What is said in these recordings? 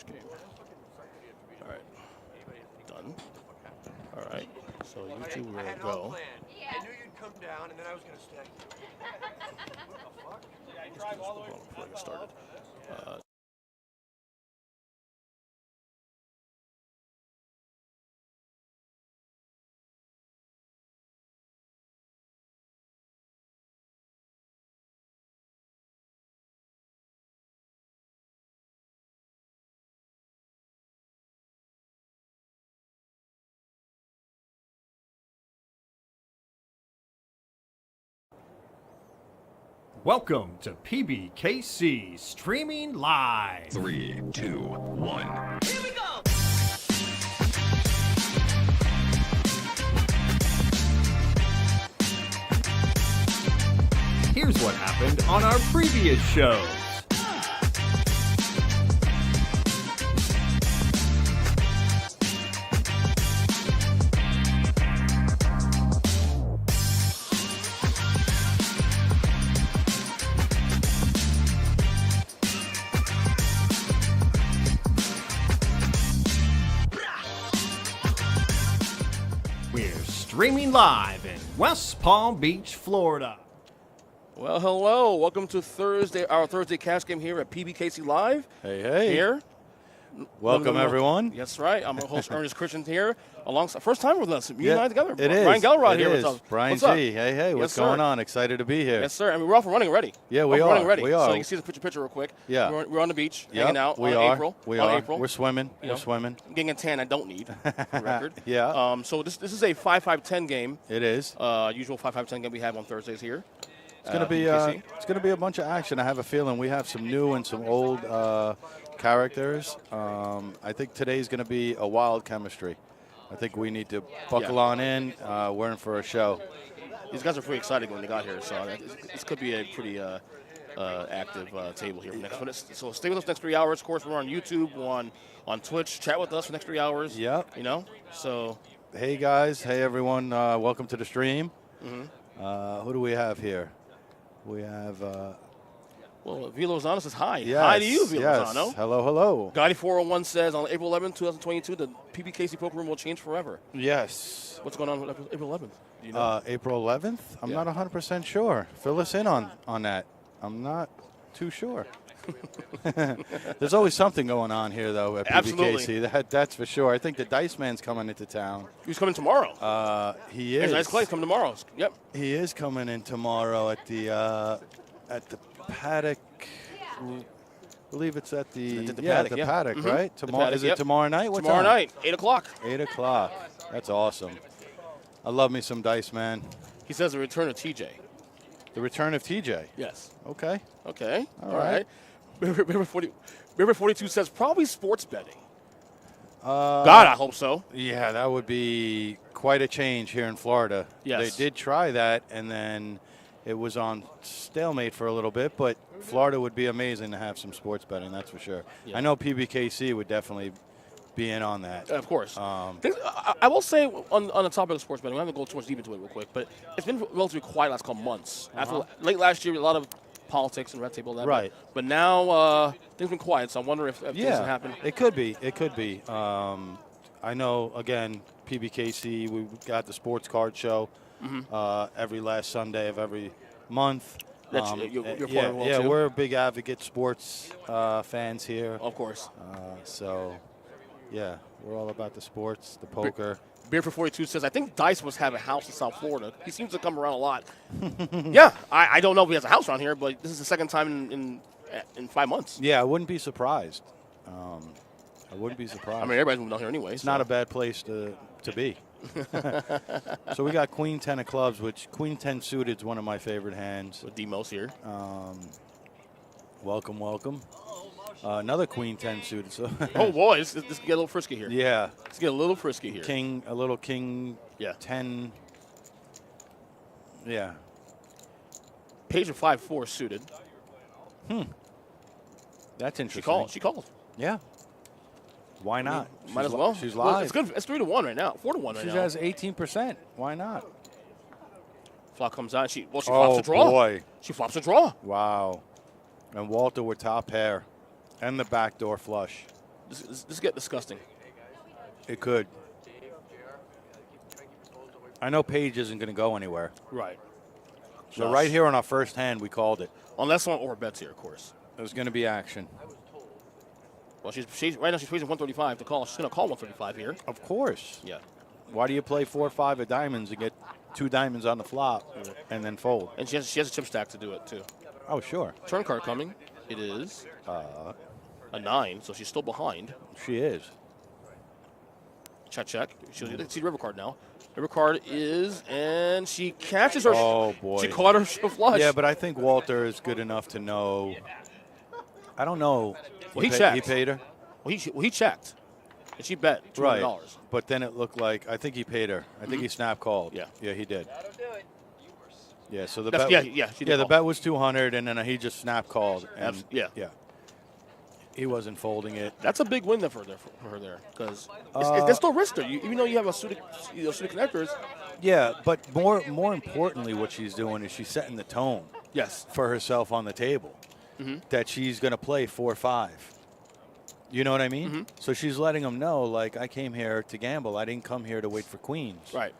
cash game. All right. Done. All right. So you two will go. I knew you'd come down, and then I was going to stack you. What the fuck? Yeah, I drive all the way before I get started. Welcome to PBKC Streaming Live. 3, 2, 1. Here we go! Here's what happened on our previous shows. Streaming live in West Palm Beach, Florida. Well, hello. Welcome to our Thursday cash game here at PBKC Live. Hey. Here. Welcome, everyone. That's right. I'm our host, Ernest Christian, here. Alongside, first time with us. You and I together. It is. Brian Gelrod it here. is. What's up? Brian What's G. Up? Hey. What's going on? Excited to be here. Yes, sir. I mean, we're off and running already. Yeah, we off are. Running ready. We are. So you can see the picture real quick. Yeah. We're on the beach, hanging out. We on are. April. We on are. April. We're swimming. You know, We're swimming. I'm getting a tan I don't need, for record. Yeah. So this is a 5-5-10 game. It is. Usual 5-5-10 game we have on Thursdays here. It's gonna be. It's gonna be a bunch of action. I have a feeling we have some new and some old characters. I think today's gonna be a wild chemistry. I think we need to buckle on in. We're in for a show. These guys are pretty excited when they got here, so this could be a pretty active table here. So stay with us next 3 hours. Of course, we're on YouTube, we're on Twitch. Chat with us for the next 3 hours. Yep. You know, so. Hey guys. Hey everyone. Welcome to the stream. Mm-hmm. Who do we have here? We have. Well, Vilozano says hi. Yes, Hi to you, Vilozano. Yes. Hello. Gotti 401 says on April 11th, 2022, the PBKC poker room will change forever. Yes. What's going on with April 11th? Do you know? April 11th? I'm not 100% sure. Fill us in on that. I'm not too sure. There's always something going on here, though, at PBKC. Absolutely. That's for sure. I think the Dice Man's coming into town. He's coming tomorrow. He is. Nice Clay's coming tomorrow. Yep. He is coming in tomorrow at the paddock. I believe it's at the paddock, Mm-hmm. right? Tomorrow is it tomorrow night? What tomorrow time? night, 8 o'clock. 8 o'clock. That's awesome. I love me some Dice Man. He says the return of TJ. The return of TJ. Yes. Okay. All right. River 42 says probably sports betting. God, I hope so. Yeah, that would be quite a change here in Florida. Yes. They did try that, and then it was on stalemate for a little bit, but Florida would be amazing to have some sports betting, that's for sure. Yeah. I know PBKC would definitely be in on that. Of course. I will say on the topic of sports betting, I'm not going to go too much deep into it real quick, but it's been relatively quiet last couple months. After late last year, a lot of politics and red tape, all that. Right. But now things have been quiet, so I wonder if things have happened. It could be. I know, again, PBKC, we got the sports card show every last Sunday of every month. You're part of it well, too. We're big advocate sports fans here. Of course. So, yeah, we're all about the sports, the poker. Beer for 42 says, I think Dice must have a house in South Florida. He seems to come around a lot. Yeah, I don't know if he has a house around here, but this is the second time in 5 months. Yeah, I wouldn't be surprised. I wouldn't be surprised. I mean, everybody's moving down here anyway. It's not a bad place to be. So we got Queen 10 of clubs, which Queen 10 suited is one of my favorite hands. With Demos here. Welcome. Another Queen 10 suited. So oh, boy, let's get a little frisky here. Yeah. Let's get a little frisky here. A little King 10. Yeah. Page of 5-4 suited. That's interesting. She called. Yeah. Why not? Might as well. She's well, live. it's good. It's 3-1 right now. 4-1 right now. She has 18%. Why not? Flop comes out. She flops a draw. Oh, boy. She flops a draw. Wow. And Walter with top pair and the backdoor flush. This get disgusting. It could. I know Paige isn't going to go anywhere. Right. So right here on our first hand, we called it. Unless one over bets here, of course. There's going to be action. Well, she's right now she's raising 135 to call. She's going to call 135 here. Of course. Yeah. Why do you play 4 or 5 of diamonds and get 2 diamonds on the flop and then fold? And she has a chip stack to do it too. Oh, sure. Turn card coming. It is a 9, so she's still behind. She is. Check. She'll see the river card now. River card is, and she catches her. Oh, boy. She caught her flush. Yeah, but I think Walter is good enough to know. I don't know. Well, he checked. He paid her? Well, he checked. And she bet $200. Right. But then it looked like, I think he paid her. I think he snap called. Yeah. Yeah, he did. Yeah, so the That's, bet. she did the call. bet was 200, and then he just snap called. And Yeah. He wasn't folding it. That's a big win there for her there, because there's still risk there. Even though you have a suited connectors. Yeah, but more importantly, what she's doing is she's setting the tone. Yes. For herself on the table, that she's going to play 4-5. You know what I mean? So she's letting them know, like, I came here to gamble. I didn't come here to wait for queens. Right.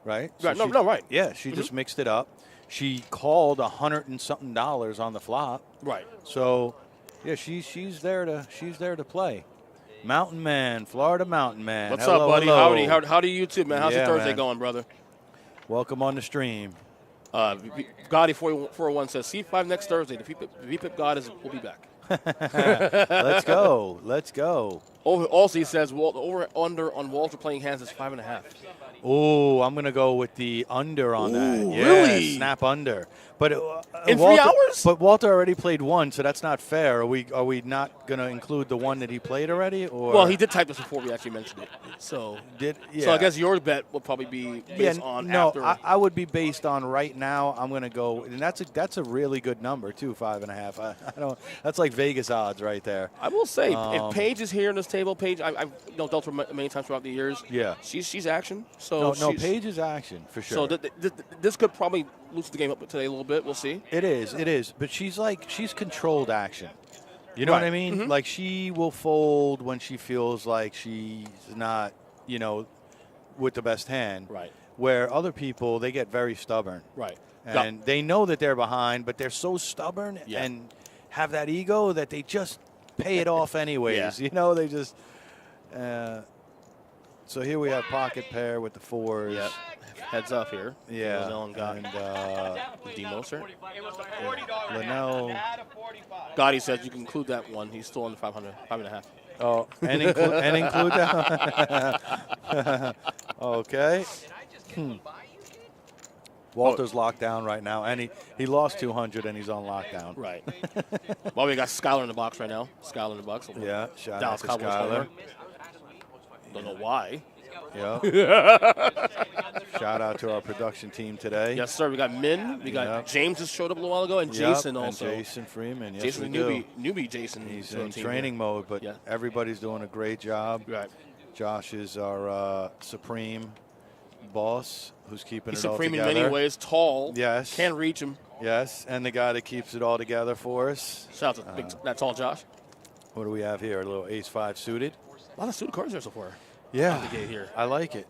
Right. Right. So Right. Yeah, she just mixed it up. She called $100 and something on the flop. Right. So, yeah, she's there to play. Mountain Man, Florida Mountain Man. What's Hello, up, buddy? hello. How do you too, man? How's your Thursday going, brother? Welcome on the stream. Gotti 401 says C5 next Thursday. The VPIP God will be back. Let's go. Let's go. Also, he says over under on Walter playing hands is 5.5. Oh, I'm going to go with the under on that. Ooh, Yeah, really? snap under. But in Walter, 3 hours? But Walter already played one, so that's not fair. Are we not going to include the one that he played already? Or Well, he did type this before we actually mentioned it. So yeah. So I guess your bet will probably be based on after. I would be based on right now. I'm going to go, and that's a really good number too, 5.5. I don't. That's like Vegas odds right there. I will say, if Paige is here in this table, Paige, I've dealt her many times throughout the years. Yeah. She's action. So no, Paige is action for sure. So this could probably loosen the game up today a little bit. We'll see. It is. But she's controlled action. You know what I mean? Mm-hmm. Like, she will fold when she feels like she's not, with the best hand. Right. Where other people, they get very stubborn. Right. And they know that they're behind, but they're so stubborn and have that ego that they just pay it off anyways. Yeah. They just. So here we have pocket pair with the 4s. Yeah. Heads up here. Yeah. And Demoser. Linnell. Gotti says you can include that one. He's still on the 5.5. Oh, and include that. Okay. Walter's locked down right now, and he lost 200, and he's on lockdown. Right. Well, we got Skylar in the box right now. Skylar in the box. Yeah, shout Dallas out to Cowboys Skylar. owner. Don't know why. Yeah. Shout out to our production team today. Yes, sir. We got Min. We got James just showed up a little while ago, and Jason also. And Jason Freeman. Yes, Jason, we do. newbie Jason. He's in training mode, but everybody's doing a great job. Right. Josh is our supreme boss who's keeping He's it all supreme together. in many ways. Tall. Yes. Can't reach him. Yes, and the guy that keeps it all together for us. Shout out to that tall Josh. What do we have here? A little ace-5 suited. A lot of suited cards there so far. Yeah, here. I like it.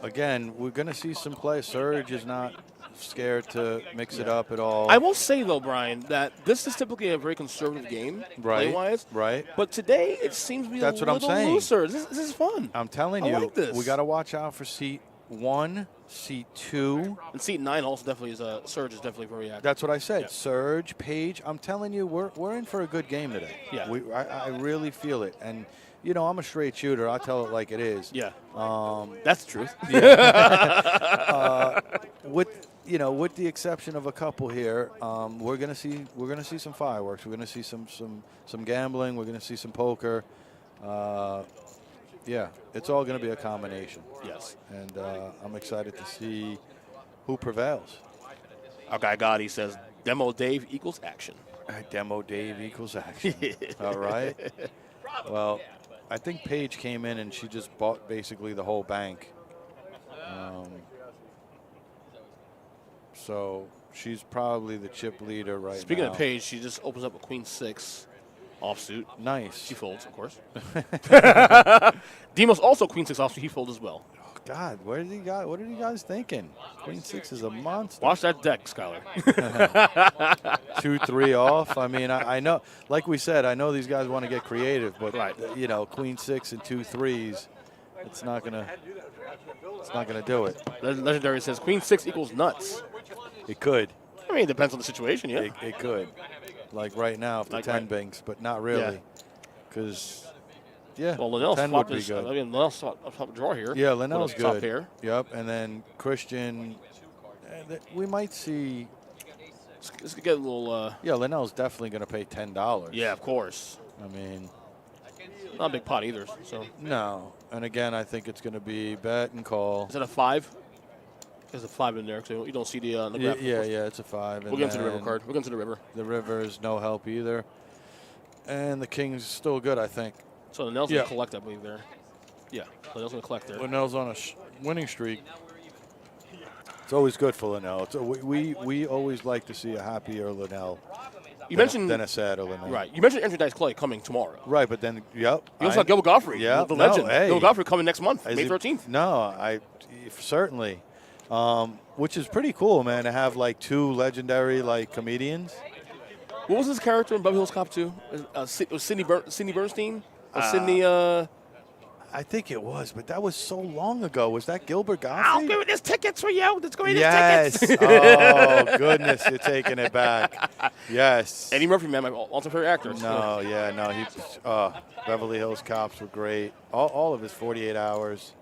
Again, we're going to see some play. Surge is not scared to mix it up at all. I will say, though, Brian, that this is typically a very conservative game, play-wise. Right. But today, it seems to be That's a what I'm little saying. looser. This is fun. I'm telling I you, like this. we got to watch out for seat 1, seat 2. And seat 9 also definitely is Surge is definitely very active. That's what I said. Yeah. Surge, Page. I'm telling you, we're in for a good game today. Yeah. I really feel it. And, I'm a straight shooter. I'll tell it like it is. Yeah. That's the truth. With the exception of a couple here, we're gonna see some fireworks. We're gonna see some gambling. We're gonna see some poker. It's all gonna be a combination. Yes. And I'm excited to see who prevails. Our guy Gotti says Demo Dave equals action. Demo Dave equals action. All right. Well, I think Paige came in and she just bought basically the whole bank. So she's probably the chip leader right now. Speaking of Paige, she just opens up a Queen 6 Offsuit. Nice. She folds, of course. Demos also queen 6 offsuit. He folds as well. God, what are you guys thinking? Queen 6 is a monster. Watch that deck, Skyler. 2-3 off. I mean, I know, like we said, I know these guys want to get creative, but Right. you know, Queen 6 and 2 3s, it's not gonna do it. Legendary says queen 6 equals nuts. It could. I mean, it depends on the situation, yeah. It could. Like right now, if the Like 10 right- binks, but not really, because Well, Linnell's 10 flop would be is, good. I mean, Linnell's top draw here. Yeah, Linnell's with a top good. pair. Yep, and then Christian, we might see. Let's get a little. Yeah, Linnell's definitely going to pay $10. Yeah, of course. I mean, Not a big pot either. So no. And again, I think it's going to be bet and call. is that a 5? There's a 5 in there, so you don't see the Yeah, graph. yeah, it's a 5. We'll get into the river card. We'll get into the river. The river is no help either. And the king's still good, I think. So Linnell's Yeah. going to collect, I believe, there. Yeah, Linnell's going to collect there. Linnell's on a winning streak. It's always good for Linnell. We always like to see a happier Linnell You mentioned than a sadder Linnell. right. You mentioned Andrew Dice Clay coming tomorrow. Right, but then, yep. You also got Gilbert Gottfried, Yeah, the no, legend. hey. Gilbert Gottfried coming next month, Is May it- 13th. No, certainly. Which is pretty cool, man, to have like 2 legendary like comedians. What was his character in Beverly Hills Cop 2? Was Sidney Bernstein? Sidney? I think it was, but that was so long ago. Was that Gilbert I'll Gottfried? give it this tickets for you. Let's go get Yes. this tickets. Oh, goodness, you're taking it back. Yes. Eddie Murphy, man, my all-time favorite actor. No, yeah, no. Beverly Hills Cops were great. All of his 48 hours.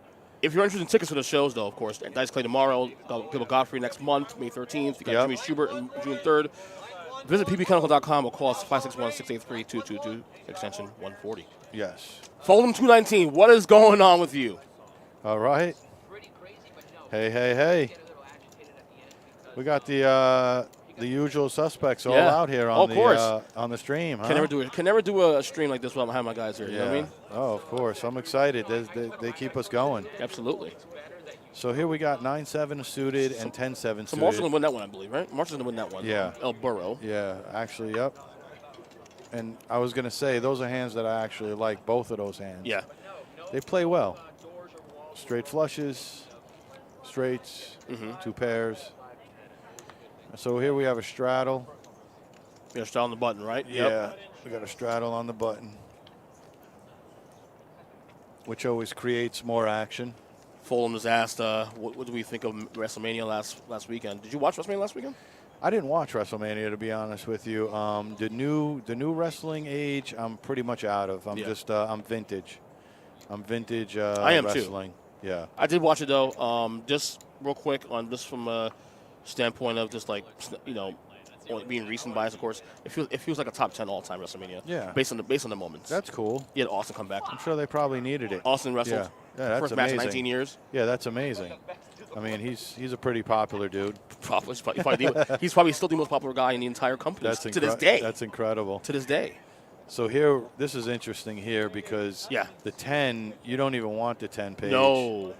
If you're interested in tickets for the shows, though, of course, Dice Clay tomorrow, Gilbert Gottfried next month, May 13th. You got Yep. Jimmy Schubert on June 3rd. Visit pbchemical.com or call us 561-683-2222, extension 140. Yes. Fold'em 219, what is going on with you? All right. Hey. We got the usual suspects all Yeah. out here Oh, of course. on the stream. Huh? Can never do a stream like this without having my guys here. You know what I mean? Oh, of course. I'm excited. They keep us going. Absolutely. So here we got 9-7 suited and 10-7 So suited. Marshall's going to win that one, I believe, right? Marshall's going to win that one. Yeah. El Burrow. Yeah, actually, yep. And I was going to say, those are hands that I actually like, both of those hands. Yeah. They play well. Straight flushes, straights, 2 pairs. So here we have a straddle. You're still on the button, right? Yeah, we got a straddle on the button, which always creates more action. Fulham was asked, what do we think of WrestleMania last weekend? Did you watch WrestleMania last weekend? I didn't watch WrestleMania, to be honest with you. The new wrestling age, I'm pretty much out of. I'm vintage. I'm vintage I am wrestling. too. Yeah. I did watch it though. Just real quick on this from a standpoint of just like being recent bias, of course. It feels like a top 10 all-time WrestleMania. Yeah. Based on the moments. That's cool. You had Austin come back. I'm sure they probably needed it. Austin wrestled. Yeah, that's First match in amazing. 19 years. Yeah, that's amazing. I mean, he's a pretty popular dude. He's probably still the most popular guy in the entire company to this day. That's incredible. To this day. So here, this is interesting here because Yeah. the 10, you don't even want the 10 page. No.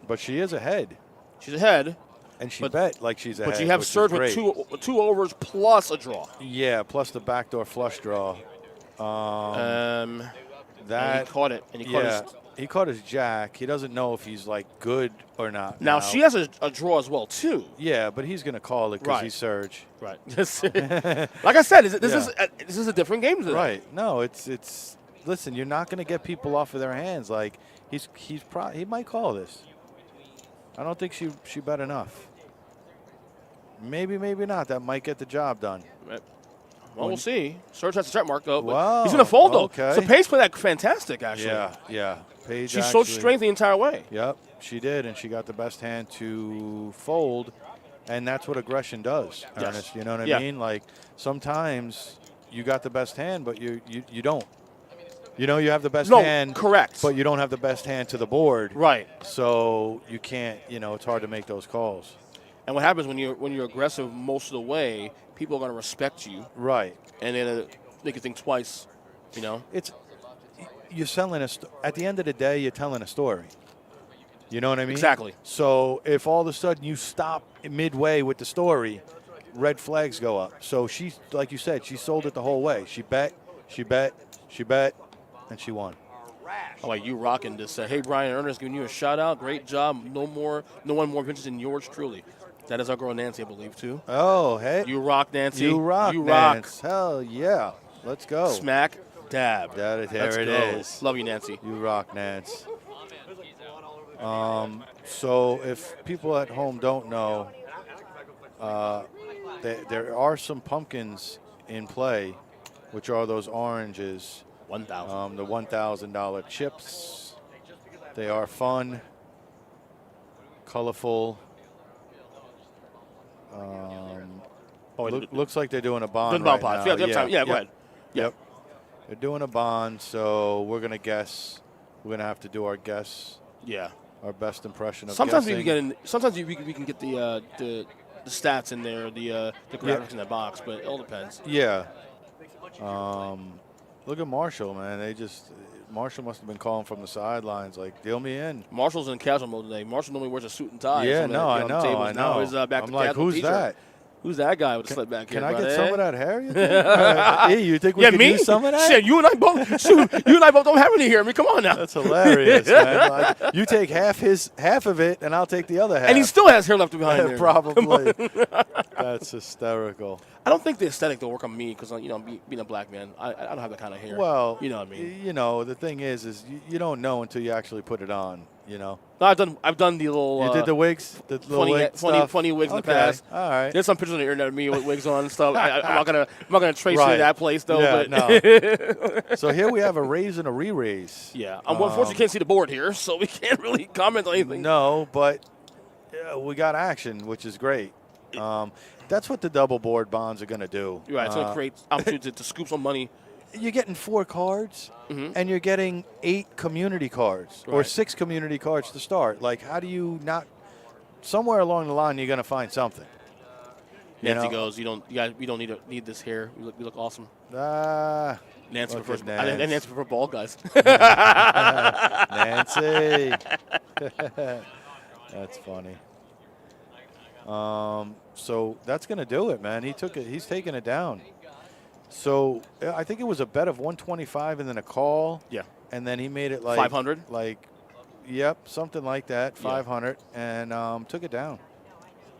But she is ahead. She's ahead. And she But- bet like she's ahead. But you have which is served with great. two overs plus a draw. Yeah, plus the backdoor flush draw. And That he caught it. And he caught yeah, his. he caught his jack. He doesn't know if he's like good or not. Now she has a draw as well too. Yeah, but he's gonna call it because Right. he's Surge. Right. Like I said, this is a different game today. Right. No, it's. Listen, you're not gonna get people off of their hands. Like he might call this. I don't think she bet enough. Maybe not. That might get the job done. Right. Well, we'll see. Surge has a check mark though. But Wow, he's gonna fold though. okay. So Paige played that fantastic actually. Yeah. Paige She showed actually- strength the entire way. Yep, she did, and she got the best hand to fold, and that's what aggression does, Yes. Ernest. You know what Yeah. I mean? Like sometimes you got the best hand, but you don't. You know, you have the best hand, correct. but you don't have the best hand to the board, Right. so you can't. You know, it's hard to make those calls. And what happens when you're aggressive most of the way, people are going to respect you, Right. and then make you think twice. You know. You're selling at the end of the day, you're telling a story. You know what I mean? Exactly. So if all of a sudden you stop midway with the story, red flags go up. So she, like you said, she sold it the whole way. She bet, and she won. Oh, like you rocking this. Hey, Brian Ernest, giving you a shout out. Great job. No one more vintage than yours truly. That is our girl Nancy, I believe, too. Oh, hey. You rock, Nancy. You rock, Nance. Hell yeah. Let's go. Smack dab. There Let's it go. is. Love you, Nancy. You rock, Nance. So if people at home don't know, there are some pumpkins in play, which are those oranges. $1,000. The $1,000 chips. They are fun, colorful. Looks like they're doing a bond right now. Yeah, go ahead. Yep. They're doing a bond, so we're going to guess. We're going to have to do our guess. Yeah. Our best impression of sometimes guessing. Sometimes we can get the stats in there, the graphics in the box, but it all depends. Yeah. Look at Marshall, man. Marshall must have been calling from the sidelines, like, deal me in. Marshall's in casual mode today. Marshall normally wears a suit and tie. Yeah, no, I know. Now he's back I'm to like, casual who's t-shirt. that? Who's that guy with the slip back here? Can I get brother? some of that hair? You think, you think we could me? use some of that? Shit, you and I both don't have any here. I mean, come on now. That's hilarious, man. Like, you take half of it, and I'll take the other half. And he still has hair left behind there. Probably. That's hysterical. I don't think the aesthetic will work on me because, being a black man, I don't have that kind of hair. Well, you know what I mean. The thing is you don't know until you actually put it on. No, I've done the little. You did the wigs, the little funny wigs in the past. All right. There's some pictures on the internet of me with wigs on and stuff. I'm not gonna trace you to that place though. Yeah, but no. So here we have a raise and a re-raise. Yeah, unfortunately, you can't see the board here, so we can't really comment on anything. No, but we got action, which is great. That's what the double board bonds are going to do. Right, it's going to create opportunity to scoop some money. You're getting 4 cards, and you're getting 8 community cards or 6 community cards to start. Like, how do you not? Somewhere along the line, you're going to find something. Nancy goes, we don't need this hair. We look awesome. Nancy prefers bald guys. Nancy, that's funny. So that's going to do it, man. He's taking it down. So I think it was a bet of 125 and then a call. Yeah. And then he made it like 500. Something like that, 500, and took it down.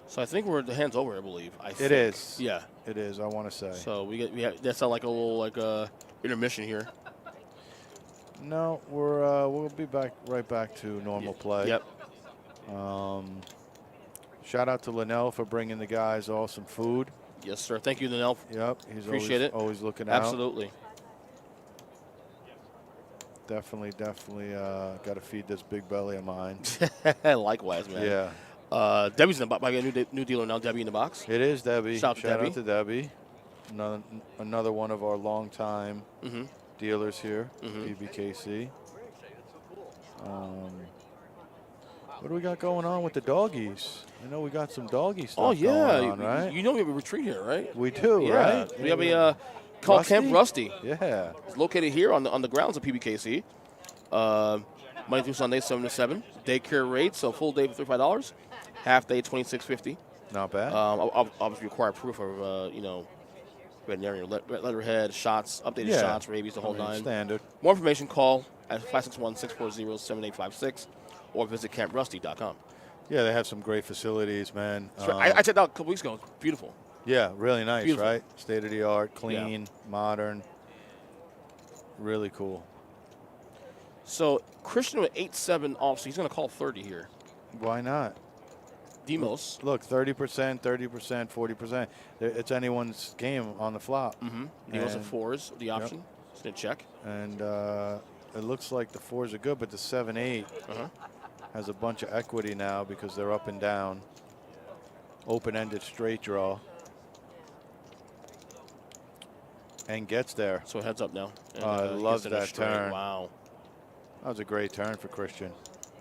So I think the hand's over, I believe. It is. Yeah. It is. I want to say. So that's not like a little intermission here. No, we'll be right back to normal play. Yep. Shout out to Linnell for bringing the guys all some food. Yes, sir. Thank you, Linnell. Yep. Appreciate always looking out. Absolutely. Definitely got to feed this big belly of mine. Likewise, man. Yeah. Debbie's in the box. I got a new dealer now. Debbie in the box. It is Debbie. Shout out to Debbie. Another one of our longtime dealers here, PBKC. What do we got going on with the doggies? I know we got some doggy stuff going on, right? You know we have a retreat here, right? We do, right? We have a called Camp Rusty. Yeah. It's located here on the grounds of PBKC. Monday through Sunday, 7 to 7. Daycare rate, so full day for $35. Half day, $26.50. Not bad. Obviously require proof of, veterinarian letterhead, shots, updated shots, rabies, the whole nine. Standard. More information, call at 561-640-7856 or visit camprusty.com. Yeah, they have some great facilities, man. I checked it out a couple weeks ago. It's beautiful. Yeah, really nice, Beautiful. right? State of the art, clean, modern. Really cool. So Christian with 8-7 off, so he's going to call 30 here. Why not? Demos. Look, 30%, 30%, 40%. It's anyone's game on the flop. Demos and 4s, the option. Yep. Just going to check. And it looks like the 4s are good, but the 7-8 has a bunch of equity now because they're up and down. Open-ended straight draw. And gets there. So heads up now. And, I love that turn. Wow. That was a great turn for Christian.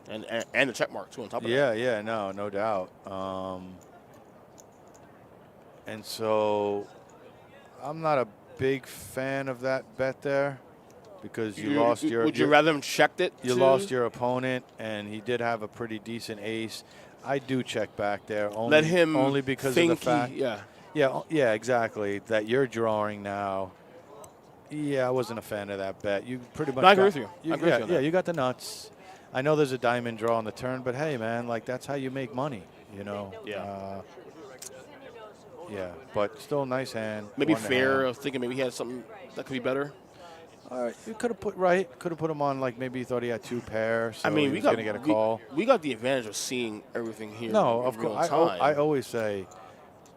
And the check mark, too, on top of that. Yeah, no doubt. And so I'm not a big fan of that bet there because you lost your... Would you rather him checked it? You lost your opponent, and he did have a pretty decent ace. I do check back there only because of the fact... Yeah, exactly. That you're drawing now. Yeah, I wasn't a fan of that bet. You pretty much. No, I agree with you. I agree with yeah, you on yeah, that. you got the nuts. I know there's a diamond draw on the turn, but hey, man, like that's how you make money, you know. Yeah. Yeah, but still a nice hand. Maybe 1.5. fair. I was thinking maybe he had something that could be better. All right, you could have put him on like maybe he thought he had 2 pairs. So I mean, he was gonna get a call. We got the advantage of seeing everything here. No, in of real course. time. I always say,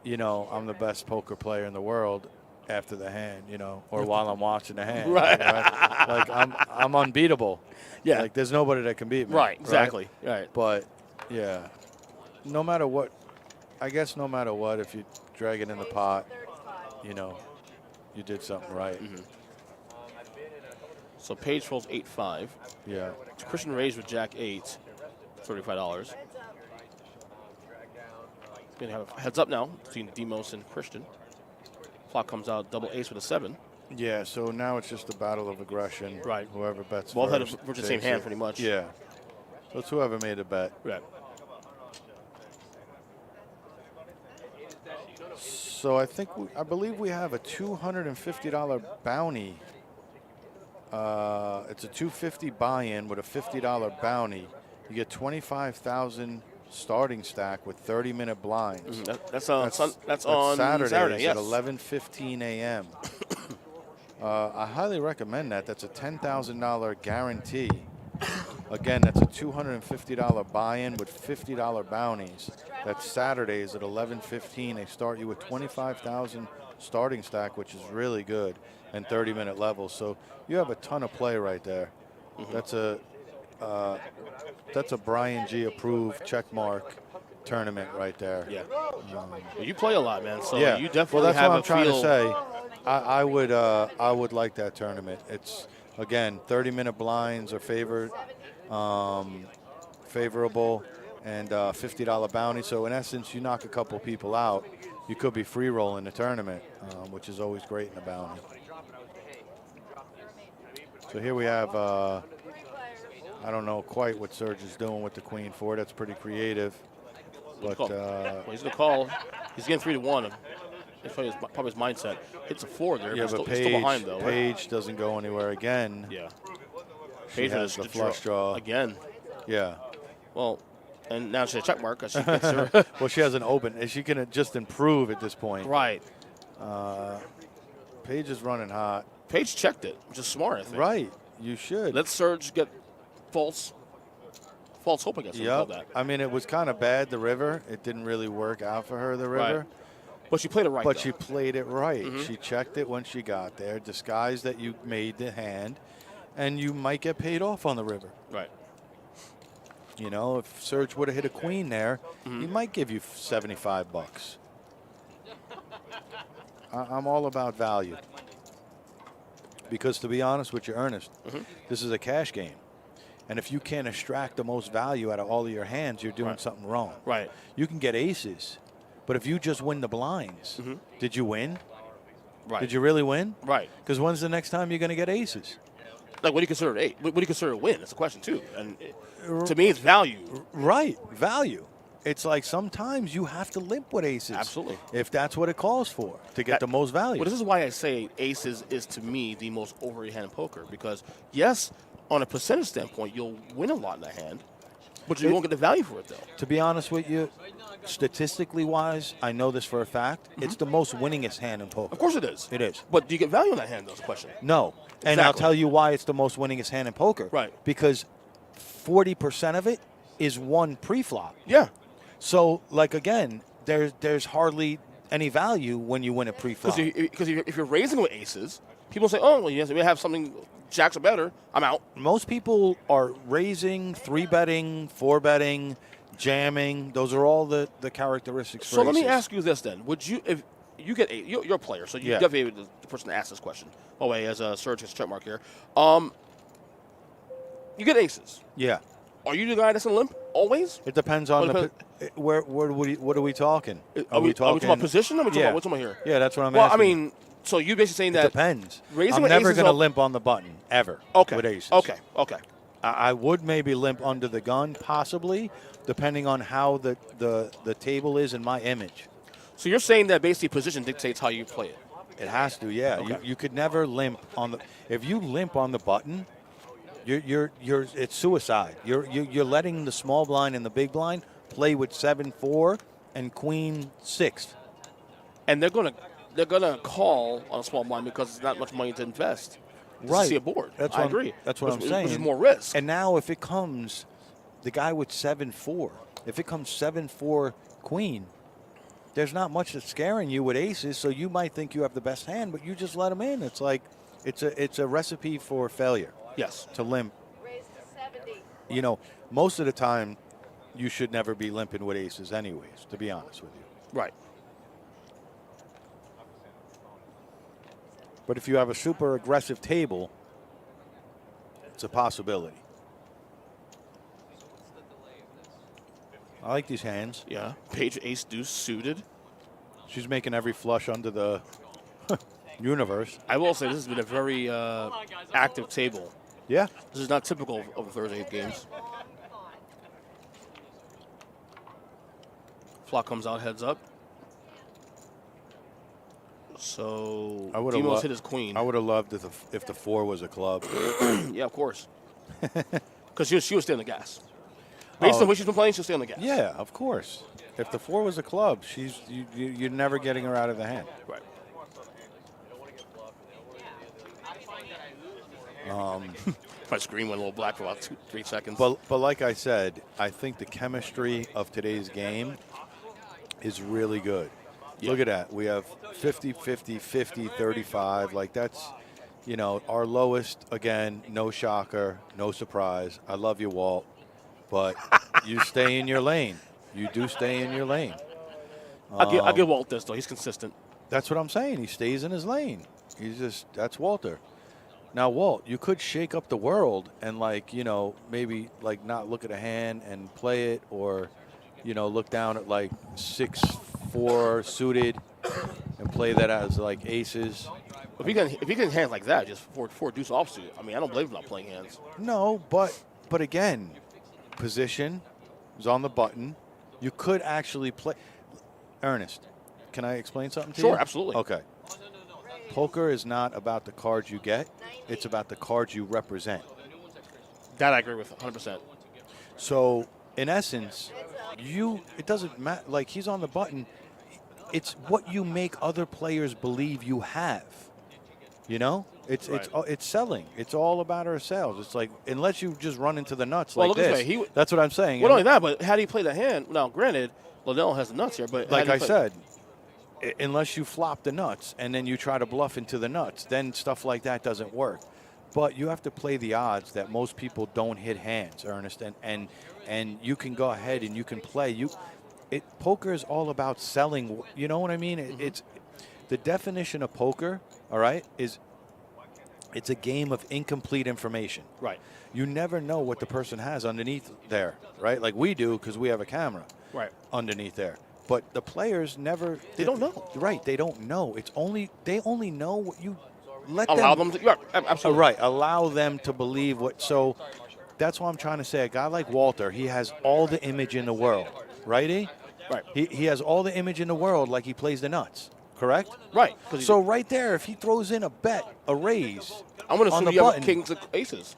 you know, I'm the best poker player in the world after the hand, you know, or while I'm watching the hand. Right. Like I'm unbeatable. Yeah. Like there's nobody that can beat me. Right. Exactly. Right. But yeah, no matter what, I guess no matter what, if you drag it in the pot, you know, you did something right. Mm-hmm. So Page folds 8-5. Yeah. Christian raised with Jack 8, $35. Gonna have a heads up now between Demos and Christian. Flop comes out double ace with a 7. Yeah. So now it's just a battle of aggression. Right. Whoever bets Both had first the same takes hand it. pretty much. Yeah. So it's whoever made the bet. Right. So I believe we have a $250 bounty. It's a $250 buy-in with a $50 bounty. You get 25,000 starting stack with 30-minute blinds. That's on Saturday. Yes. At 11:15 a.m. I highly recommend that. That's a $10,000 guarantee. Again, that's a $250 buy-in with $50 bounties. That's Saturdays at 11:15. They start you with 25,000 starting stack, which is really good, and 30-minute levels. So you have a ton of play right there. Mm-hmm. That's a Brian G. approved check mark tournament right there. Yeah. You play a lot, man. So yeah. you definitely that's have what a I'm trying feel. to say. I would like that tournament. It's again 30-minute blinds are favorable, and $50 bounty. So in essence, you knock a couple people out, you could be free rolling the tournament, which is always great in the bounty. So here we have. I don't know quite what Serge is doing with the Queen 4. That's pretty creative. But Well, he's going to call. He's getting 3-1. It's probably his mindset. Hits a 4 there. yeah, but but still behind, though. Page doesn't go anywhere again. Yeah. She Page has the flush draw. again. Yeah. Well, and now she has a check mark. 'Cause she gets her. Well, she has an open. She can just improve at this point. Right. Page is running hot. Page checked it, which is smart, I think. Right. You should. Let Serge get false hope, I guess. Yeah. That. I mean, it was kind of bad, the river. It didn't really work out for her, the river. Right. But she played it right, But though. she played it right. Mm-hmm. She checked it when she got there, disguised that you made the hand, and you might get paid off on the river. Right. You know, if Serge would have hit a queen there, he might give you $75. I'm all about value. Because to be honest with you, Ernest, this is a cash game. And if you can't extract the most value out of all of your hands, you're doing something wrong. Right. You can get aces, but if you just win the blinds, did you win? Right. Did you really win? Right. Because when's the next time you're going to get aces? Like, what do you consider an 8? What do you consider a win? That's the question, too. And to me, it's value. Right. Value. It's like sometimes you have to limp with aces. Absolutely. If that's what it calls for, to get the most value. Well, this is why I say aces is, to me, the most overrated hand in poker. Because, yes, on a percentage standpoint, you'll win a lot in that hand, but you won't get the value for it, though. To be honest with you, statistically wise, I know this for a fact, it's the most winningest hand in poker. Of course it is. It is. But do you get value in that hand, though, is the question. No. And I'll Exactly. tell you why it's the most winningest hand in poker. Right. Because 40% of it is won pre-flop. Yeah. So, like, again, there's hardly any value when you win a pre-flop. Because if you're raising with aces, people say, oh, well, yes, we have something, jacks are better, I'm out. Most people are raising, 3-betting, 4-betting, jamming. Those are all the characteristics for So let me aces. ask you this then. Would you, if you get you're a player, so you Yeah. definitely the person to ask this question. Oh, wait, as a Serge gets a check mark here. You get aces. Yeah. Are you the guy that's in limp always? It depends on Well, what are we talking? Are we talking about position? Or are we talking about what's here? Yeah, that's what I'm Well, asking. I mean, so you basically saying it that depends. raising I'm with never aces going to up- limp on the button ever. Okay. With aces. Okay. I would maybe limp under the gun, possibly, depending on how the table is in my image. So you're saying that basically position dictates how you play it. It has to, yeah. Okay. You could never limp on the. If you limp on the button, you're it's suicide. You're letting the small blind and the big blind play with 7-4 and queen 6. And they're gonna call on a small blind because it's not much money to invest. To see a board. That's I what agree. That's what I'm saying. Which is more risk. And now if it comes, the guy with 7-4, if it comes 7-4 queen, there's not much that's scaring you with aces, so you might think you have the best hand, but you just let him in. It's like it's a recipe for failure. Yes. To limp. You know, most of the time, you should never be limping with aces anyways, to be honest with you. Right. But if you have a super aggressive table, it's a possibility. I like these hands. Yeah. Page ace deuce suited. She's making every flush under the universe. I will say this has been a very active table. Yeah. This is not typical of Thursday games. Flop comes out heads up. So Demo's hit his queen. I would have loved if the 4 was a club. Yeah, of course. Because she would stay on the gas. Based on the way she's been playing, she'll stay on the gas. Yeah, of course. If the 4 was a club, you're never getting her out of the hand. Right. My screen went a little black for about 2-3 seconds. But like I said, I think the chemistry of today's game is really good. Yeah. Look at that. We have 50, 50, 50, 35. Like that's, you know, our lowest, again, no shocker, no surprise. I love you, Walt. But you stay in your lane. You do stay in your lane. I'll give Walt this, though. He's consistent. That's what I'm saying. He stays in his lane. That's Walter. Now, Walt, you could shake up the world and, like, you know, maybe, like, not look at a hand and play it, or, you know, look down at, like, 6-4 suited and play that as, like, aces. If he can hands like that, just four deuce offsuit, I mean, I don't blame him not playing hands. No, but again, position is on the button. You could actually play. Ernest, can I explain something to you? Sure, absolutely. Okay. Poker is not about the cards you get. It's about the cards you represent. That I agree with 100%. So, in essence, it doesn't matter. Like, he's on the button. It's what you make other players believe you have. You know? It's selling. It's all about our sales. It's like, unless you just run into the nuts like this. That's what I'm saying. Well, not only that, but how do you play the hand? Now, granted, Liddell has the nuts here, but like I said, unless you flop the nuts and then you try to bluff into the nuts, then stuff like that doesn't work. But you have to play the odds that most people don't hit hands, Ernest, and you can go ahead and you can play. Poker is all about selling. You know what I mean? It's the definition of poker. All right, it's a game of incomplete information. Right. You never know what the person has underneath there, right? Like we do because we have a camera. Right. Underneath there. But the players never. They don't know. Right. They don't know. They only know what you let allow them to. Yeah, absolutely. Right. Allow them to believe what. So that's what I'm trying to say. A guy like Walter, he has all the image in the world. Right, E? Right. He has all the image in the world like he plays the nuts. Correct? Right. So right there, if he throws in a raise, I'm going to assume you have kings and aces.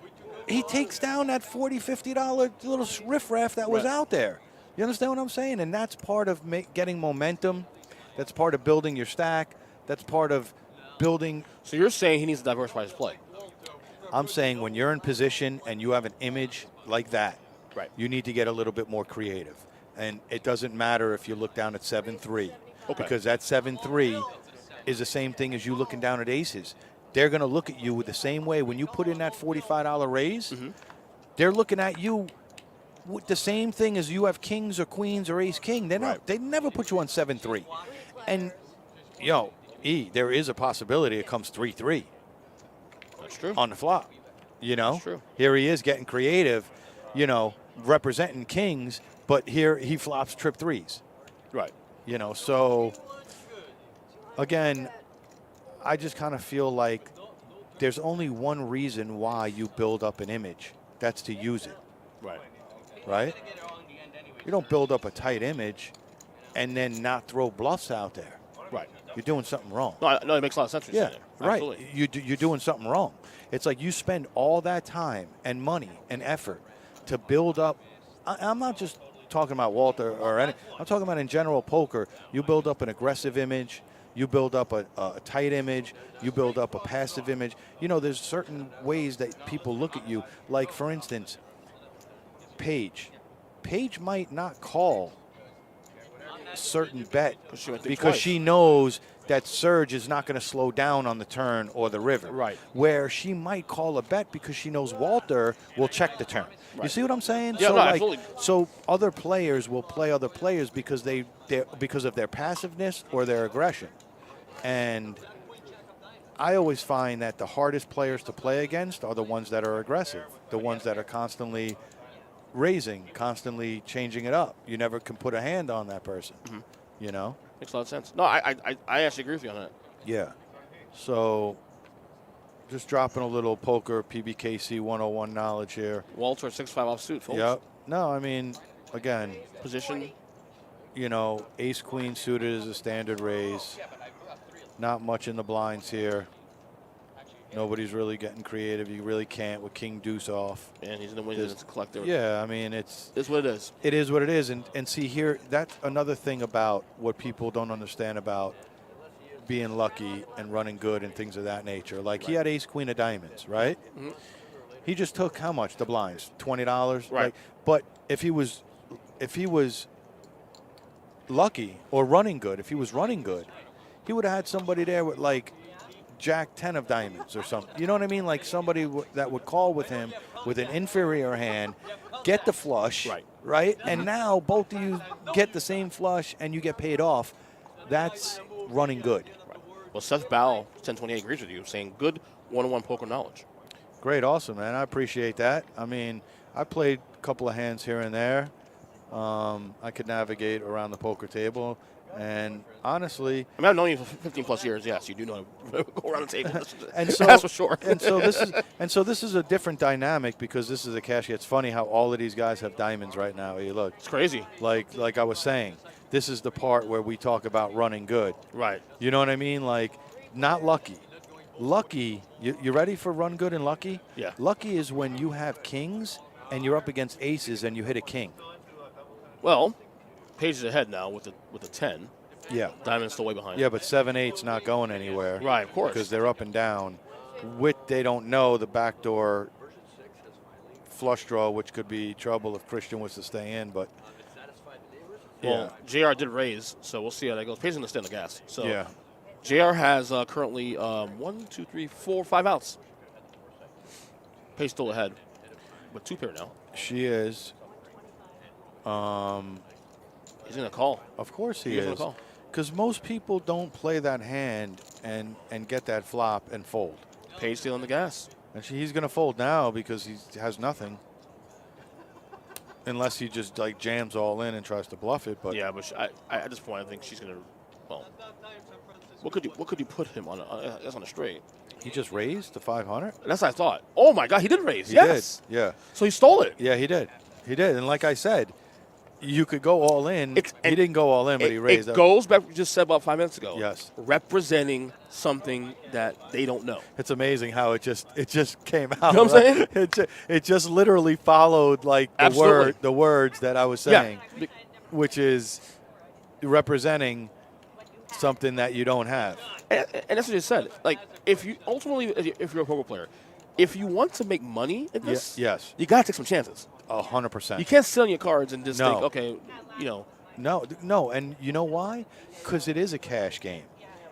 He takes down that $40, $50 little riffraff that was out there. You understand what I'm saying? And that's part of getting momentum. That's part of building your stack. That's part of building. So you're saying he needs to diversify his play? I'm saying when you're in position and you have an image like that, right, you need to get a little bit more creative. And it doesn't matter if you look down at 7-3. Okay. Because that 7-3 is the same thing as you looking down at aces. They're going to look at you with the same way. When you put in that $45 raise, they're looking at you with the same thing as you have kings or queens or ace-king. They never put you on 7-3. And, there is a possibility it comes 3-3. That's true. On the flop. That's true. Here he is getting creative, representing kings, but here he flops trip threes. Right. So, again, I just kind of feel like there's only one reason why you build up an image. That's to use it. Right. Right? You don't build up a tight image and then not throw bluffs out there. Right. You're doing something wrong. No, it makes a lot of sense. What you're saying there. Right. Absolutely. You're doing something wrong. It's like you spend all that time and money and effort to build up. I'm not just talking about Walter or any. I'm talking about in general poker. You build up an aggressive image. You build up a tight image. You build up a passive image. You know, there's certain ways that people look at you. Like, for instance, Paige. Paige might not call a certain bet because she knows that Serge is not going to slow down on the turn or the river. Right. Where she might call a bet because she knows Walter will check the turn. Right. You see what I'm saying? Yeah, so, no, absolutely. So other players will play other players because because of their passiveness or their aggression. And I always find that the hardest players to play against are the ones that are aggressive, the ones that are constantly raising, constantly changing it up. You never can put a hand on that person, you know? Makes a lot of sense. No, I actually agree with you on that. Yeah. So just dropping a little poker PBKC 101 knowledge here. Walter 6-5 offsuit, folks. Yep. No, I mean, again, Position. you know, ace-queen suited is a standard raise. Not much in the blinds here. Nobody's really getting creative. You really can't with king deuce off. And he's going to win as a collector. Yeah, I mean, it's what it is. It is what it is. And see here, that's another thing about what people don't understand about being lucky and running good and things of that nature. Like he had ace queen of diamonds, right? Mm-hmm. He just took how much? The blinds, $20, right? Like, but if he was lucky or running good, if he was running good, he would have had somebody there with like Jack 10 of diamonds or something. You know what I mean? Like somebody that would call with him with an inferior hand, get the flush, right? And now both of you get the same flush and you get paid off. That's running good. Right. Well, Seth Bowell, 1028, agrees with you, saying good one-on-one poker knowledge. Great, awesome, man. I appreciate that. I mean, I played a couple of hands here and there. I could navigate around the poker table. And honestly, I mean, I've known you for 15 plus years. Yes, you do know how to go around the table. And so, that's for sure. and so this is a different dynamic because this is a cash game. It's funny how all of these guys have diamonds right now. You look, it's crazy. Like I was saying, this is the part where we talk about running good. Right. You know what I mean? Like, not lucky. Lucky. You ready for run good and lucky? Yeah. Lucky is when you have kings and you're up against aces and you hit a king. Well, Paige is ahead now with a 10. Yeah. Diamond's still way behind. Yeah, but 7-8's not going anywhere. Right, of course. Because they're up and down. They don't know the backdoor flush draw, which could be trouble if Christian was to stay in. But well, JR did raise, so we'll see how that goes. Paige's going to stay on the gas. So yeah. JR has currently 1, 2, 3, 4, 5 outs. Paige still ahead, but 2 pair now. She is. He's going to call. Of course he He's is. going to call. Because most people don't play that hand and get that flop and fold. Paige still on the gas. And he's going to fold now because he has nothing. Unless he just like jams all in and tries to bluff it. But yeah, but at this point, I think she's going to. Well, what could you put him on? That's on a straight. He just raised to 500. That's what I thought. Oh my God, he did raise. He yes. did. Yeah. So he stole it. Yeah, he did. He did. And like I said, you could go all in. He didn't go all in, but he raised. It goes back to what you just said about 5 minutes ago. Yes. Representing something that they don't know. It's amazing how it just came out. You know what I'm saying? It just literally followed like the words that I was saying, which is representing something that you don't have. And that's what you said. Like, if you're a poker player, if you want to make money in this, yes, you got to take some chances. 100%. You can't sit on your cards and just think, okay, you know. No, and you know why? Because it is a cash game.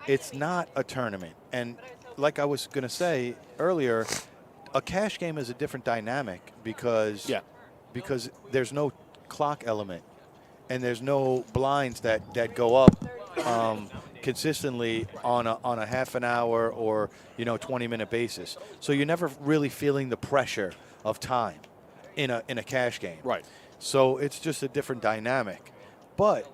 It's not a tournament. And like I was going to say earlier, a cash game is a different dynamic because there's no clock element and there's no blinds that go up consistently on a half an hour or 20-minute basis. So you're never really feeling the pressure of time in a cash game. Right. So it's just a different dynamic. But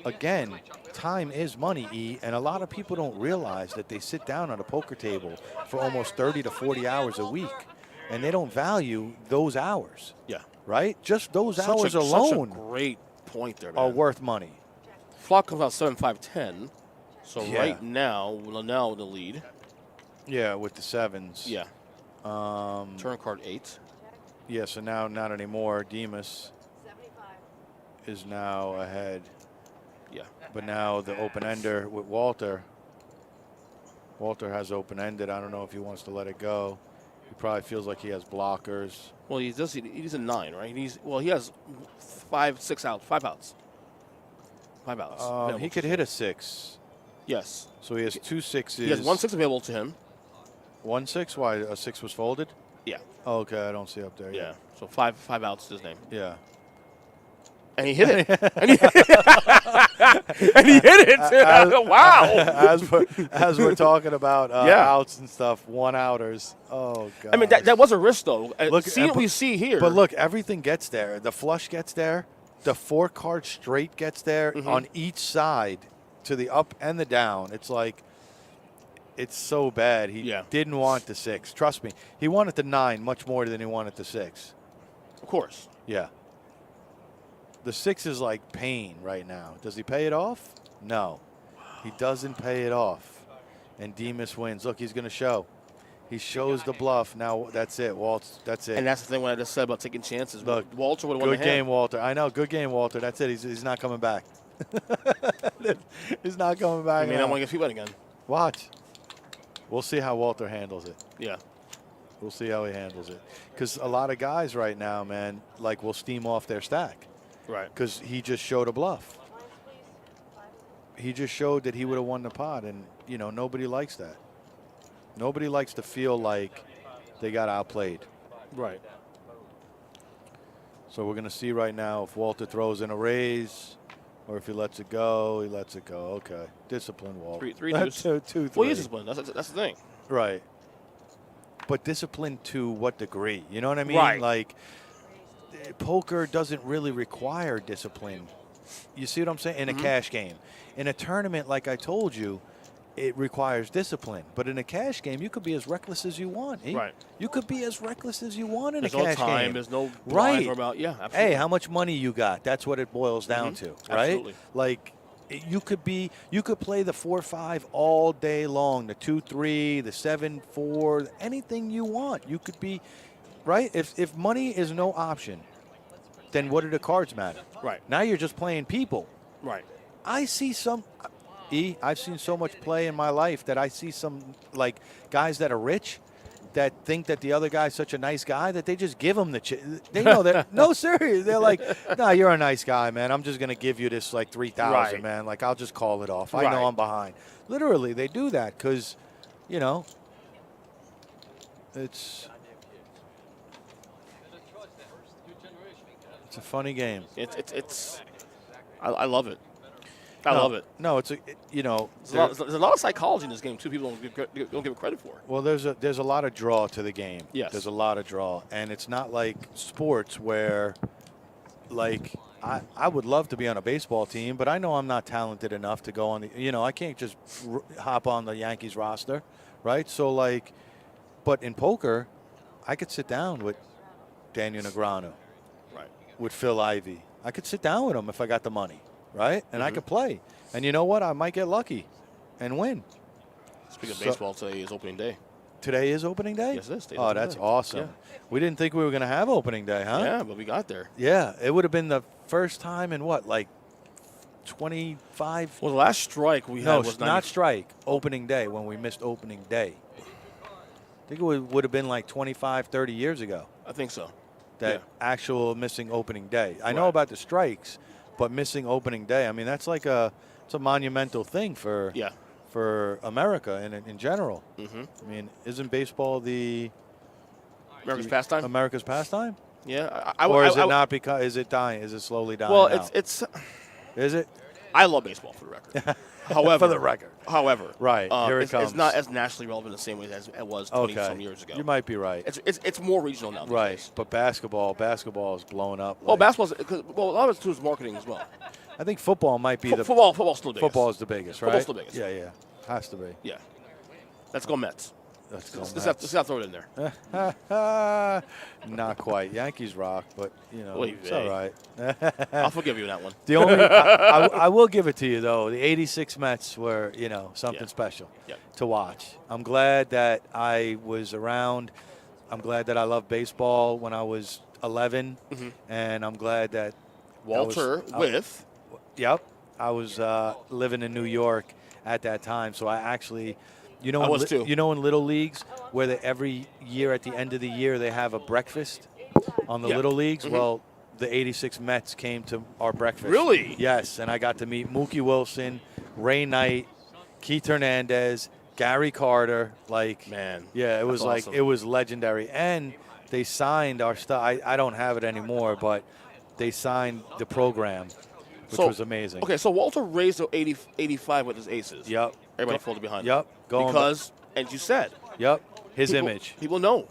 again, time is money, E, and a lot of people don't realize that they sit down at a poker table for almost 30 to 40 hours a week, and they don't value those hours. Yeah. Right? Just those hours alone such a great point there, man. are worth money. Flock comes out 7-5-10. So Yeah. right now, Linnell in the lead. Yeah, with the 7s. Yeah. Turn card 8. Yeah, so now not anymore. Demas is now ahead. Yeah. But now the open-ender with Walter. Walter has open-ended. I don't know if he wants to let it go. He probably feels like he has blockers. Well, he's a 9, right? He has 5 outs. 5 outs. 5 outs. He could hit a 6. Yes. So he has 2 6s. He has 1 6 available to him. 1 6? Why? A 6 was folded? Yeah. Oh, okay, I don't see up there. Yeah. So 5 outs is his name. Yeah. And he hit it. and he hit it. Wow. As we're talking about outs and stuff, 1-outers. Oh, God. I mean, that was a risk, though. Look, see what we see here. But look, everything gets there. The flush gets there. The 4-card straight gets there on each side to the up and the down. It's like, it's so bad. He didn't want the 6. Trust me. He wanted the 9 much more than he wanted the 6. Of course. Yeah. The 6 is like pain right now. Does he pay it off? No. He doesn't pay it off. And Demas wins. Look, he's going to show. He shows the bluff. Now that's it, Walt. That's it. And that's the thing what I just said about taking chances. Look, Walter would have won the hand. Good game, Walter. I know. Good game, Walter. That's it. He's not coming back. He's not coming back. I mean, I want to get feet wet again. Watch. We'll see how Walter handles it. Yeah. We'll see how he handles it. Because a lot of guys right now, man, like will steam off their stack. Right. Because he just showed a bluff. He just showed that he would have won the pot, and, you know, nobody likes that. Nobody likes to feel like they got outplayed. Right. So we're going to see right now if Walter throws in a raise or if he lets it go. He lets it go. Okay. Discipline, Walter. 3 deuce. 2 3. Well, he's disciplined. That's the thing. Right. But discipline to what degree? You know what I mean? Right. Like, poker doesn't really require discipline. You see what I'm saying? In a cash game. In a tournament, like I told you, it requires discipline. But in a cash game, you could be as reckless as you want. Right. You could be as reckless as you want in There's a cash no time. game. There's no right. About, yeah, absolutely. Hey, how much money you got? That's what it boils down to, right? Absolutely. Like, you could play the 4-5 all day long, the 2-3, the 7-4, anything you want. You could be, right? If money is no option, then what do the cards matter? Right. Now you're just playing people. Right. I've seen so much play in my life that I see some, like, guys that are rich that think that the other guy's such a nice guy that they just give him the they know that. No, seriously. They're like, nah, you're a nice guy, man. I'm just going to give you this, like, 3,000, right. man. Like, I'll just call it off. I know I'm behind. Literally, they do that because, you know, it's a funny game. I love it. I love it. No, it's there's a lot of psychology in this game too. People don't give it credit for. Well, there's a lot of draw to the game. Yes, there's a lot of draw, and it's not like sports where, like, I would love to be on a baseball team, but I know I'm not talented enough to go on the. You know, I can't just hop on the Yankees roster, right? So, like, but in poker, I could sit down with Daniel Negreanu, right, with Phil Ivey. I could sit down with him if I got the money. Right? And I could play. And you know what? I might get lucky and win. Speaking of baseball, today is opening day. Today is opening day? Yes, it is. Oh, that's awesome. Yeah. We didn't think we were going to have opening day, huh? Yeah, but we got there. Yeah. It would have been the first time in what, like 25? Well, the last strike we had was not strike. Opening day, when we missed opening day. I think it would have been like 25, 30 years ago. I think so. That actual missing opening day. I know about the strikes. But missing opening day, I mean, that's like it's a monumental thing for America and in general. Mm-hmm. I mean, isn't baseball America's pastime? America's pastime? Yeah. Or is it not because is it dying? Is it slowly dying? Well, out? it's. Is it? I love baseball for the record. However, for the record. However, right here it comes. It's not as nationally relevant the same way as it was 20-some years ago. You might be right. It's more regional now. Right, but basketball is blowing up. Well, basketball's a lot of it too is marketing as well. I think football might be football's still the biggest. Football is the biggest, right? Football's the biggest. Yeah, has to be. Yeah, let's go Mets. Let's go Let's Mets. not throw it in there. Not quite. Yankees rock, but it's all right. I'll forgive you that one. The only I will give it to you though. The '86 Mets were something special to watch. I'm glad that I was around. I'm glad that I loved baseball when I was 11, and I'm glad that Walter I was living in New York at that time, so I actually. I was too. In Little Leagues where every year at the end of the year they have a breakfast on the Little Leagues? Well, the '86 Mets came to our breakfast. Really? Yes, and I got to meet Mookie Wilson, Ray Knight, Keith Hernandez, Gary Carter. It was awesome. it was legendary. And they signed our stuff. I don't have it anymore, but they signed the program, which was amazing. Okay, so Walter raised to 85 with his aces. Yep. Everybody folded behind him. Because, as you said. Yep. His image. People know.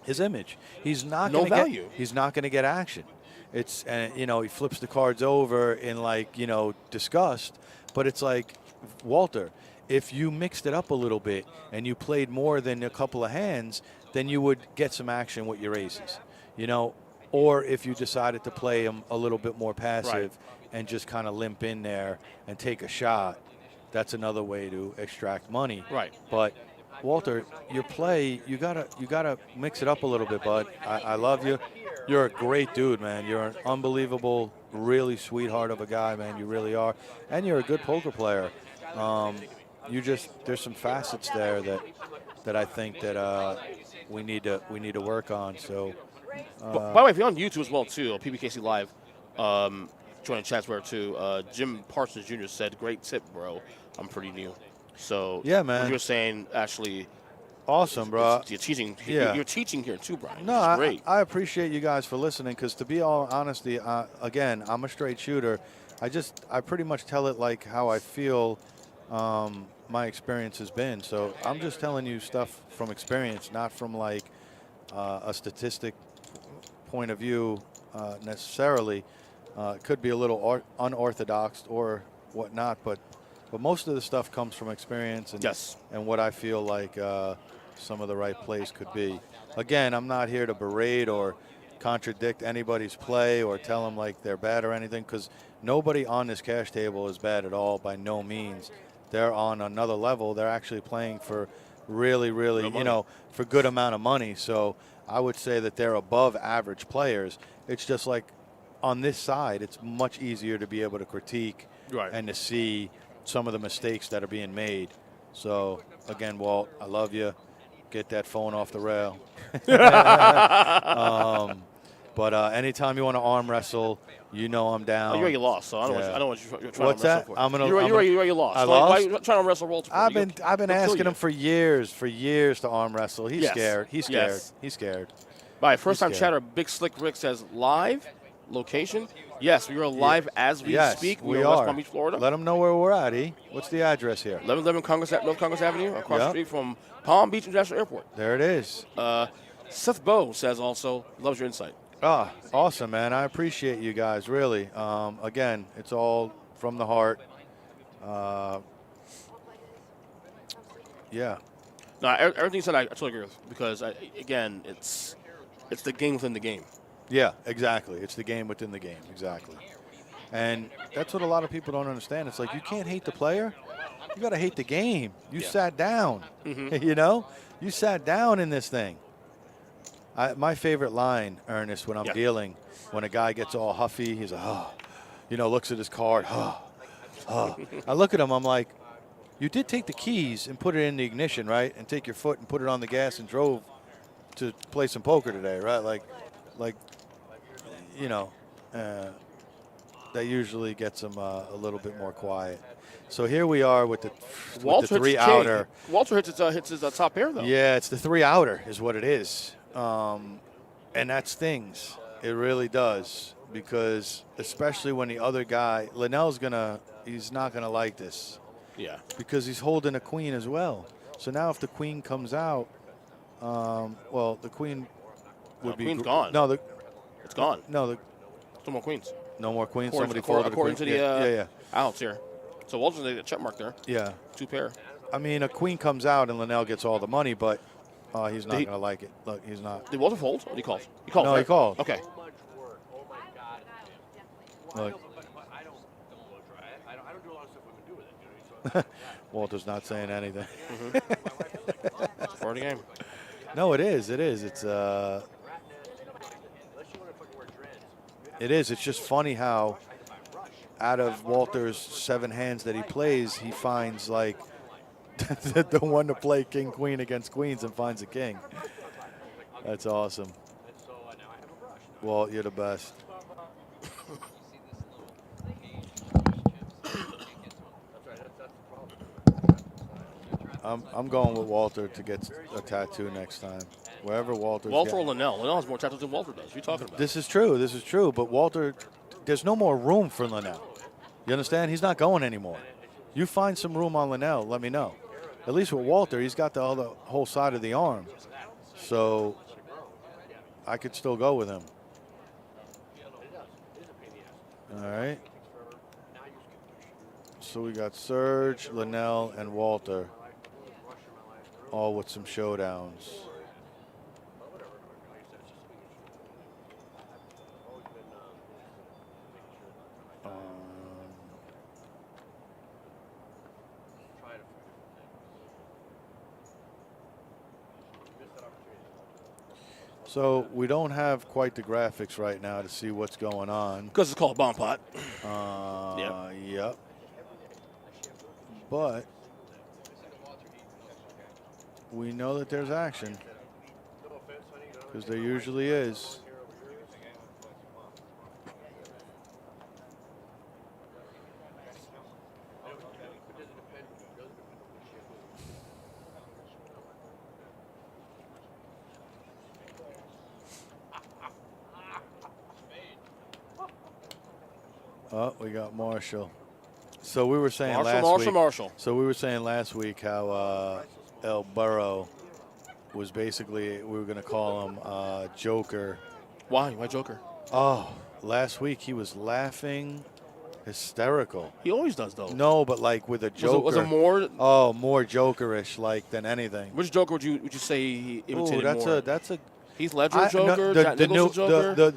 His image. He's not no value. He's not going to get action. He flips the cards over in disgust. But it's like, Walter, if you mixed it up a little bit and you played more than a couple of hands, then you would get some action with your aces. Or if you decided to play them a little bit more passive and just kind of limp in there and take a shot, that's another way to extract money. Right. But Walter, your play, you gotta mix it up a little bit, bud. I love you. You're a great dude, man. You're an unbelievable, really sweetheart of a guy, man. You really are. And you're a good poker player. There's some facets there that I think that we need to work on. So by the way, if you're on YouTube as well too, PBKC Live, joining Chatsworth too. Jim Parsons Jr. said, "Great tip, bro. I'm pretty new." So yeah, man. What you're saying, actually, awesome, bro. You're teaching. Yeah. You're teaching here too, Brian. No, great. I appreciate you guys for listening. Because to be all honesty, again, I'm a straight shooter. I pretty much tell it like how I feel. My experience has been. So I'm just telling you stuff from experience, not from like a statistic point of view necessarily. It could be a little unorthodox or whatnot, but most of the stuff comes from experience and what I feel like some of the right plays could be. Again, I'm not here to berate or contradict anybody's play or tell them like they're bad or anything, because nobody on this cash table is bad at all, by no means. They're on another level. They're actually playing for really, for good amount of money. So I would say that they're above average players. It's just like on this side, it's much easier to be able to critique and to see some of the mistakes that are being made. So, again, Walt, I love you. Get that phone off the rail. But anytime you want to arm wrestle, I'm down. You already lost, so I don't want you trying What's to that? wrestle for. You already lost. I so lost? Why are you trying to wrestle Walter? I've been asking him for years to arm wrestle. He's scared. He's scared. Yes. He's scared. All right, first time chatter. Big Slick Rick says live location. Yes, we are live as we speak. We are are. West Palm Beach, Florida. Let them know where we're at, E. What's the address here? 1111 North Congress Avenue, across the street from Palm Beach International Airport. There it is. Seth Bowe says also, loves your insight. Ah, awesome, man. I appreciate you guys, really. Again, it's all from the heart. Yeah. No, everything you said I totally agree with, because, again, it's the game within the game. Yeah, exactly. It's the game within the game, exactly. And that's what a lot of people don't understand. It's like, you can't hate the player. You got to hate the game. You sat down, You sat down in this thing. My favorite line, Ernest, when I'm dealing, when a guy gets all huffy, he's like, looks at his card, I look at him, I'm like, you did take the keys and put it in the ignition, right? And take your foot and put it on the gas and drove to play some poker today, right? That usually gets them a little bit more quiet. So here we are with the three outer. Walter hits his top pair, though. Yeah, it's the three outer is what it is. And that stings. It really does, because especially when the other guy, Linnell's he's not going to like this. Yeah. Because he's holding a queen as well. So now if the queen comes out, the queen would be. Queen's gone. No, it's gone. No, no more queens. No more queens. According to the outs here. So Walter's a check mark there. Yeah. Two pair. I mean, a queen comes out and Linnell gets all the money, but Oh, he's not going to like it. Look, he's not. Did Walter fold? Or did he call? He called. No, right? he called. Okay. Look. I don't blow dry. I don't do a lot of stuff women do with it. You know, so Walter's not saying anything. It's part of the game. No, it is. It is. It's unless you want to fucking wear dreads. It is. It's just funny how out of Walter's 7 hands that he plays, he finds like the one to play king queen against queens and finds a king. That's awesome. Walt, you're the best. I'm going with Walter to get a tattoo next time. Wherever Walter's Walter getting. or Linnell? Linnell has more tattoos than Walter does. What are you talking about? This is true. This is true. But Walter, there's no more room for Linnell. You understand? He's not going anymore. You find some room on Linnell, let me know. At least with Walter, he's got the whole side of the arm. So I could still go with him. All right. So we got Serge, Linnell, and Walter, all with some showdowns. So we don't have quite the graphics right now to see what's going on. Because it's called Bomb Pot. Yep. But we know that there's action, because there usually is. Oh, we got Marshall. So we were saying Marshall. So we were saying last week how El Burrow was basically, we were going to call him Joker. Why? Why Joker? Oh, last week he was laughing hysterical. He always does, though. No, but like with a Joker. Was it more? Oh, more Jokerish like than anything. Which Joker would you say he imitated more? That's a Heath Ledger Joker, no, Jack the Nicholson Joker,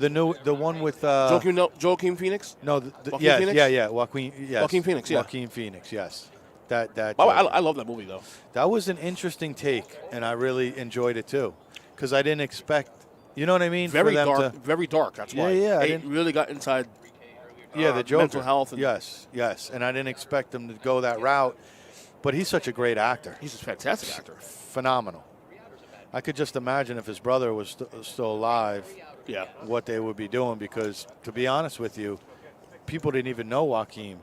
the one with Joaquin Phoenix. No, Joaquin Phoenix? Joaquin. Yes. Joaquin Phoenix. Yeah. Joaquin Phoenix. Yes. That. I love that movie though. That was an interesting take, and I really enjoyed it too, because I didn't expect. You know what I mean? Very dark. Very dark. That's why. Yeah. It really got inside. The Joker. Mental health. And yes, and I didn't expect him to go that route, but he's such a great actor. He's a fantastic actor. Phenomenal. I could just imagine if his brother was still alive, what they would be doing, because, to be honest with you, people didn't even know Joaquin.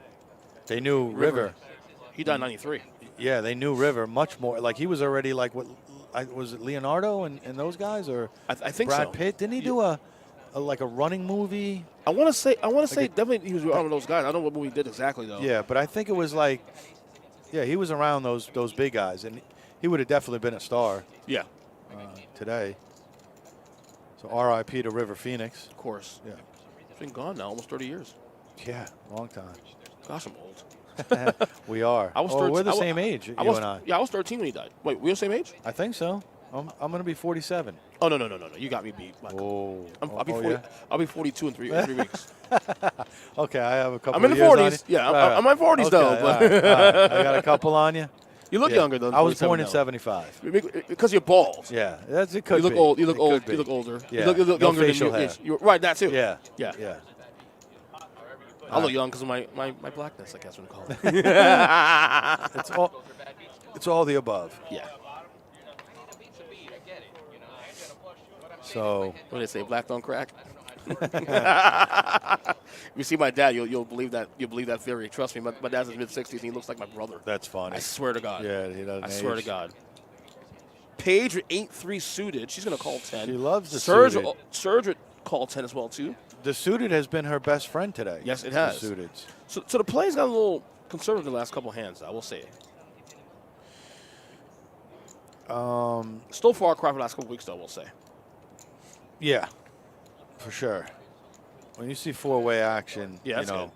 They knew River. He died in '93. Yeah, they knew River much more. Like, he was already like, what was it, Leonardo and those guys? Or I think Brad so. Pitt? Didn't he do a running movie? I want to say definitely he was one of those guys. I don't know what movie he did exactly, though. Yeah, but I think it was like, he was around those big guys, and he would have definitely been a star. Yeah. Today. So R.I.P. to River Phoenix. Of course. Yeah. He's been gone now almost 30 years. Yeah, long time. Gosh, I'm old. We are. I was 13, we're the same age, you and I. Yeah, I was 13 when he died. Wait, we're the same age? I think so. I'm going to be 47. Oh, no. You got me beat. I'll be 42 in three weeks. Okay, I have a couple I'm in the 40s. Yeah, I'm in my 40s, though. All right. I got a couple on you. You look younger than I was born in 75. Because you're bald. Yeah, it could be. You look old. You look It old. could You be. look older. Yeah. You look No younger facial than hair. you're right. That too. Yeah. Yeah. I look young because of my blackness, I guess we call it. It's all the above. Yeah. So What do they say? Black don't crack. If you see my dad, you'll believe that. You'll believe that theory. Trust me. My dad's in his mid-60s and he looks like my brother. that's funny. I swear to God. Yeah, he doesn't I swear age. to God. Paige with 8-3 suited. She's gonna call 10. She loves the Surge. suited. Surge would call 10 as well too. The suited has been her best friend today. Yes, it has. The suited. So the play's got a little conservative the last couple hands. I will say. Still far cry for the last couple weeks, though. We'll say. Yeah, for sure. When you see four-way action, Yeah, that's good.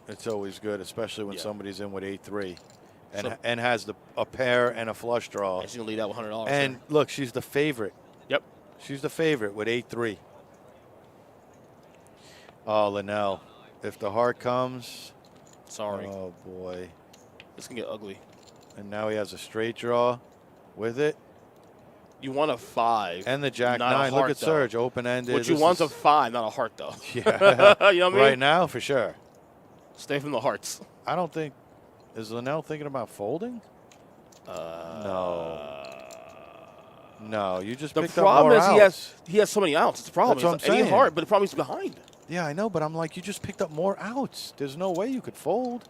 it's always good, especially when somebody's in with 8-3. and has a pair and a flush draw. And she's gonna lead out with $100. And look, she's the favorite. Yep. She's the favorite with 8-3. Oh, Linnell, if the heart comes. Sorry. Oh boy. This can get ugly. And now he has a straight draw with it. You want a 5. And the Jack not 9. A heart, Look at though. Serge, open-ended. What you want a 5, not a heart, though. Yeah. You know what I mean? Right now, for sure. Stay from the hearts. I don't think. Is Linnell thinking about folding? No. No, you just The picked up more problem is outs. he has so many outs. It's a problem. That's what I'm And he's saying. hard, but the problem is he's behind. Yeah, I know, but I'm like, you just picked up more outs. There's no way you could fold.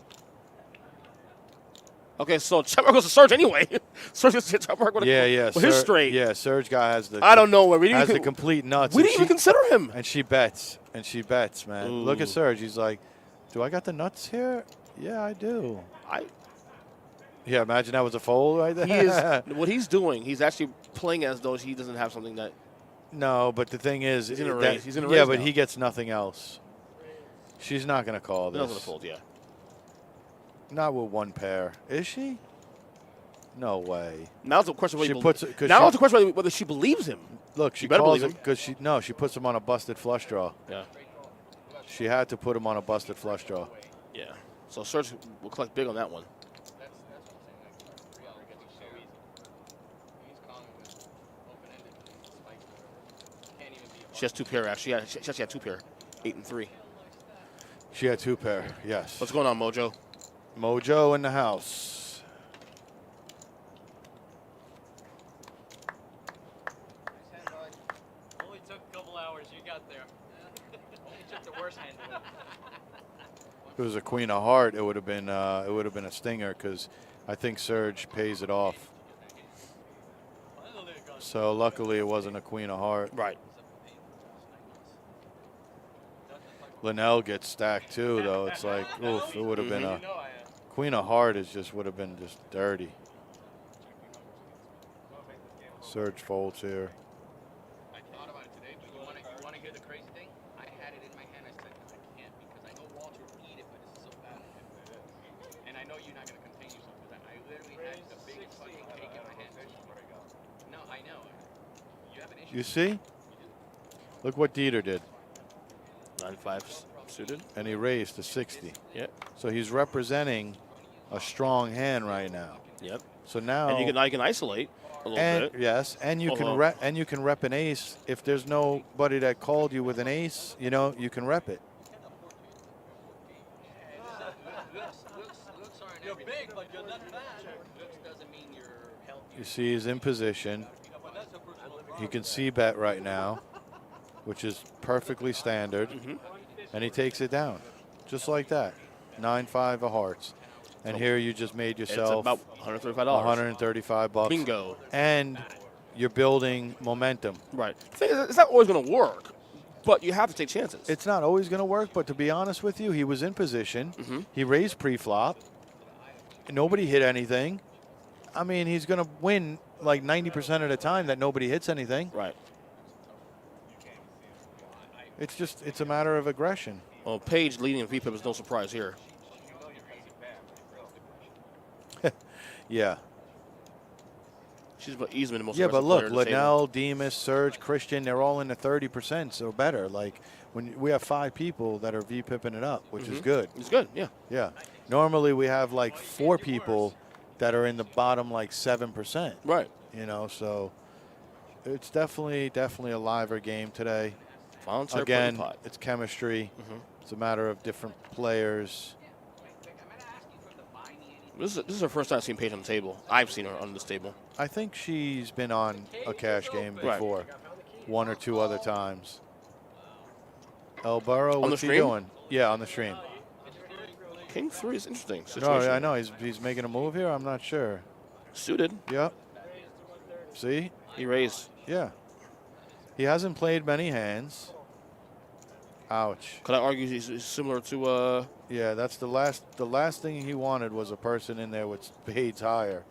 Okay, so Chapman goes to Serge anyway. Serge gets to Chapman with his straight. Yeah, Serge guy has the. I don't know where we has didn't the complete nuts. We and didn't even consider him. And she bets, man. Ooh. Look at Serge. He's like, do I got the nuts here? Yeah, I do. Yeah, imagine that was a fold right there. He is what he's doing. He's actually playing as though he doesn't have something that. No, but the thing is, He's in a that- race. He's in a yeah, race but now. he gets nothing else. She's not going to call He's this. not gonna fold, yeah. Not with one pair, is she? No way. Now it's a question whether She puts it- 'cause now she- it's a question whether she believes him. Look, she You better calls believe it him. because she puts him on a busted flush draw. Yeah. She had to put him on a busted flush draw. Yeah. So Serge will collect big on that one. She has 2 pair, actually. She actually had 2 pair. 8 and 3. She had 2 pair, yes. What's going on, Mojo? Mojo in the house. Only took a couple hours. You got there. Only took the worst hand to win. If it was a queen of heart, it would have been a stinger because I think Serge pays it off. So luckily it wasn't a queen of heart. Right. Linnell gets stacked too, though. It's like, oof, it would have been a queen of heart. Would have been just dirty. Serge folds here. I thought about it today, but you want to hear the crazy thing? I had it in my hand. I said, I can't because I know Walter will eat it, but it's so bad. And I know you're not going to contain yourself because I literally had the biggest fucking cake in my hand. No, I know. You have an issue. You see? Look what Dieter did. 9-5 suited. And he raised to 60. Yep. So he's representing a strong hand right now. Yep. So now And you can isolate a little and bit. yes, and you can rep an ace. If there's nobody that called you with an ace, you know, you can rep it. You're big, but you're not fat. Looks doesn't mean you're healthy. You see he's in position. He can see bet right now, which is perfectly standard. And he takes it down, just like that. 9-5 of hearts. And here you just made yourself It's about $135. $135. Bingo. And you're building momentum. Right. The thing is, it's not always going to work, but you have to take chances. It's not always going to work, but to be honest with you, he was in position. He raised pre-flop. Nobody hit anything. I mean, he's going to win like 90% of the time that nobody hits anything. Right. It's a matter of aggression. Well, Paige leading in VPIP is no surprise here. Yeah. She's easily the most Yeah, but aggressive look, player at the table. Linnell, Demas, Serge, Christian, they're all in the 30% or better. Like, when we have 5 people that are VPIPing it up, which is good. It's good, yeah. Yeah. Normally we have like 4 people that are in the bottom like 7%. Right. You know, so it's definitely a liver game today. Volunteer Again, pot. it's chemistry. It's a matter of different players. This is her first time seeing Paige on the table. I've seen her on this table. I think she's been on a cash game Right. before, 1 or 2 other times. El Burrow, On what's the he stream? doing? Yeah, on the stream. King 3 is interesting No, situation. I know he's making a move here. I'm not sure. Suited. Yep. See? He raised. Yeah. He hasn't played many hands. Ouch. Could I argue he's similar to Yeah, that's the last thing he wanted was a person in there with spades higher.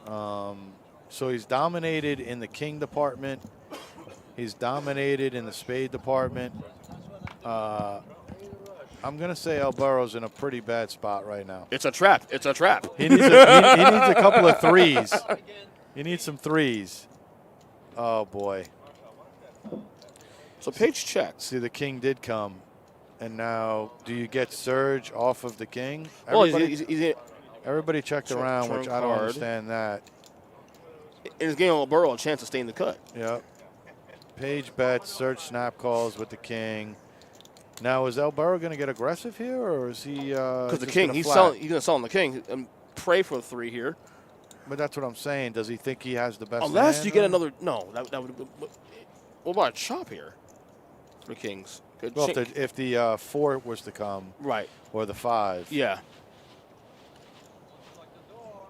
So he's dominated in the king department. He's dominated in the spade department. I'm going to say El Burro's in a pretty bad spot right now. It's a trap. It's a trap. He needs he needs a couple of threes. He needs some threes. Oh, boy. So Page checks. See, the king did come. And now, do you get Surge off of the king? Well, Everybody checked around, turn which I don't card. understand that. In his game, Burrow a chance to stay in the cut. Yep. Page bets, Surge snap calls with the king. Now, is El Burrow going to get aggressive here, or is he? Because the just king, gonna he's flat? going to sell on the king and pray for a 3 here. But that's what I'm saying. Does he think he has the best? Unless hand you get or- another. No, that would. What about a chop here for the kings? Good Well, chink. if the 4 was to come, Right. or the 5, Yeah.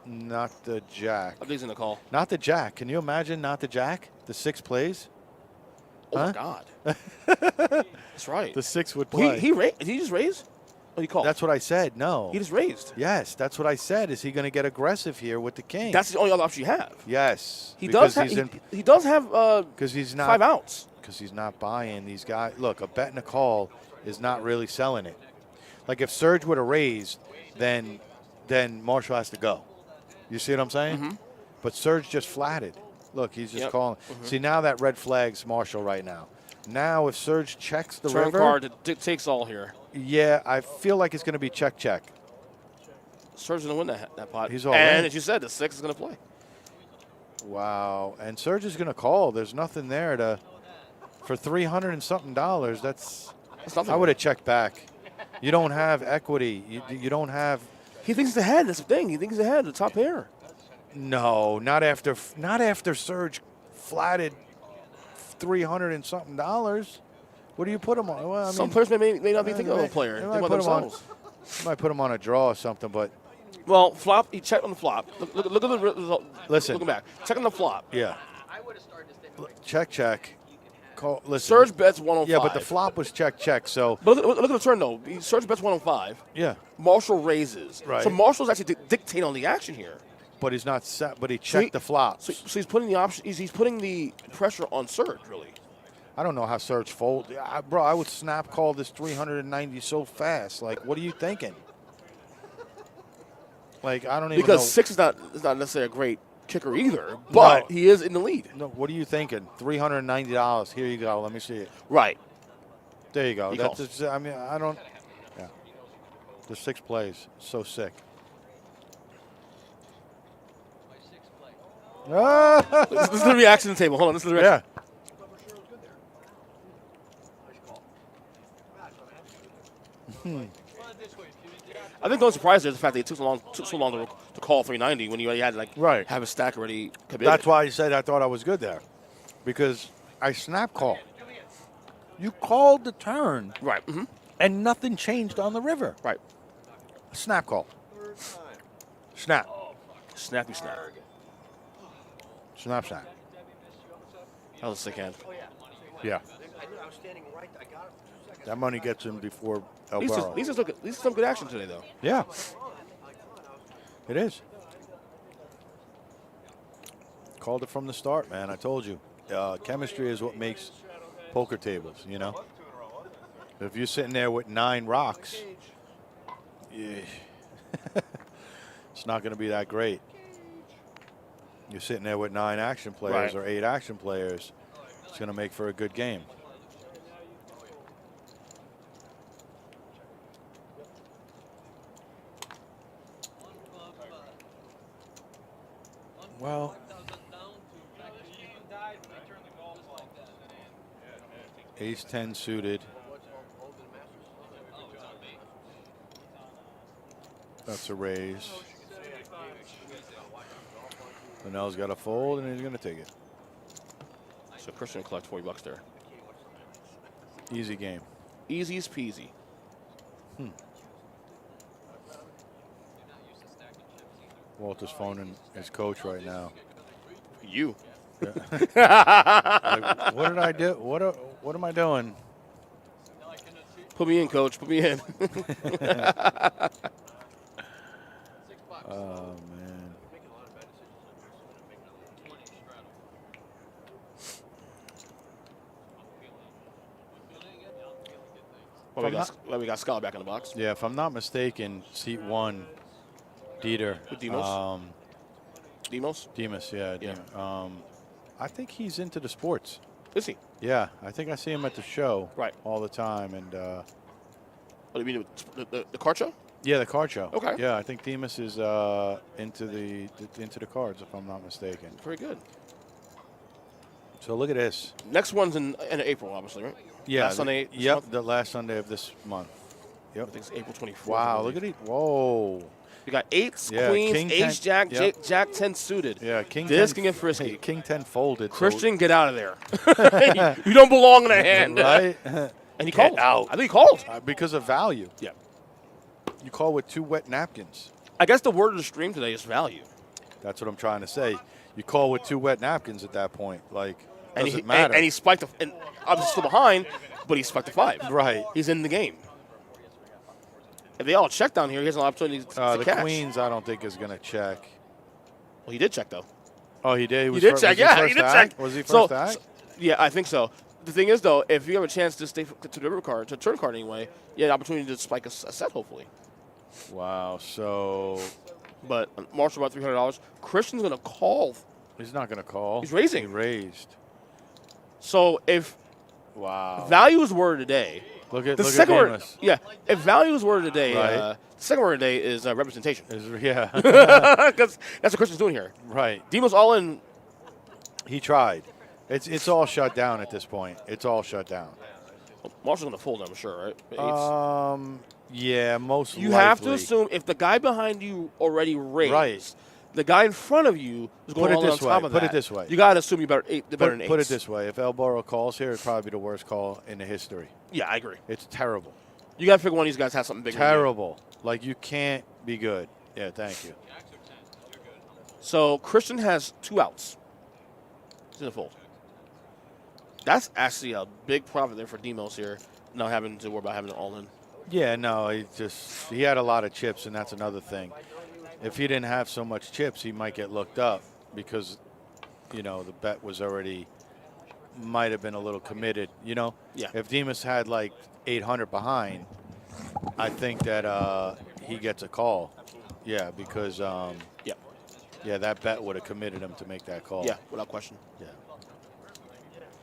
not the jack. I think he's in the call. Not the jack. Can you imagine not the jack? The 6 plays. Oh, Huh? my God. That's right. The 6 would Well, play. he raised. Did he just raise? What he called? That's what I said. No. He just raised. Yes, that's what I said. Is he going to get aggressive here with the king? That's the only other option you have. yes. He because does have. he's He does have because he's not 5 outs. because he's not buying these guys. Look, a bet and a call is not really selling it. Like if Surge would have raised, then Marshall has to go. You see what I'm saying? Mm-hmm. But Surge just flatted. Look, he's just Yep. calling. See, now that red flag's Marshall right now. Now if Surge checks the Turn river, card that dictates all here. yeah, I feel like it's going to be check. Surge's going to win that pot. He's all and in. as you said, the 6 is going to play. Wow. And Surge is going to call. There's nothing there for $300 and something. That's nothing. I would have checked back. You don't have equity. You don't have. He thinks he's ahead. That's the thing. He thinks he's ahead. The top pair. No, not after Surge flatted $300 and something. What do you put him on? Well, I mean, Some players may not be thinking of a player. They Think might about put him on. themselves. Might put him on a draw or something, but Well, flop. He checked on the flop. Look at the result. Listen. Looking back. Check on the flop. yeah. I would have started this thing like Check. Call. Listen. Surge bets 105. Yeah, but the flop was check. So But look at the turn, though. Surge bets 105. yeah, Marshall raises. Right. So Marshall's actually dictating on the action here. but he's not set. But he checked the flops. So he's putting the option. He's putting the pressure on Surge, really. I don't know how Surge fold. Bro, I would snap call this 390 so fast. Like, what are you thinking? Like, I don't even Because know. 6 is not necessarily a great kicker either, but No. he is in the lead. No, what are you thinking? $390. Here you go. Let me see it. Right. There you go. He That's. calls. I mean, I don't. Yeah. The 6 plays. So sick. Ah! This is the reaction table. Hold on. This is the reaction. Yeah. I think the only surprise is the fact that it took so long to call 390 when you already had to Right. have a stack already committed. That's why I said I thought I was good there, because I snap call. You called the turn, Right. Mm-hmm. and nothing changed on the river. Right. Snap call. Snap. Snappy snap. Snap. That was a sick hand. Yeah. I knew I was standing right. I got it for 2 seconds. That money gets him before El These Burrow. is some good action today, though. Yeah. It is. Called it from the start, man. I told you. Chemistry is what makes poker tables, you know? If you're sitting there with 9 rocks, yeah, it's not going to be that great. You're sitting there with 9 action players Right. or 8 action players, it's going to make for a good game. Well, ace-10 suited. That's a raise. Linnell's got a fold, and he's going to take it. So Christian collects $40 there. Easy game. Easy as peasy. Walter's phoning his coach right now. You. Like, what did I do? What am I doing? Put me in, coach. Put me in. Oh, man. Well, we got Scott back in the box. Yeah, if I'm not mistaken, seat 1, Dieter. With Demos? Demos? Demas, yeah. I think he's into the sports. Is he? Yeah, I think I see him at the show all the time. And what do you mean, the card show? yeah, the card show. Okay. Yeah, I think Demas is into the cards, if I'm not mistaken. Very good. So look at this. Next one's in April, obviously, right? Yeah. Last Sunday. Yep, the last Sunday of this month. I think it's April 24th. Wow, look at it. Whoa. We got eights, Yeah, queens, King ace, 10, jack, yep. jack 10 suited. Yeah, King This 10 can get frisky. Hey, King 10 folded. Christian, get out of there. You don't belong in a hand. Right? And he Get called. out. I think he called. Because of value. Yeah. You call with 2 wet napkins. I guess the word of the stream today is value. That's what I'm trying to say. You call with 2 wet napkins at that point. Like, And doesn't he matter. and he spiked and obviously still behind, but he spiked the 5. Right. He's in the game. If they all check down here, he has an opportunity to the catch. queens, I don't think is going to check. Well, he did check though. Oh, he did. He did check. Yeah, he did check. Was he first So- to act? Yeah, I think so. The thing is, though, if you have a chance to stay to the river card, to turn card anyway, you have the opportunity to spike a set, hopefully. Wow. So But Marshall about $300. Christian's going to call. he's not going to call. He's raising. He raised. So if Wow. value is word of the day, Look at the look second at word, Demas. yeah, if value is word of the day, Right. the second word of the day is representation. Yeah. Because that's what Christian's doing here. Right. Demo's all in. He tried. It's all shut down at this point. It's all shut down. Marshall's going to fold, I'm sure, right? Eights. Yeah, most You likely. have to assume if the guy behind you already raised, Right. the guy in front of you is going Put it all in on this top way. of Put that. it this way. You got to assume you better better than eights. Put it this way. If El Boro calls here, it'd probably be the worst call in the history. Yeah, I agree. It's terrible. You got to figure one of these guys has something bigger. than you. Terrible. Like, you can't be good. Yeah, thank you. So Christian has 2 outs. He's in the fold. That's actually a big profit there for Demos here, not having to worry about having it all in. Yeah, no, he had a lot of chips, and that's another thing. If he didn't have so much chips, he might get looked up because, the bet was already might have been a little committed, Yeah. If Demas had like 800 behind, I think that he gets a call. Yeah, because yeah, that bet would have committed him to make that call. Yeah, without question. Yeah.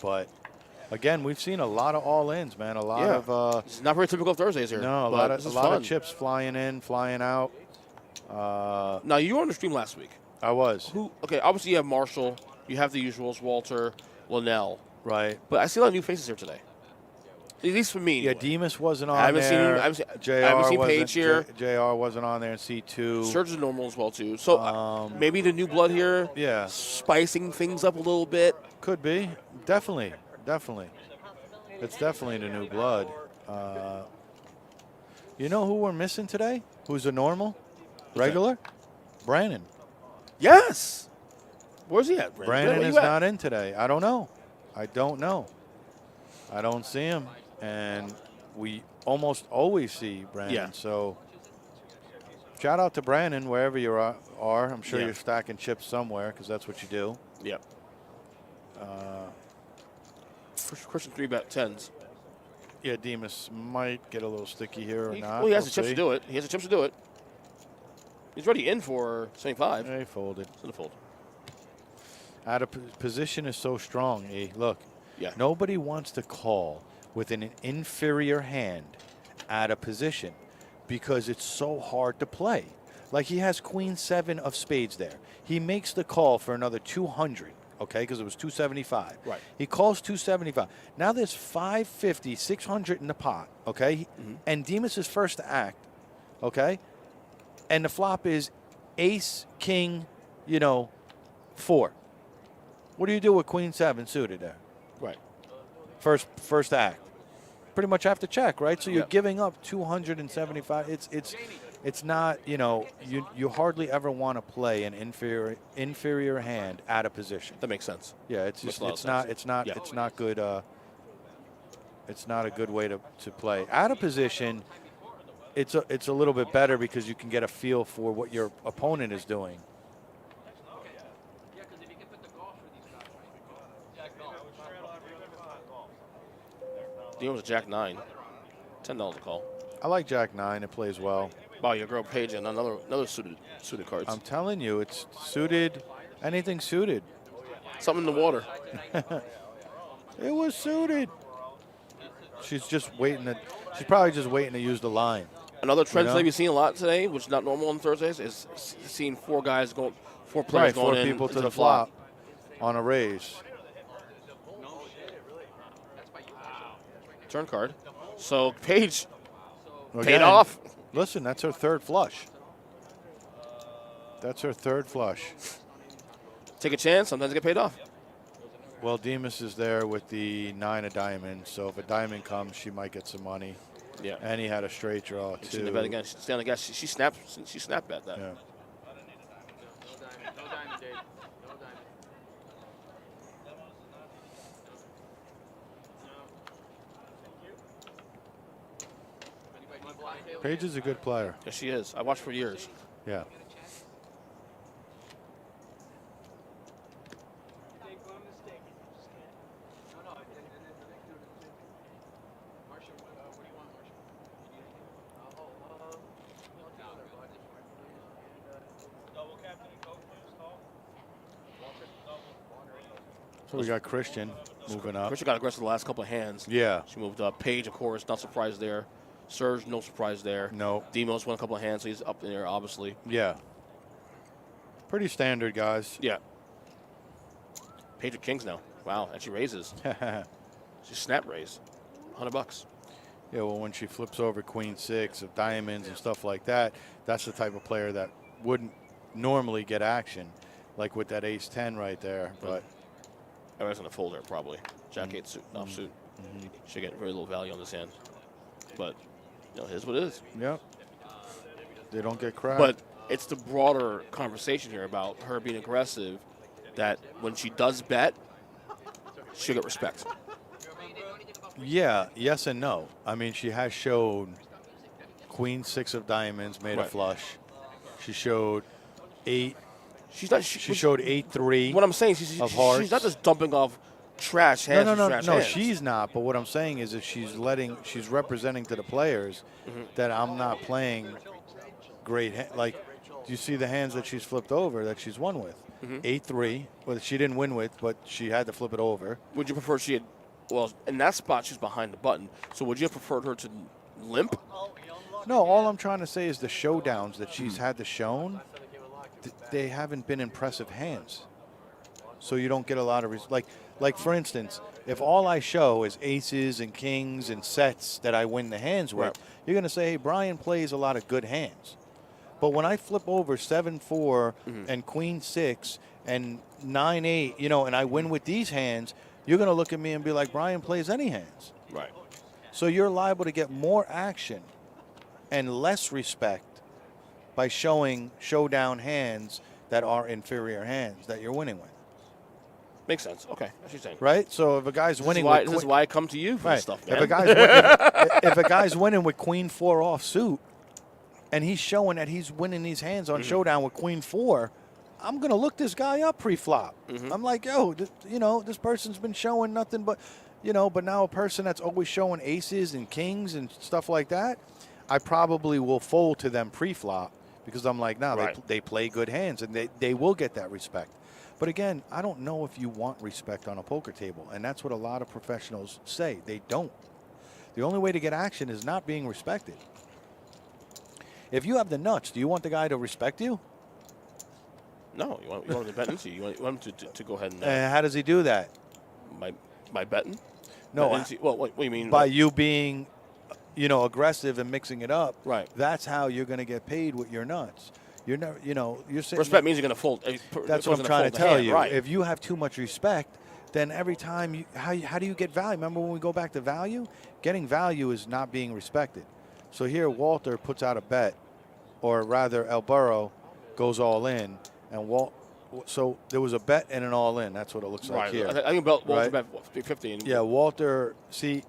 But again, we've seen a lot of all-ins, man. A lot Yeah. of It's not very typical of Thursdays here. no, a but lot this of is fun. chips flying in, flying out. Now you were on the stream last week. I was Okay, obviously you have Marshall, you have the usuals, Walter, Linnell, right. but I see a lot of new faces here today. At least for me. Yeah, anyway. Demas wasn't on I haven't there. seen I haven't seen Paige here. JR wasn't on there in C2. Surge is normal as well too. So maybe the new blood here, Yeah, spicing things up a little bit. could be. Definitely. It's definitely the new blood. You know who we're missing today? Who's a normal? Regular? Brandon. Yes. Where's he at, Brandon Where is you at? not in today. I don't know. I don't see him. And we almost always see Brandon. Yeah. So shout out to Brandon wherever you are. I'm sure Yeah. you're stacking chips somewhere because that's what you do. Yep. Christian 3-bet 10s. Yeah, Demas might get a little sticky here or not. Well, he has We'll the chips see. to do it. He has the chips to do it. He's already in for 75. Yeah, he folded. It's in the fold. Out of position is so strong. Look, Yeah. nobody wants to call with an inferior hand out of position because it's so hard to play. Like he has Queen 7 of spades there. He makes the call for another 200, okay, because it was 275. Right. He calls 275. Now there's 550, 600 in the pot, okay? And Demas is first to act, okay? And the flop is ace, king, 4. What do you do with Queen 7 suited there? Right. First act. Pretty much have to check, right? So you're Yeah. giving up 275. It's not, you hardly ever want to play an inferior hand out of position. That makes sense. Yeah, it's Makes just a lot of sense. it's not Yeah. it's not good it's not a good way to play. Out of position, it's a little bit better because you can get a feel for what your opponent is doing. Deal was a Jack 9. $10 a call. I like Jack 9. It plays well. Wow, your girl Paige and another suited cards. I'm telling you, it's suited. Anything suited. Something in the water. It was suited. She's just waiting to. She's probably just waiting to use the line. Another trend You know? today we've seen a lot today, which is not normal on Thursdays, is seeing four players Right, going four in people into to the flop on a raise. Turn card. So Paige paid Again, off. Listen, that's her third flush. That's her third flush. Take a chance. Sometimes get paid off. Well, Demas is there with the 9 of diamonds, so if a diamond comes, she might get some money. Yeah. And he had a straight draw She's in the too. bet again. She's stay on the gas. She snapped. She snapped bet that. Yeah. No diamond, Dave. No diamond. Paige is a good player. Yes, she is. I watched for years. Yeah. So we got Christian moving up. Christian got aggressive the last couple of hands. Yeah. She moved up. Paige, of course, not surprised there. Serge, no surprise there. No. Demos won a couple of hands, so he's up in there, obviously. Yeah. Pretty standard, guys. Yeah. Paige with kings now. Wow, and she raises. She snap raise. $100. Yeah, well, when she flips over queen 6 of diamonds and stuff like that, that's the type of player that wouldn't normally get action, like with that ace 10 right there. But everyone's going to fold her, probably. Jack 8 suit, offsuit. Should get very little value on this hand. But, you know, here's what it is. Yep. They don't get crap. But it's the broader conversation here about her being aggressive, that when she does bet, she'll get respect. Yeah, yes and no. I mean, she has showed queen 6 of diamonds made a flush. She showed 8. She's not. She showed 8-3. What I'm saying, of hearts. she's not just dumping off trash hands. No, she's not. But what I'm saying is, if she's representing to the players that I'm not playing great. Like, do you see the hands that she's flipped over that she's won with? 8-3. Well, she didn't win with, but she had to flip it over. Would you prefer she had? Well, in that spot, she's behind the button. So would you have preferred her to limp? No, all I'm trying to say is the showdowns that she's had to shown, they haven't been impressive hands. So you don't get a lot of like for instance, if all I show is aces and kings and sets that I win the hands with, you're going to say, hey, Brian plays a lot of good hands. But when I flip over 7-4 and queen 6 and 9-8, you know, and I win with these hands, you're going to look at me and be like, Brian plays any hands. Right. So you're liable to get more action and less respect by showing showdown hands that are inferior hands that you're winning with. Makes sense. Okay, what she's saying. Right? So if a guy's winning this is why I come to you for this stuff, man. If a guy's winning with queen 4 offsuit and he's showing that he's winning these hands on showdown with queen 4, I'm going to look this guy up pre-flop. I'm like, yo, this person's been showing nothing but, but now a person that's always showing aces and kings and stuff like that, I probably will fold to them pre-flop because I'm like, they play good hands and they will get that respect. But again, I don't know if you want respect on a poker table, and that's what a lot of professionals say. They don't. The only way to get action is not being respected. If you have the nuts, do you want the guy to respect you? No, you want him to bet into you. You want him to go ahead and. How does he do that? By betting? No. Well, what do you mean? By you being, aggressive and mixing it up. Right. That's how you're going to get paid with your nuts. You're never, you're sitting. Respect means you're going to fold. That's what I'm trying to tell you. Right. If you have too much respect, then every time how do you get value? Remember when we go back to value? Getting value is not being respected. So here Walter puts out a bet, or rather El Burro goes all in, and so there was a bet and an all in. That's what it looks like here. I think Walter bet 50. Yeah, Walter. See.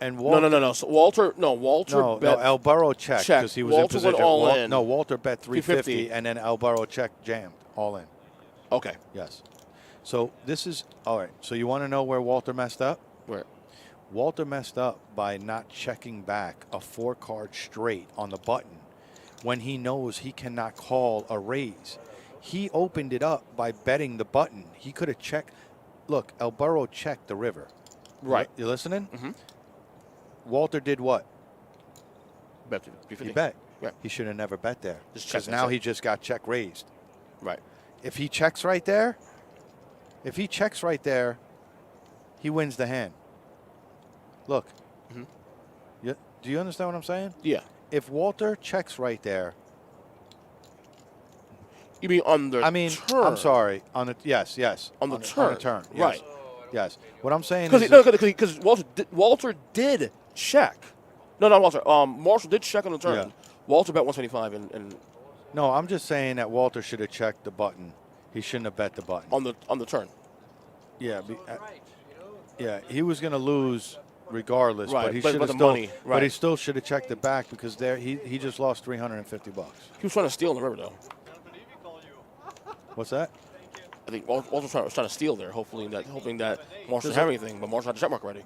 And Walter, No. So Walter bet. No, El Burro checked because he was Walter in position. Went all in. No, Walter bet 350, and then El Burro checked jammed all in. Okay. Yes. So this is all right. So you want to know where Walter messed up? Right. Walter messed up by not checking back a 4-card straight on the button when he knows he cannot call a raise. He opened it up by betting the button. He could have checked. Look, El Burro checked the river. Right. You listening? Mm-hmm. Walter did what? Bet He bet. Right. He should have never bet there. Just Because check now and he just got check raised. Right. If he checks right there, he wins the hand. Look. Mhm. Do you understand what I'm saying? Yeah. If Walter checks right there. You mean on the turn? I'm sorry. On the yes. On the On the turn. turn. Yes. Right. Yes. What I'm saying is because Walter did check. No, not Walter. Marshall did check on the turn. Yeah. Walter bet 175 and no. I'm just saying that Walter should have checked the button. He shouldn't have bet the button. on the turn. Yeah. Yeah. He was going to lose regardless, Right, but he but should the have still. money, right. But he still should have checked it back because there he just lost $350. He was trying to steal in the river though. What's that? I think Walter was trying to steal there, hoping that Marshall didn't have anything, but Marshall had the check mark ready.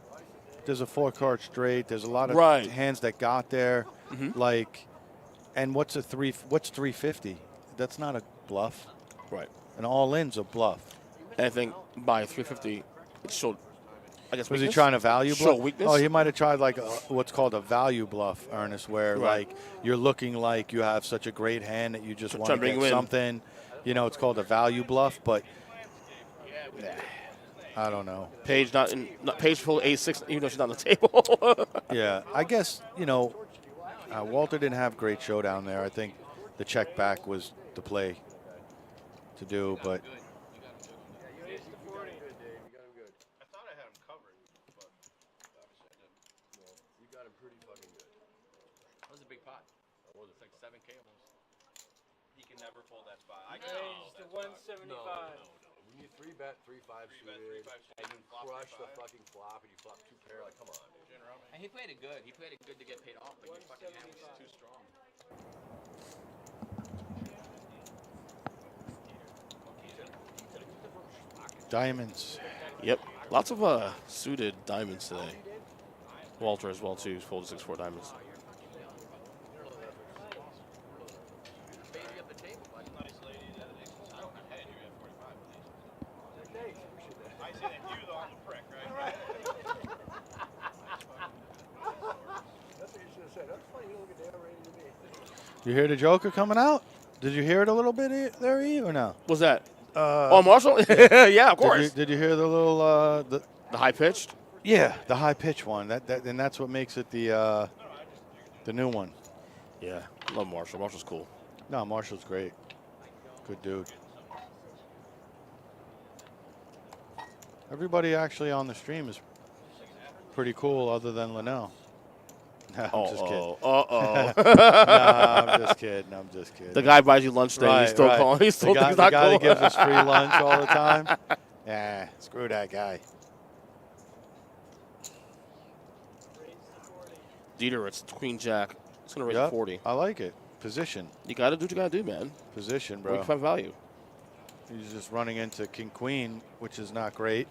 There's a 4-card straight. There's a lot of Right. hands that got there. Mm-hmm. Like, and what's 350? That's not a bluff. Right. An all-in's a bluff. And I think by 350, it showed. I guess Was he weakness? trying to value Show bluff? weakness? Oh, he might have tried like what's called a value bluff, Ernest, where Right. like you're looking like you have such a great hand that you just want to bring get you in. something. You know, it's called a value bluff, but I don't know. Paige Paige full A6, even though she's not on the table. Yeah, I guess Walter didn't have great showdown there. I think the check back was the play to do, but. That was a big pot. What was it, like 7K almost? He can never pull that spot. I Raised to 175. When you 3-bet 3-5 suited, and you crush the fucking flop and you flop 2 pair, like come on, dude. And he played it good. He played it good to get paid off, but your fucking hand was too strong. Diamonds. Yep. Lots of suited diamonds today. Walter as well too. He's folded 6-4 diamonds. That's what you should have said. That's funny. You don't look at damn ready to me. You hear the Joker coming out? Did you hear it a little bit there, E, or no? What's that? Marshall? Yeah, of course. Did you hear the little The high pitched? Yeah, the high pitch one. And that's what makes it the new one. Yeah, love Marshall. Marshall's cool. No, Marshall's great. Good dude. Everybody actually on the stream is pretty cool, other than Linnell. Nah, I'm just kidding. Nah, I'm just kidding. I'm just kidding. The guy buys you lunch today. He's still calling. He's still the guy, he's not the guy cool. that gives us free lunch all the time. Yeah, screw that guy. Dieter, it's Queen Jack. It's gonna raise Yep, to 40. I like it. Position. You gotta do what you gotta do, man. Position, Bro. bro. Find value. He's just running into King Queen, which is not great.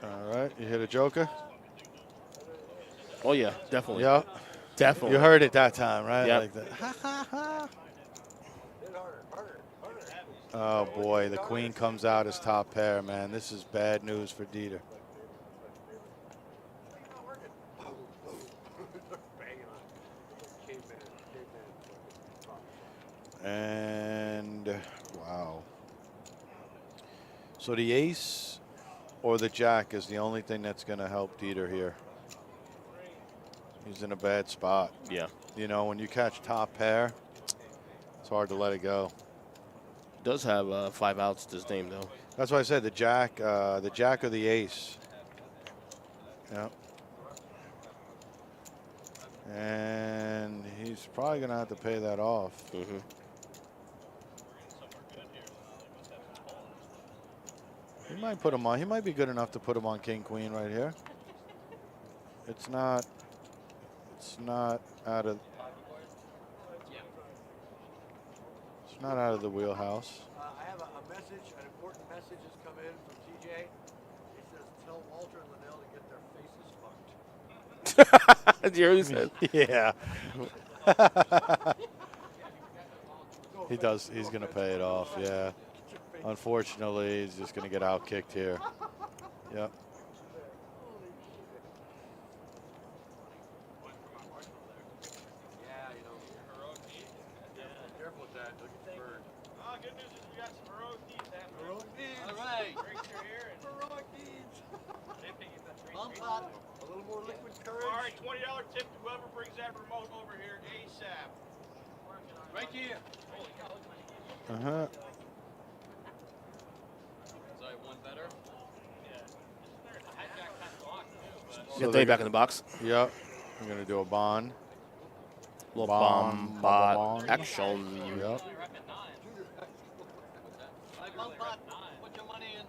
All right, you hit a Joker? Oh yeah, definitely. Yeah. Definitely. You heard it that time, right? Yep. Like that. Ha ha ha. Oh boy, the Queen comes out as top pair, man. This is bad news for Dieter. And wow. So the ace or the jack is the only thing that's going to help Dieter here. He's in a bad spot. Yeah. You know, when you catch top pair, it's hard to let it go. Does have 5 outs to his name though. That's why I said the jack or the ace. Yeah. And he's probably going to have to pay that off. Mm-hmm. He might put him on. He might be good enough to put him on King Queen right here. It's not out of. It's not out of the wheelhouse. I have a message, an important message has come in from TJ. He says, tell Walter and Linnell to get their faces fucked. Did you hear what he said? Yeah. He does. He's going to pay it off, yeah. Unfortunately, he's just going to get out-kicked here. Yep. Yeah, you know. Careful with that. They'll get burned. Good news is we got some heroic deeds happening. Heroic deeds. All right. Drinks are here. And Heroic deeds. Bump A little more liquid courage. all right, $20 tip to whoever brings that remote over here ASAP. Right here. Holy cow, look at my Uh-huh. Sorry, one better. Get Dave back in the box. Yep. I'm going to do a bond. Little Bomb, bomb bomb. action. Yep. Put your money in.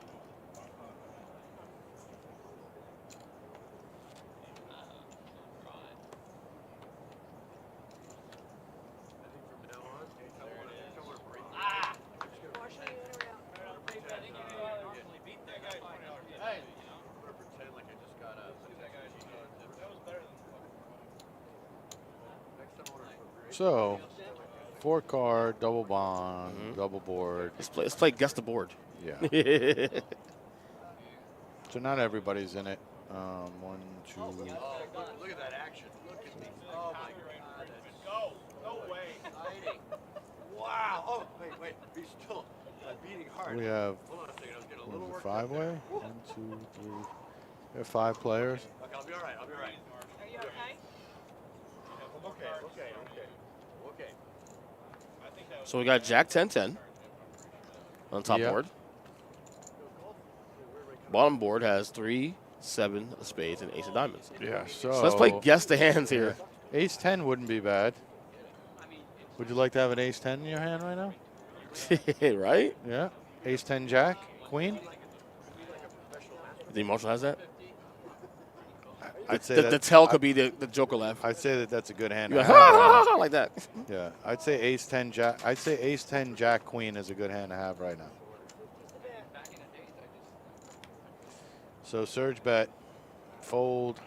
So, 4-card, double bond, double board. Let's play guess the board. Yeah. So not everybody's in it. 1, 2. Oh, look at that action. Look at me. Oh, my God. Go. No way. Exciting. Wow. Oh, wait. Be still. I'm beating hard. We have Hold on a second. I was getting a what little is it, worked up 5-way? there. 1, 2, 3. We have 5 players. Okay, I'll be all right. I'll be all right. Are you okay? Okay. So we got Jack 10-10 on top Yep. board. Bottom board has 3, 7 of spades, and ace of diamonds. Yeah, So let's play guess the hands here. Ace 10 wouldn't be bad. Would you like to have an ace 10 in your hand right now? Right? Yeah. Ace 10 jack, queen. The emotional has that? I'd say The that, tell could be the Joker laugh. I'd say that that's a good hand. You're to like, have ha, right ha, now. ha, like that. Yeah, I'd say ace 10 jack. I'd say ace 10 jack queen is a good hand to have right now. So surge bet, fold,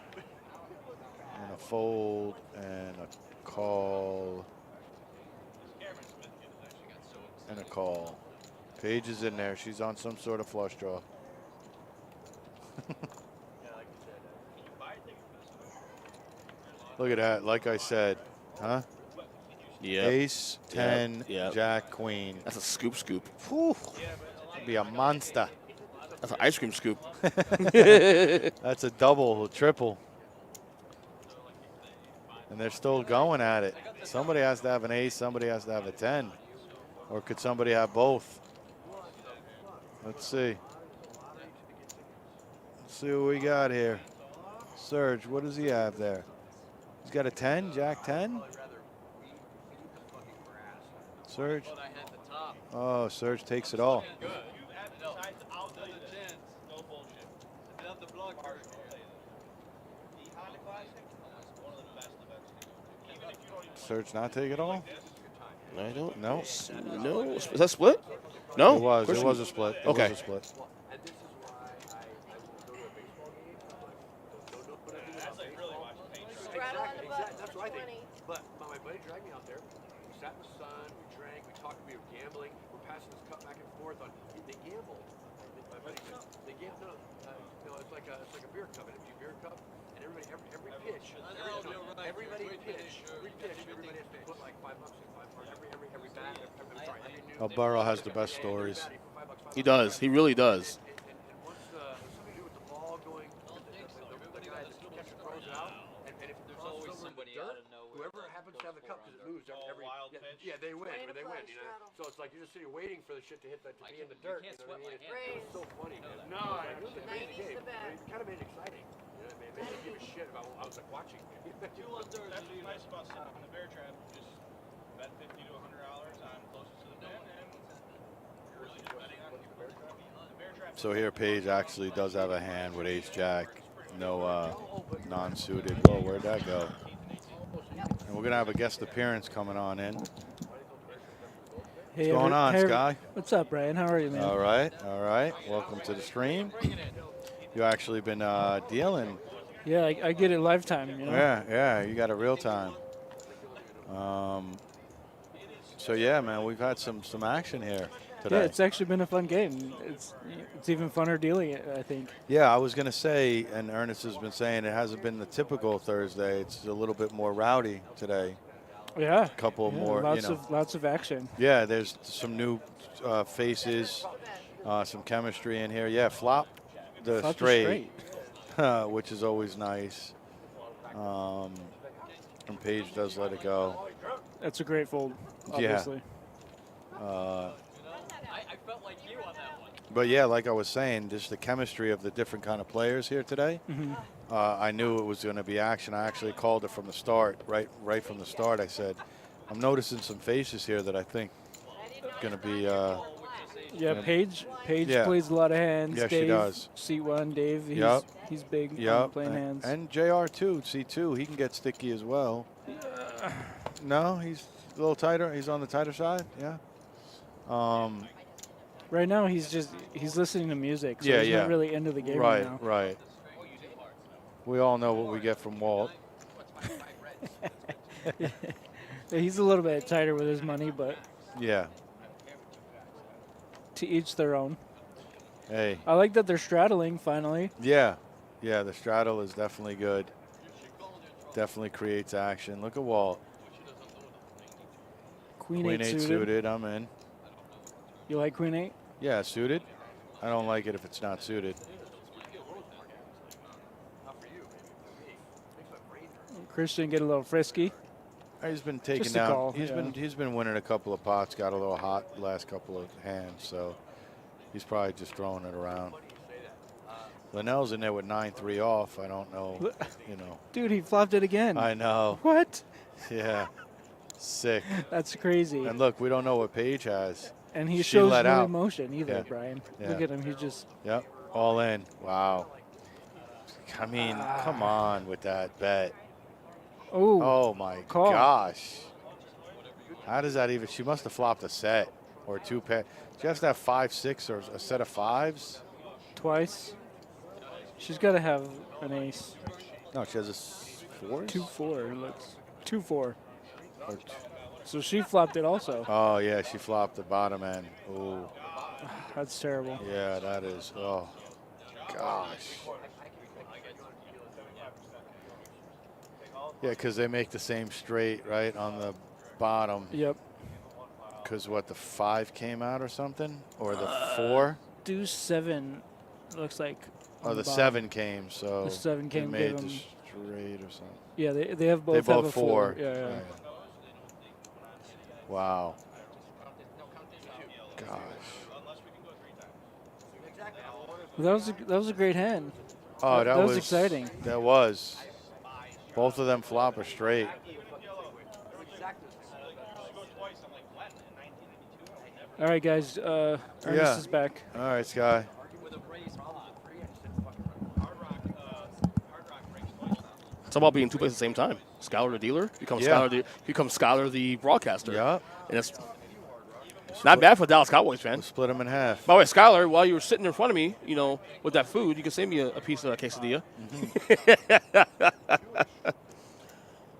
and a fold, and a call, and a call. Paige is in there. She's on some sort of flush draw. Look at that. Like I said, huh? Yeah. Ace, 10, Yep. jack, queen. That's a scoop. Whew. Be a monster. That's an ice cream scoop. That's a double, a triple. And they're still going at it. Somebody has to have an ace, somebody has to have a 10. Or could somebody have both? Let's see. Let's see what we got here. Serge, what does he have there? He's got a 10, jack 10. Serge. Oh, Serge takes it all. Serge not take it all? I don't. No. No. Is that split? No. It was. Of It course was a split. It Okay. was a split. And this is why I will go to a baseball game, but don't put anything about baseball. Straddle on the Exactly. book, That's what I think. 20. But my buddy dragged me out there. We sat in the sun, we drank, we talked, we were gambling. We're passing this cup back and forth on. They gamble. My buddy said, they gamble. No, it's like a beer cup, an empty beer cup, and every pitch, every pitch, everybody has to put like $5 in, every bat, every new. Alvaro has the best stories. He does. He really does. And once something to do with the ball going, the guy, the catcher throws it out, and if it crosses over the dirt, whoever happens to have the cup, because it moves every yeah, they win. They win, you know. So it's like you're just sitting waiting for the shit to hit to be in the dirt. You know what I mean? It's so funny, man. No, it was a great game. It kind of made it exciting. You know what I mean? It made me give a shit about. I was like watching. That's what's nice about sitting on the bear trap. Just bet $50 to $100 on closest to the pin, and you're really just betting on the bear trap. So here Paige actually does have a hand with ace jack. No non-suited. Whoa, where'd that go? And we're going to have a guest appearance coming on in. What's going on, hey, Sky? What's up, Brian? How are you, man? All right, all right. Welcome to the stream. You actually been dealing. Yeah, I get it lifetime, you know? Yeah, you got it real time. So yeah, man, we've had some action here today. Yeah, it's actually been a fun game. It's even funner dealing it, I think. Yeah, I was gonna say, and Ernest has been saying it hasn't been the typical Thursday. It's a little bit more rowdy today. Yeah. A couple more, lots of action. Yeah, there's some new faces, some chemistry in here. Yeah, flop the straight. Which is always nice. And Paige does let it go. That's a great fold, obviously. Yeah. But yeah, like I was saying, just the chemistry of the different kind of players here today. Mm-hmm. I knew it was going to be action. I actually called it from the start, right from the start. I said, I'm noticing some faces here that I think going to be. Paige plays a lot of hands. Yeah, Dave, she does. C1, Dave, he's big on playing hands. And JR too, C2, he can get sticky as well. No, he's a little tighter. He's on the tighter side, yeah. Right now, he's listening to music, so he's not really into the game right now. Right. We all know what we get from Walt. He's a little bit tighter with his money, but yeah. To each their own. Hey. I like that they're straddling finally. Yeah, the straddle is definitely good. Definitely creates action. Look at Walt. Queen 8 suited, I'm in. You like Queen 8? Yeah, suited. I don't like it if it's not suited. Christian get a little frisky. He's been taken down. He's been winning a couple of pots. Got a little hot the last couple of hands, so he's probably just throwing it around. Linnell's in there with 9-3 off. I don't know, Dude, he flopped it again. I know. What? Yeah. Sick. That's crazy. And look, we don't know what Paige has. And he shows no emotion either, Brian. Yeah. Look at him. He just. Yep. All in. Wow. I mean, come on with that bet. Oh my gosh. How does that even? She must have flopped a set or two pair. She has to have 5-6 or a set of fives. Twice. She's got to have an ace. No, she has a 4. 2-4. Looks 2-4. So she flopped it also. Oh yeah, she flopped the bottom end. Oh. That's terrible. Yeah, that is. Oh gosh. Yeah, because they make the same straight, right, on the bottom. Yep. Because what, the 5 came out or something? Or the 4? Deuce 7 looks like. Oh, the 7 came, so. The 7 came. They made the straight or something. Yeah, they have both. They both have a 4. Yeah. Right. Wow. Gosh. Well, that was a great hand. Oh, that was exciting. That was. Both of them flop are straight. All right, guys. Ernest is back. All right, Sky. It's about being two places at the same time. Scholar the dealer, becomes Scholar the broadcaster. Yeah. And it's not bad for Dallas Cowboys fans. We'll split them in half. By the way, Skylar, while you were sitting in front of me, with that food, you can save me a piece of that quesadilla.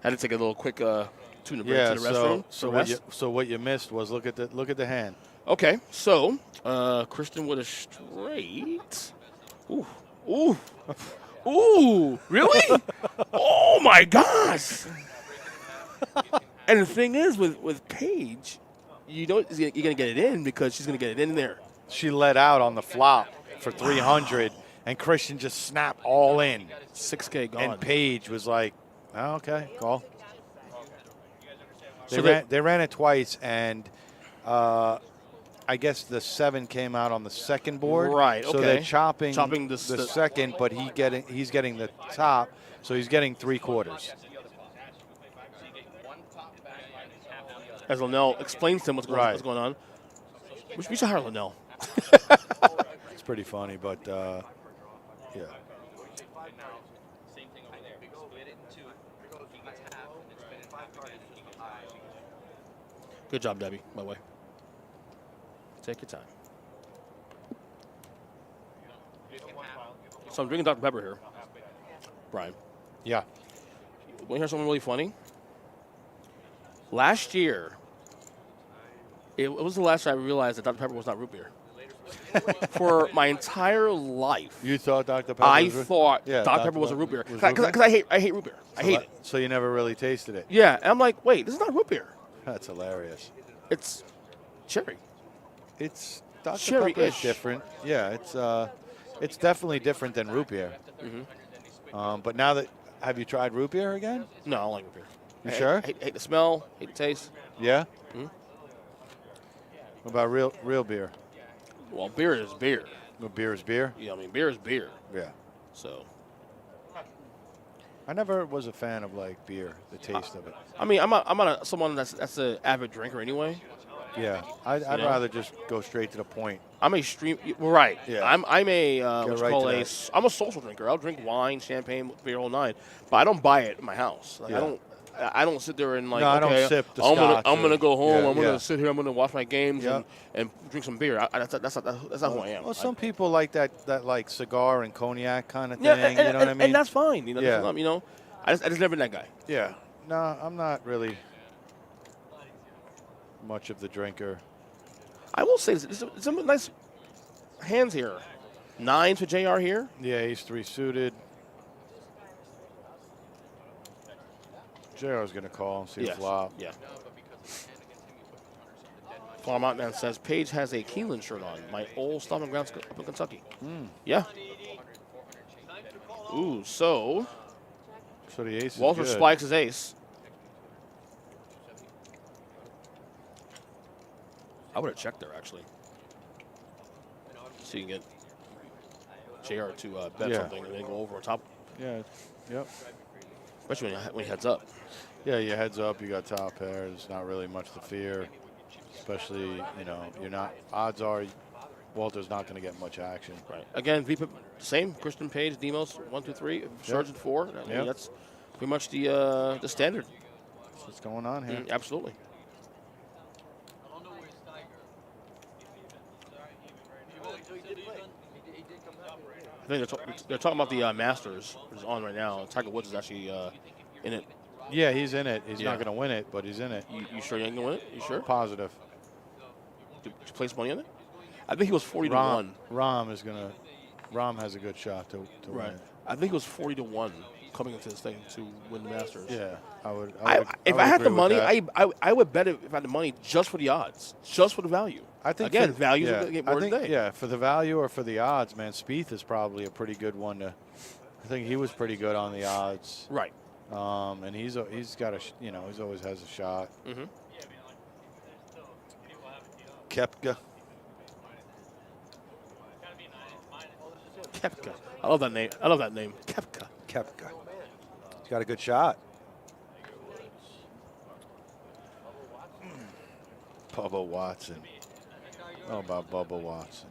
Had to take a little quick tuna break to the restroom. So what you missed was look at the hand. Okay, so Christian with a straight. Ooh, really? Oh my gosh! And the thing is, with Paige, you're gonna get it in because she's gonna get it in there. She let out on the flop for 300, and Christian just snapped all in. 6K gone. And Paige was like, "Oh, okay, call." So they ran it twice, and I guess the 7 came out on the second board. Right. Okay. So they're chopping the second, but he's getting the top, so he's getting 3/4. As Linnell explains to him what's going on. We should hire Linnell. It's pretty funny, but yeah. Good job, Debbie, by the way. Take your time. So I'm drinking Dr. Pepper here, Brian. Yeah. Want to hear something really funny? Last year, it was the last time I realized that Dr. Pepper was not root beer. For my entire life, You thought Dr. Pepper I was root- thought Yeah, Dr. Pepper was a root beer. was root Because beer? I hate root beer. I hate it. So you never really tasted it. Yeah, and I'm like, wait, this is not root beer. That's hilarious. It's cherry. It's Dr. Cherry-ish. Pepper is different. Yeah, it's definitely different than root beer. But now that have you tried root beer again? No, I don't like root beer. You I sure? hate the smell, hate the taste. Yeah. Mhm. What about real beer? Well, beer is beer. No, beer is beer. Yeah, I mean, beer is beer. Yeah. So, I never was a fan of like beer, the taste of it. I mean, I'm not someone that's an avid drinker anyway. Yeah, I'd know? rather just go straight to the point. I'm a stream. Right. Yeah. I'm a Get right to I'm a social drinker. I'll drink wine, champagne, beer, whole nine, but I don't buy it in my house. Like, Yeah. I don't sit there and like. No, I don't okay, sip the I'm scotch gonna or- go home. yeah, I'm gonna yeah. sit here. I'm gonna watch my games Yep. and drink some beer. That's not who I am. Well, some people like that like cigar and cognac kind of thing. Yeah, and, you know what I mean? and that's fine. You know, Yeah. you know, I just never been that guy. Yeah. No, I'm not really much of the drinker. I will say this: some nice hands here. 9 for JR here. Yeah, he's 3 suited. JR's going to call and see Yes. a flop. Yeah. Farm Out Man says Paige has a Keeneland shirt on. My old stomping grounds up in Kentucky. Yeah. Ooh, so So the ace Walter is good. spikes his ace. I would have checked there actually. So you can get JR to bet Yeah. something and then go over on top, Yeah. Yep. especially when he heads up. Yeah, your heads up, you got top pair. There's not really much to fear. Especially, you're not, odds are Walter's not going to get much action. Right. Again, VPIP, same. Christian Page, Demos, 1, 2, 3. Sergeant 4. I mean, Yep. that's pretty much the standard. That's what's going on here. Absolutely. I think they're talking about the Masters, which is on right now. Tiger Woods is actually in it. Yeah, he's in it. He's Yeah. not going to win it, but he's in it. You sure you ain't gonna win it? You sure? Positive. Did you place money on it? I think he was 40 to Rom 1. Rom has a good shot to win it. I think it was 40 to 1 coming into this thing to win the Masters. Yeah, I would. If would I had the agree with money, that. I would bet it if I had the money just for the odds, just for the value. I think again, for, values yeah, are get I more think, today. Yeah, for the value or for the odds, man, Spieth is probably a pretty good one to. I think he was pretty good on the odds. Right. And he's got a he's always has a shot. Mm-hmm. Koepka. Koepka. I love that name. Koepka. Koepka. He's got a good shot. Bubba Watson. I don't know about Bubba Watson.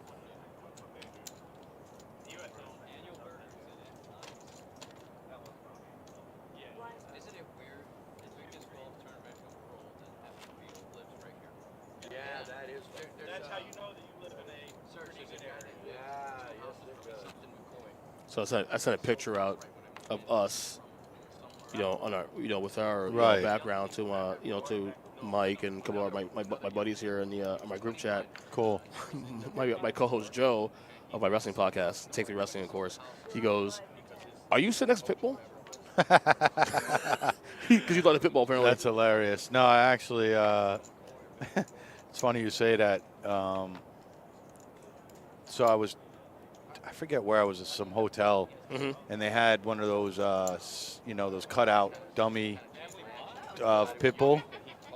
Yeah, that is. That's how you know that you live in a certain area. Yeah, yes, it does. So I sent a picture out of us, on our, with our Right. background to, to Mike and a couple of my buddies here in the my group chat. Cool. my co-host Joe of my wrestling podcast, Take 3 Wrestling, of course. He goes, "Are you sitting next to Pitbull?" Because you thought of Pitbull, apparently. That's hilarious. No, I actually, it's funny you say that. So I forget where I was at some hotel, and they had one of those, those cutout dummy of Pitbull.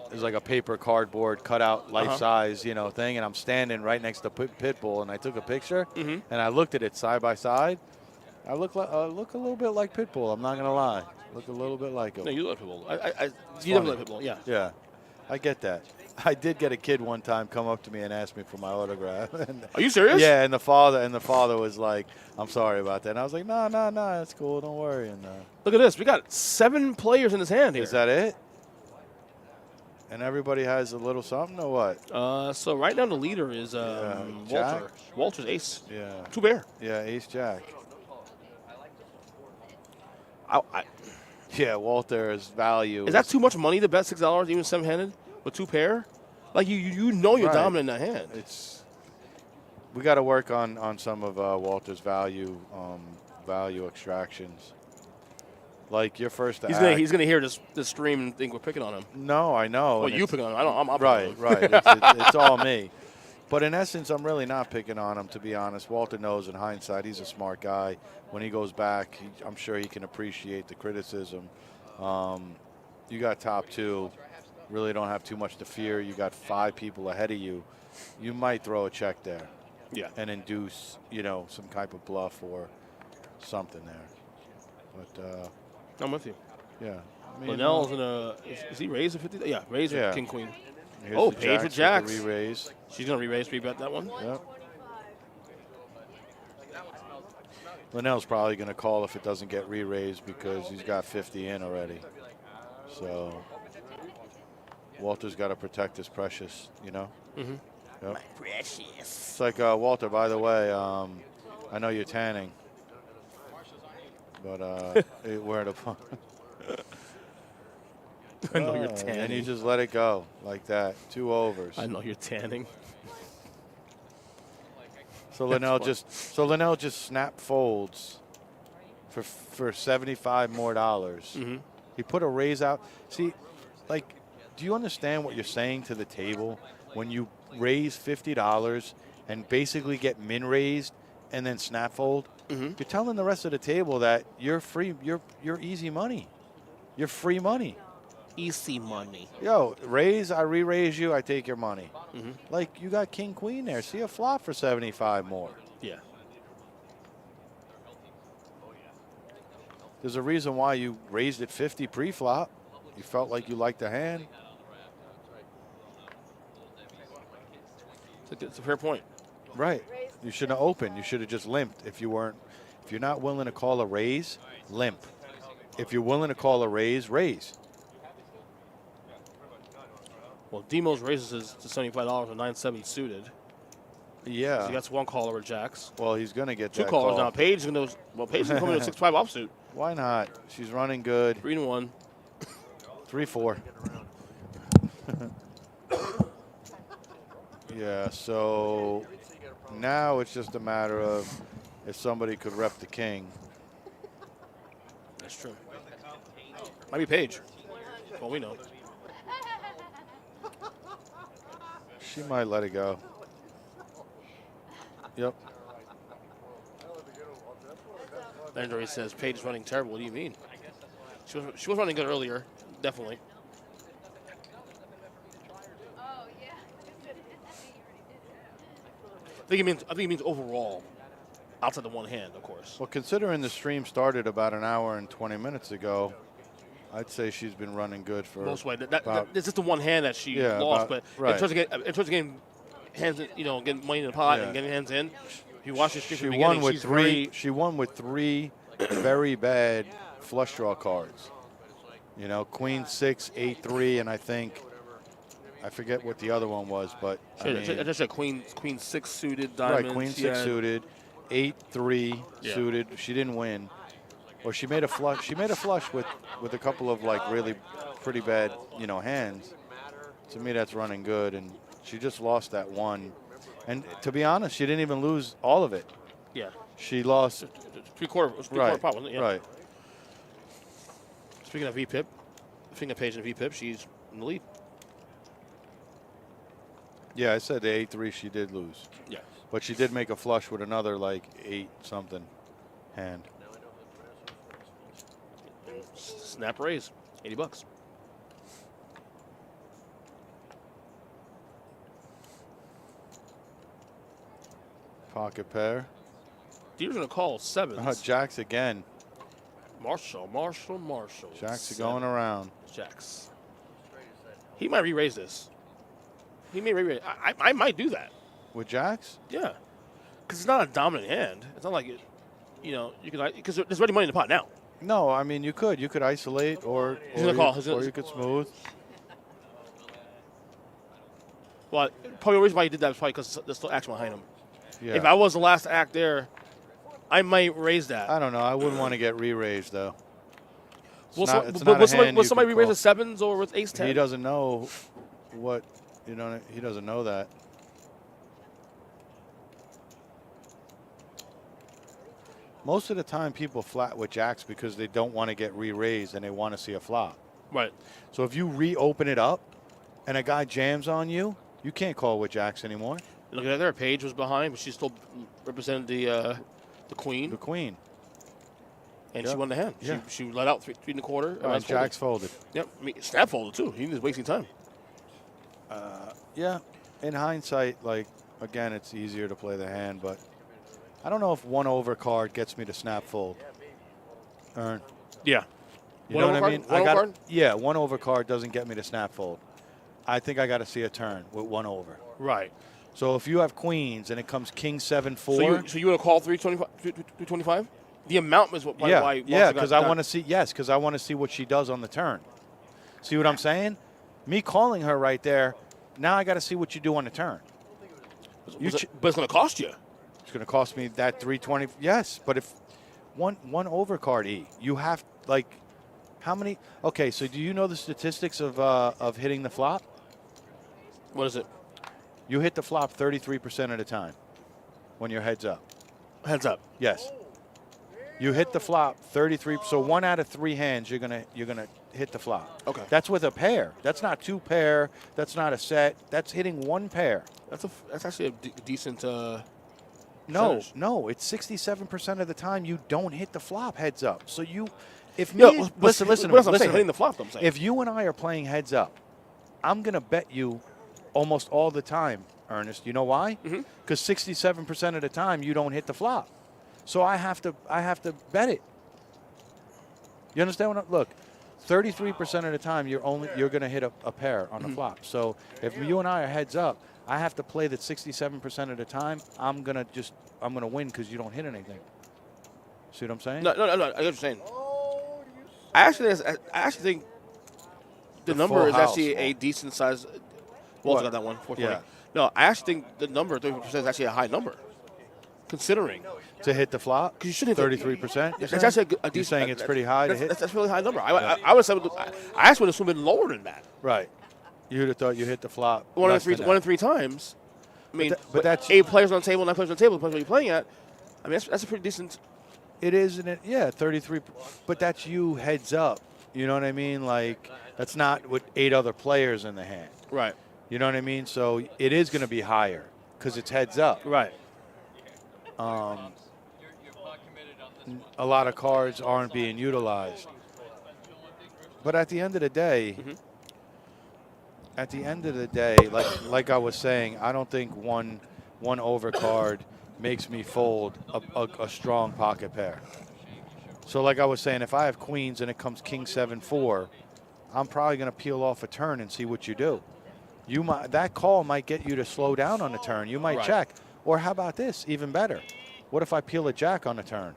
It was like a paper cardboard cutout, life-size, thing, and I'm standing right next to Pitbull, and I took a picture, and I looked at it side by side. I look a little bit like Pitbull. I'm not gonna lie. Look a little bit like him. No, you look like Pitbull. You funny. definitely like Pitbull. Yeah. Yeah, I get that. I did get a kid one time come up to me and ask me for my autograph. Are you serious? Yeah, and the father was like, "I'm sorry about that." And I was like, "No, it's cool. Don't worry." And Look at this. We got 7 players in his hand here. is that it? And everybody has a little something or what? So right now the leader is Jack? Walter. Walter's ace. Yeah. 2 pair. Yeah, ace jack. I, Yeah, Walter's value. is that too much money to bet $6 even 7-handed with 2 pair? Like you know you're Right. dominant in that hand. We got to work on some of Walter's value extractions. Like your first act. He's gonna hear this stream and think we're picking on him. No, I know. Well, and you it's- picking on him. I don't. I'm Right, picking on him. right. It's all me. But in essence, I'm really not picking on him, to be honest. Walter knows in hindsight he's a smart guy. When he goes back, I'm sure he can appreciate the criticism. You got top 2. Really don't have too much to fear. You got 5 people ahead of you. You might throw a check there. Yeah. And induce, some type of bluff or something there. But, I'm with you. yeah. Linnell's in a. Is he raised at 50? Yeah, raised Yeah. with King Queen. Here's Oh, the Paige with jacks jacks. the re-raise. She's gonna re-raise, 3-bet that one. Yep. Linnell's probably going to call if it doesn't get re-raised because he's got 50 in already. So Walter's got to protect his precious, Mm-hmm. Yep. My precious. It's like, Walter, by the way, I know you're tanning. But where to put? I know you're tanning. And you just let it go like that. 2 overs. I know you're tanning. So Linnell just snap folds for $75 more. Mm-hmm. He put a raise out. See, do you understand what you're saying to the table when you raise $50 and basically get min raised and then snap fold? Mm-hmm. You're telling the rest of the table that you're free. You're easy money. You're free money. Easy money. Yo, raise, I re-raise you, I take your money. Mm-hmm. Like, you got King Queen there. See a flop for 75 more. Yeah. There's a reason why you raised it 50 pre-flop. You felt like you liked the hand. It's a fair point. Right. You shouldn't have opened. You should have just limped. If you're not willing to call a raise, limp. If you're willing to call a raise, raise. Well, Demo's raises his to $75 with 9-7 suited. Yeah. So he gets 1 caller with jacks. Well, he's going to get 2 that callers call. now. Paige is going to. Paige is coming to 6-5 offsuit. Why not? She's running good. 3-1. 3-4. Yeah, so now it's just a matter of if somebody could rep the king. That's true. Might be Paige. Well, we know. She might let it go. Yep. Legendary says Paige is running terrible. What do you mean? She was running good earlier, definitely. I think it means overall, outside the one hand, of course. Well, considering the stream started about an hour and 20 minutes ago, I'd say she's been running good for Most way. about, It's just the one hand that she lost, but right. in terms of getting hands, getting money in the pot and getting hands in. If you watch this stream from the beginning, she won with 3 very bad flush draw cards. Queen 6, 8, 3, and I forget what the other one was, but I just said Queen 6 suited diamonds. Right, Queen 6 suited, 8, 3 suited. She didn't win. Or she made a flush. She made a flush with a couple of really pretty bad, hands. To me, that's running good, and she just lost that one. And to be honest, she didn't even lose all of it. Yeah. She lost three-quarter pot, wasn't it? Yeah. Right. Speaking of VPIP, speaking of Paige and VPIP, she's in the lead. Yeah, I said the 8-3 she did lose. Yeah. But she did make a flush with another 8-something hand. Snap raise, $80. Pocket pair. Deer's gonna call 7s. Jacks again. Marshall. Jacks are going around. Jacks. He might re-raise this. He may re-raise. I might do that. With jacks? Yeah. Because it's not a dominant hand. It's not like it, you can, because there's already money in the pot now. No, I mean, you could isolate or He's gonna call. or you could smooth. Well, probably the reason why he did that was probably because there's still action behind him. Yeah. If I was the last act there, I might raise that. I don't know. I wouldn't want to get re-raised, though. Will not somebody you re-raise can with sevens or with ace 10? He doesn't know what, he doesn't know that. Most of the time, people flat with jacks because they don't want to get re-raised and they want to see a flop. Right. So if you reopen it up and a guy jams on you, you can't call with jacks anymore. Look at that there. Paige was behind, but she still represented the queen. The queen. And Yep. she won the hand. Yeah. She let out 3.25. And jacks folded. Yep. I mean, snap folded, too. He was wasting time. Yeah. In hindsight, like, again, it's easier to play the hand, but I don't know if 1 over card gets me to snap fold. Earn. Yeah. You know what I mean? 1 over card? Yeah, 1 over card doesn't get me to snap fold. I think I got to see a turn with 1 over. Right. So if you have queens and it comes king 7 4. So you want to call 325? The amount is what. Yeah, why because I want to see. Yes, because I want to see what she does on the turn. See what I'm saying? Me calling her right there. Now I got to see what you do on the turn. But it's going to cost you. It's going to cost me that 320. Yes, but if one overcard E, you have like how many? Okay, so do you know the statistics of hitting the flop? What is it? You hit the flop 33% of the time when you're heads up. Heads up. Yes. You hit the flop 33. So 1 out of 3 hands you're gonna hit the flop. Okay. That's with a pair. That's not 2 pair. That's not a set. That's hitting 1 pair. That's actually a decent. No, it's 67% of the time you don't hit the flop heads up. So if me, listen. Hitting the flop. I'm saying. If you and I are playing heads up, I'm gonna bet you almost all the time, Ernest. You know why? Because 67% of the time you don't hit the flop. So I have to bet it. You understand what look? 33% of the time you're going to hit a pair on the flop. So if you and I are heads up, I have to play that 67% of the time. I'm gonna win because you don't hit anything. See what I'm saying? No. I get what you're saying. I actually think the number is actually a decent size. Walter got that one. 420. Yeah. No, I actually think the number 33% is actually a high number, considering. To hit the flop? Because you should hit 33%? That's actually a decent. You're saying it's pretty high to hit? That's a really high number. I would say I actually would assume it lower than that. Right. You would have thought you hit the flop. 1 in 3 times. I mean, but that's 8 players on the table, 9 players on the table. Depends what you're playing at. I mean, that's a pretty decent. It is, isn't it? Yeah, 33. But that's you heads up. You know what I mean? Like, that's not with 8 other players in the hand. Right. You know what I mean? So it is going to be higher because it's heads up. Right. A lot of cards aren't being utilized. But at the end of the day, like I was saying, I don't think one overcard makes me fold a strong pocket pair. So like I was saying, if I have queens and it comes king 7 4, I'm probably going to peel off a turn and see what you do. That call might get you to slow down on the turn. You might check. Or how about this? Even better. What if I peel a jack on the turn?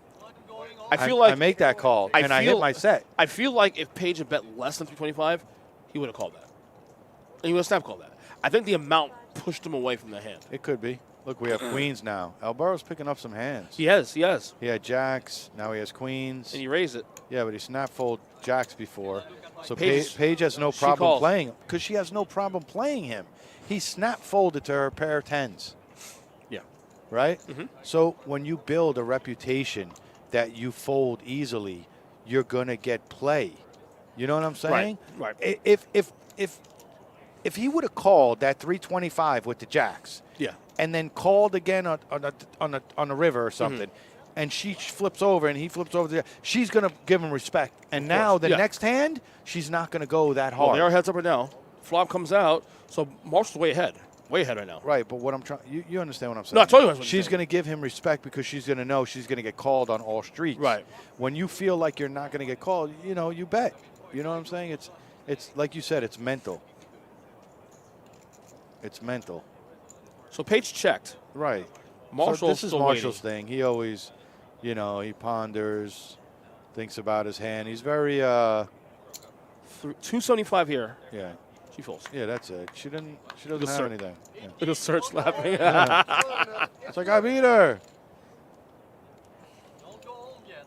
I make that call and I hit my set. I feel like if Paige had bet less than 325, he would have called that. And he would have snap called that. I think the amount pushed him away from the hand. It could be. Look, we have queens now. Alvaro's picking up some hands. He has. He had jacks. Now he has queens. And he raised it. Yeah, but he snap fold jacks before. So Paige has no problem playing him because she has no problem playing him. He snap folded to her pair of 10s. Yeah. Right? So when you build a reputation that you fold easily, you're going to get play. You know what I'm saying? Right. If he would have called that 325 with the jacks, and then called again on the river or something, and she flips over and he flips over, she's going to give him respect. And now the next hand, she's not going to go that hard. Well, they are heads up right now. Flop comes out, so Marshall's way ahead right now. Right, but what I'm trying, you understand what I'm saying? No, I totally understand. She's going to give him respect because she's going to know she's going to get called on all streets. Right. When you feel like you're not going to get called, you bet. You know what I'm saying? It's like you said, it's mental. It's mental. So Paige checked. Right. Marshall. So this is Marshall's thing. He always, he ponders, thinks about his hand. He's very 275 here. Yeah. She folds. Yeah, that's it. She doesn't Good have sir. anything. Yeah. Little search laughing. It's like, I beat her. Don't go home yet.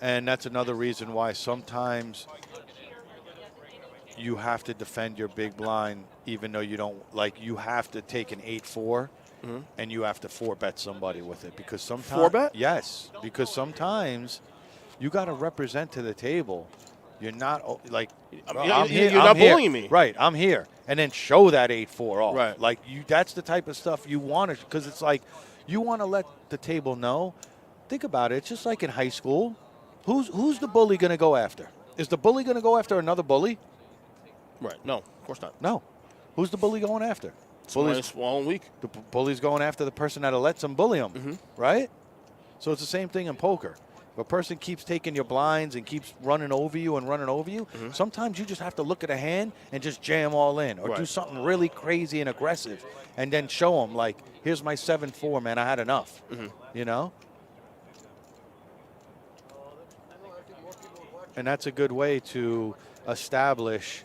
And that's another reason why sometimes you have to defend your big blind, even though you don't, like, you have to take an 8-4 and you have to 4-bet somebody with it. Because sometimes. 4-bet? Yes. Because sometimes you got to represent to the table. You're not, like, I'm here. You're I'm not here. bullying me. Right, I'm here. And then show that 8-4 off. Right. Like, that's the type of stuff you want to, because it's like, you want to let the table know. Think about it. It's just like in high school. Who's the bully going to go after? Is the bully going to go after another bully? Right. No, of course not. No. Who's the bully going after? Bully's small and weak. The bully's going after the person that lets him bully him, right? So it's the same thing in poker. If a person keeps taking your blinds and keeps running over you, sometimes you just have to look at a hand and just jam all in, or do something really crazy and aggressive, and then show them, like, here's my 7-4, man, I had enough, you know? And that's a good way to establish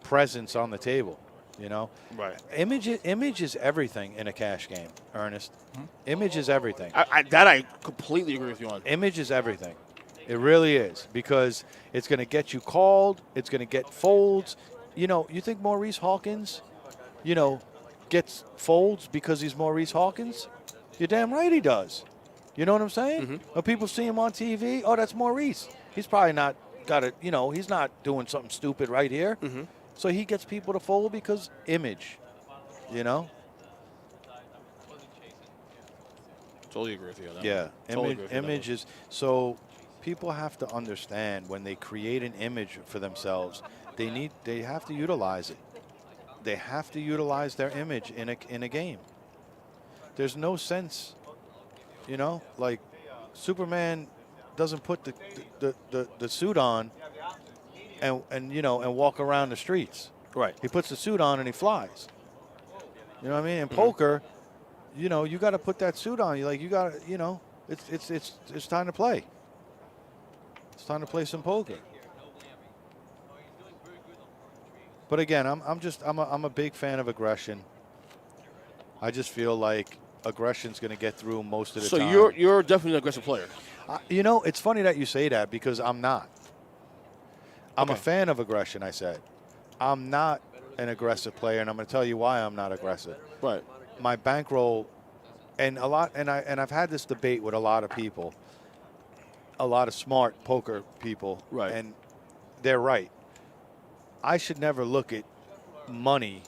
presence on the table, you know? Right. Image is everything in a cash game, Ernest. Image is everything. I completely agree with you on. Image is everything. It really is, because it's going to get you called. It's going to get folds. You know, you think Maurice Hawkins, you know, gets folds because he's Maurice Hawkins? You're damn right he does. You know what I'm saying? When people see him on TV, oh, that's Maurice. He's probably not got it, you know, he's not doing something stupid right here. So he gets people to fold because image, you know? Totally agree with you on that. Yeah, Totally agree with you on that image is, so people have to understand when they create an image for themselves, they have to utilize it. They have to utilize their image in a game. There's no sense, you know, like Superman doesn't put the suit on and you know, and walk around the streets. Right. He puts the suit on and he flies. You know what I mean? In poker, you know, you got to put that suit on. You got to, you know, it's time to play. It's time to play some poker. But again, I'm a big fan of aggression. I just feel like aggression's going to get through most of the time. So you're definitely an aggressive player. You know, it's funny that you say that, because I'm not. I'm a Okay. fan of aggression, I said. I'm not an aggressive player, and I'm going to tell you why I'm not aggressive. Right. My bankroll, and I've had this debate with a lot of people, a lot of smart poker people, Right. and they're right. I should never look at money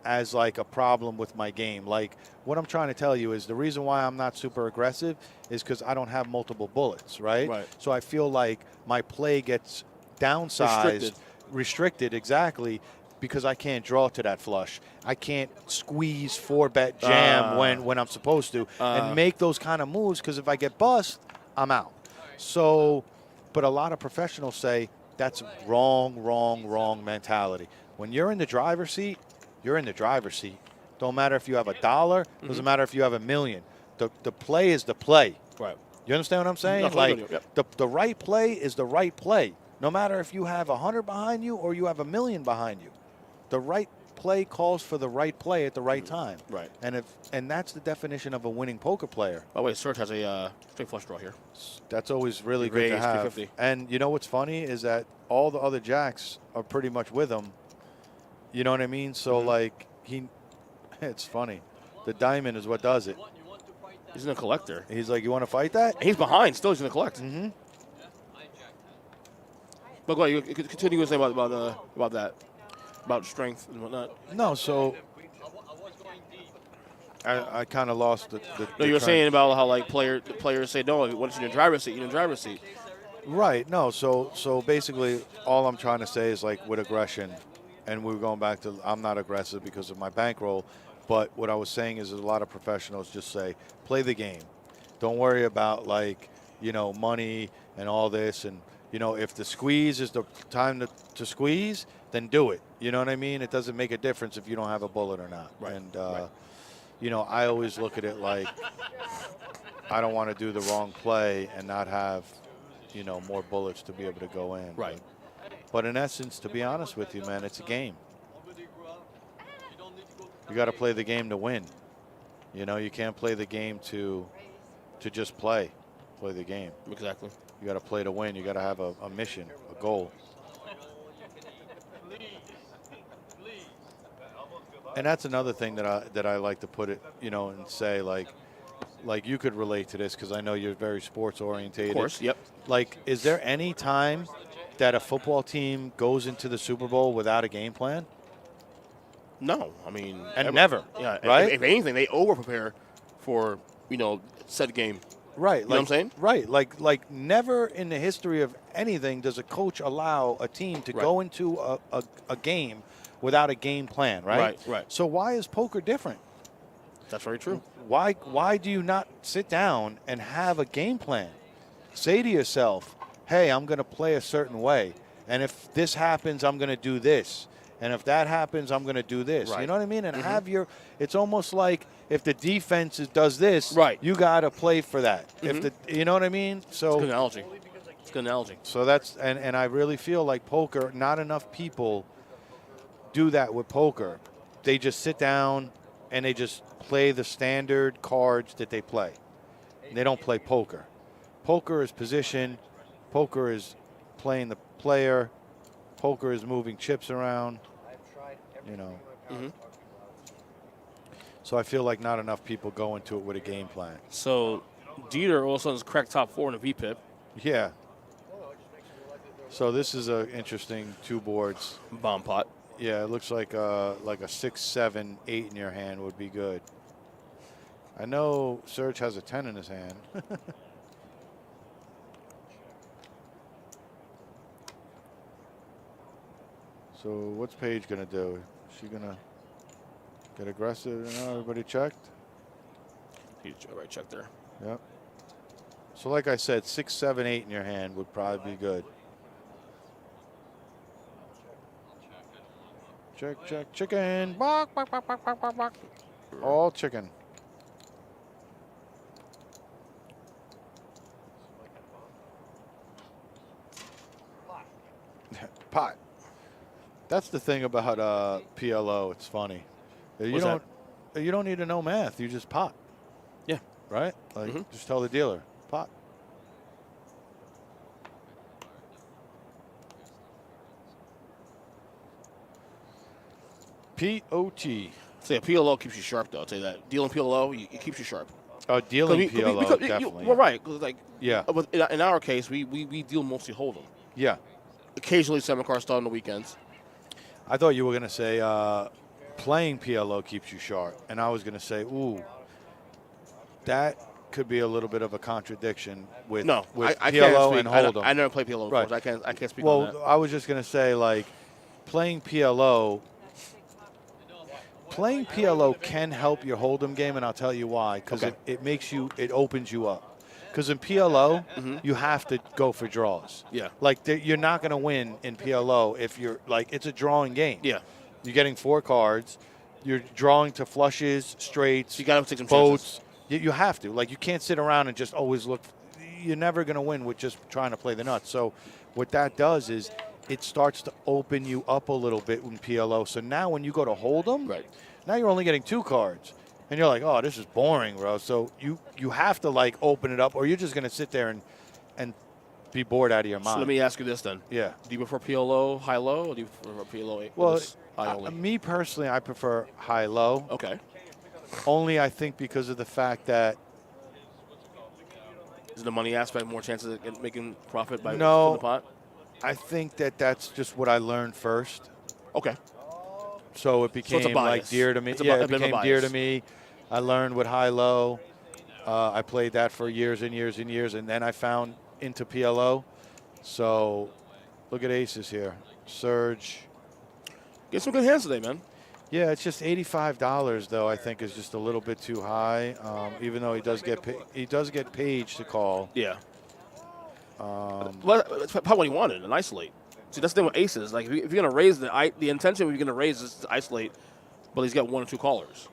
as like a problem with my game. Like, what I'm trying to tell you is the reason why I'm not super aggressive is because I don't have multiple bullets, right? Right. So I feel like my play gets downsized, restricted exactly, because I can't draw to that flush. I can't squeeze 4-bet jam when I'm supposed to and make those kind of moves, because if I get bust, I'm out. So, but a lot of professionals say that's wrong mentality. When you're in the driver's seat, you're in the driver's seat. Don't matter if you have $1, doesn't matter if you have $1 million. The play is the play. Right. You understand what I'm saying? No, Like, yep. the right play is the right play. No matter if you have 100 behind you or you have $1 million behind you. The right play calls for the right play at the right time. Right. And that's the definition of a winning poker player. By the way, Serge has a straight flush draw here. That's always really good to Raised have. 350. And you know what's funny is that all the other jacks are pretty much with him. You know what I mean? So like it's funny. The diamond is what does it. He's in a collector. He's like, you want to fight that? He's behind still. He's in the collect. But go ahead. You continue to say about that, about strength and whatnot. No, so I kind of lost the No, you were train. saying about how like players say no. Once you're in the driver's seat, you're in the driver's seat. Right. No. So basically, all I'm trying to say is, like, with aggression, and we were going back to, I'm not aggressive because of my bankroll, but what I was saying is a lot of professionals just say, play the game. Don't worry about, like, you know, money and all this. And, you know, if the squeeze is the time to squeeze, then do it. You know what I mean? It doesn't make a difference if you don't have a bullet or not. Right. And, you know, I always look at it like I don't want to do the wrong play and not have, you know, more bullets to be able to go in. Right. But in essence, to be honest with you, man, it's a game. You got to play the game to win. You know, you can't play the game to just play the game. Exactly. You got to play to win. You got to have a mission, a goal. And that's another thing that I like to put it, you know, and say like you could relate to this because I know you're very sports orientated. Of course. Yep. Like, is there any time that a football team goes into the Super Bowl without a game plan? No, I mean, never. Yeah, right. If anything, they over prepare for said game. Right. You know what I'm saying? Right. Like never in the history of anything does a coach allow a team to go into a game without a game plan. Right. Right. So why is poker different? That's very true. Why do you not sit down and have a game plan? Say to yourself, hey, I'm going to play a certain way. And if this happens, I'm going to do this. And if that happens, I'm going to do this. Right. You know what I mean? And have it's almost like if the defense does this, you got to play for that. If you know what I mean? So it's a good analogy. It's a good analogy. So that's, and I really feel like poker, not enough people do that with poker. They just sit down and they just play the standard cards that they play. They don't play poker. Poker is position. Poker is playing the player. Poker is moving chips around. You know. So I feel like not enough people go into it with a game plan. So Dieter all of a sudden is cracked top 4 in the VPIP. Yeah. So this is an interesting 2 boards. Bomb pot. Yeah, it looks like a 6, 7, 8 in your hand would be good. I know Serge has a 10 in his hand. So what's Paige going to do? Is she going to get aggressive? You know, everybody checked? Right, check there. Yep. So like I said, 6, 7, 8 in your hand would probably be good. Check, chicken. Bark, bark, bark, bark, bark, bark, bark. All chicken. Pot. That's the thing about PLO. It's funny. You don't need to know math. You just pot. Yeah. Right? Like just tell the dealer, pot. P-O-T. So yeah, PLO keeps you sharp, though. I'll tell you that. Dealing PLO, it keeps you sharp. Oh, dealing PLO, definitely. Well, right. Cause like, yeah. In our case, we deal mostly Hold'em. Yeah. Occasionally, semi-car start on the weekends. I thought you were going to say playing PLO keeps you sharp. And I was going to say, ooh, that could be a little bit of a contradiction with I PLO and Hold'em. I never played PLO before, so I can't speak on that. Well, I was just going to say, like, playing PLO can help your Hold'em game, and I'll tell you why. Because it opens you up. Because in PLO, you have to go for draws. Yeah. Like, you're not going to win in PLO if you're, like, it's a drawing game. Yeah. You're getting 4 cards. You're drawing to flushes, straights, you got to take some boats. chances. You have to. Like, you can't sit around and just always look. You're never going to win with just trying to play the nuts. So what that does is it starts to open you up a little bit in PLO. So now when you go to Hold'em, now you're only getting 2 cards. And you're like, oh, this is boring, bro. So you have to, like, open it up, or you're just going to sit there and be bored out of your mind. So let me ask you this then. Yeah. Do you prefer PLO high-low, or do you prefer PLO well, high only? Me personally, I prefer high-low. Okay. Only, I think, because of the fact that is the money aspect more chances of making profit by no, the pot? I think that's just what I learned first. Okay. So it became like dear to me. It became dear to me. I learned with high-low. I played that for years and years and years, and then I found into PLO. So look at aces here. Serge. Get some good hands today, man. Yeah, it's just $85 though. I think is just a little bit too high. Even though he does get Paige to call. Yeah. Well, that's probably what he wanted, an isolate. See, that's the thing with aces. Like, if you're going to raise the intention, if you're going to raise is to isolate, but he's got 1 or 2 callers.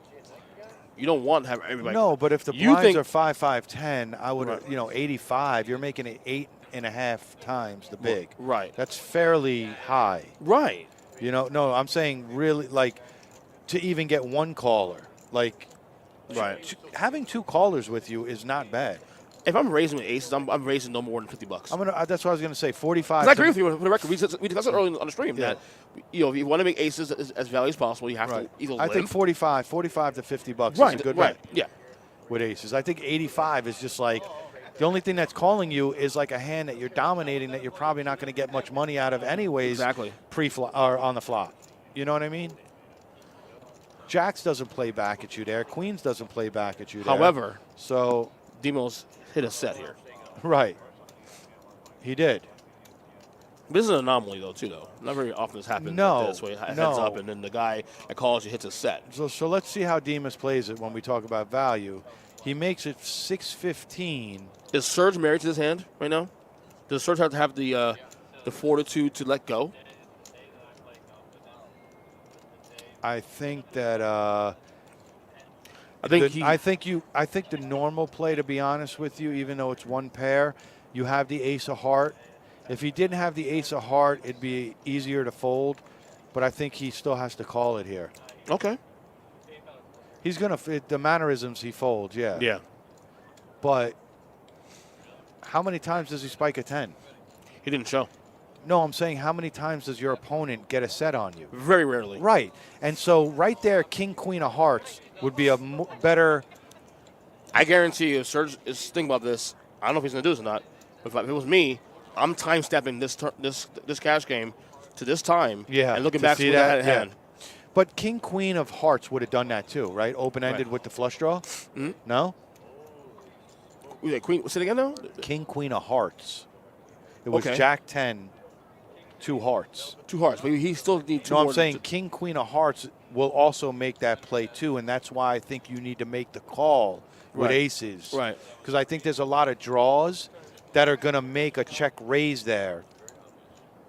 You don't want to have everybody. No, but if the blinds are 5, 5, 10, I would, 85. You're making it 8 8.5 times the big. Right. That's fairly high. Right. You know, no, I'm saying really like to even get one caller. Like, Right. having 2 callers with you is not bad. If I'm raising with aces, I'm raising no more than $50. That's what I was going to say. 45. I agree with you for the record. We discussed it earlier on the stream Yeah. that if you want to make aces as value as possible, you have to either I think limp. 45 to $50 Right. is a good Right. bet Yeah. with aces. I think 85 is just like the only thing that's calling you is like a hand that you're dominating that you're probably not going to get much money out of anyways. Exactly. Pre-flop or on the flop. You know what I mean? Jacks doesn't play back at you there. Queens doesn't play back at you there. However, so Demos hit a set here. right, he did. This is an anomaly, though, too, though. Not very often this happens like this, where it heads up and then the guy that calls you hits a set. So let's see how Demas plays it when we talk about value. He makes it 6-15. Is Serge married to this hand right now? Does Serge have to have the fortitude to let go? I think that I think the normal play, to be honest with you, even though it's one pair, you have the ace of heart. If he didn't have the ace of heart, it'd be easier to fold, but I think he still has to call it here. Okay. He's gonna the mannerisms he folds, yeah. Yeah. But how many times does he spike a 10? He didn't show. No, I'm saying how many times does your opponent get a set on you? Very rarely. Right. And so right there, King, Queen of Hearts would be a better. I guarantee you, if Serge is thinking about this, I don't know if he's going to do this or not, but if it was me, I'm time stepping this cash game to this time and looking back to that hand. But King, Queen of Hearts would have done that too, right? Open-ended with the flush draw? Mm-hmm. No? Queen, say it again now? King, Queen of Hearts. It was Jack 10, 2 hearts. 2 hearts, but he still needs 2 No, more. I'm saying King, Queen of Hearts will also make that play too, and that's why I think you need to make the call with aces. Right. Because I think there's a lot of draws that are going to make a check raise there.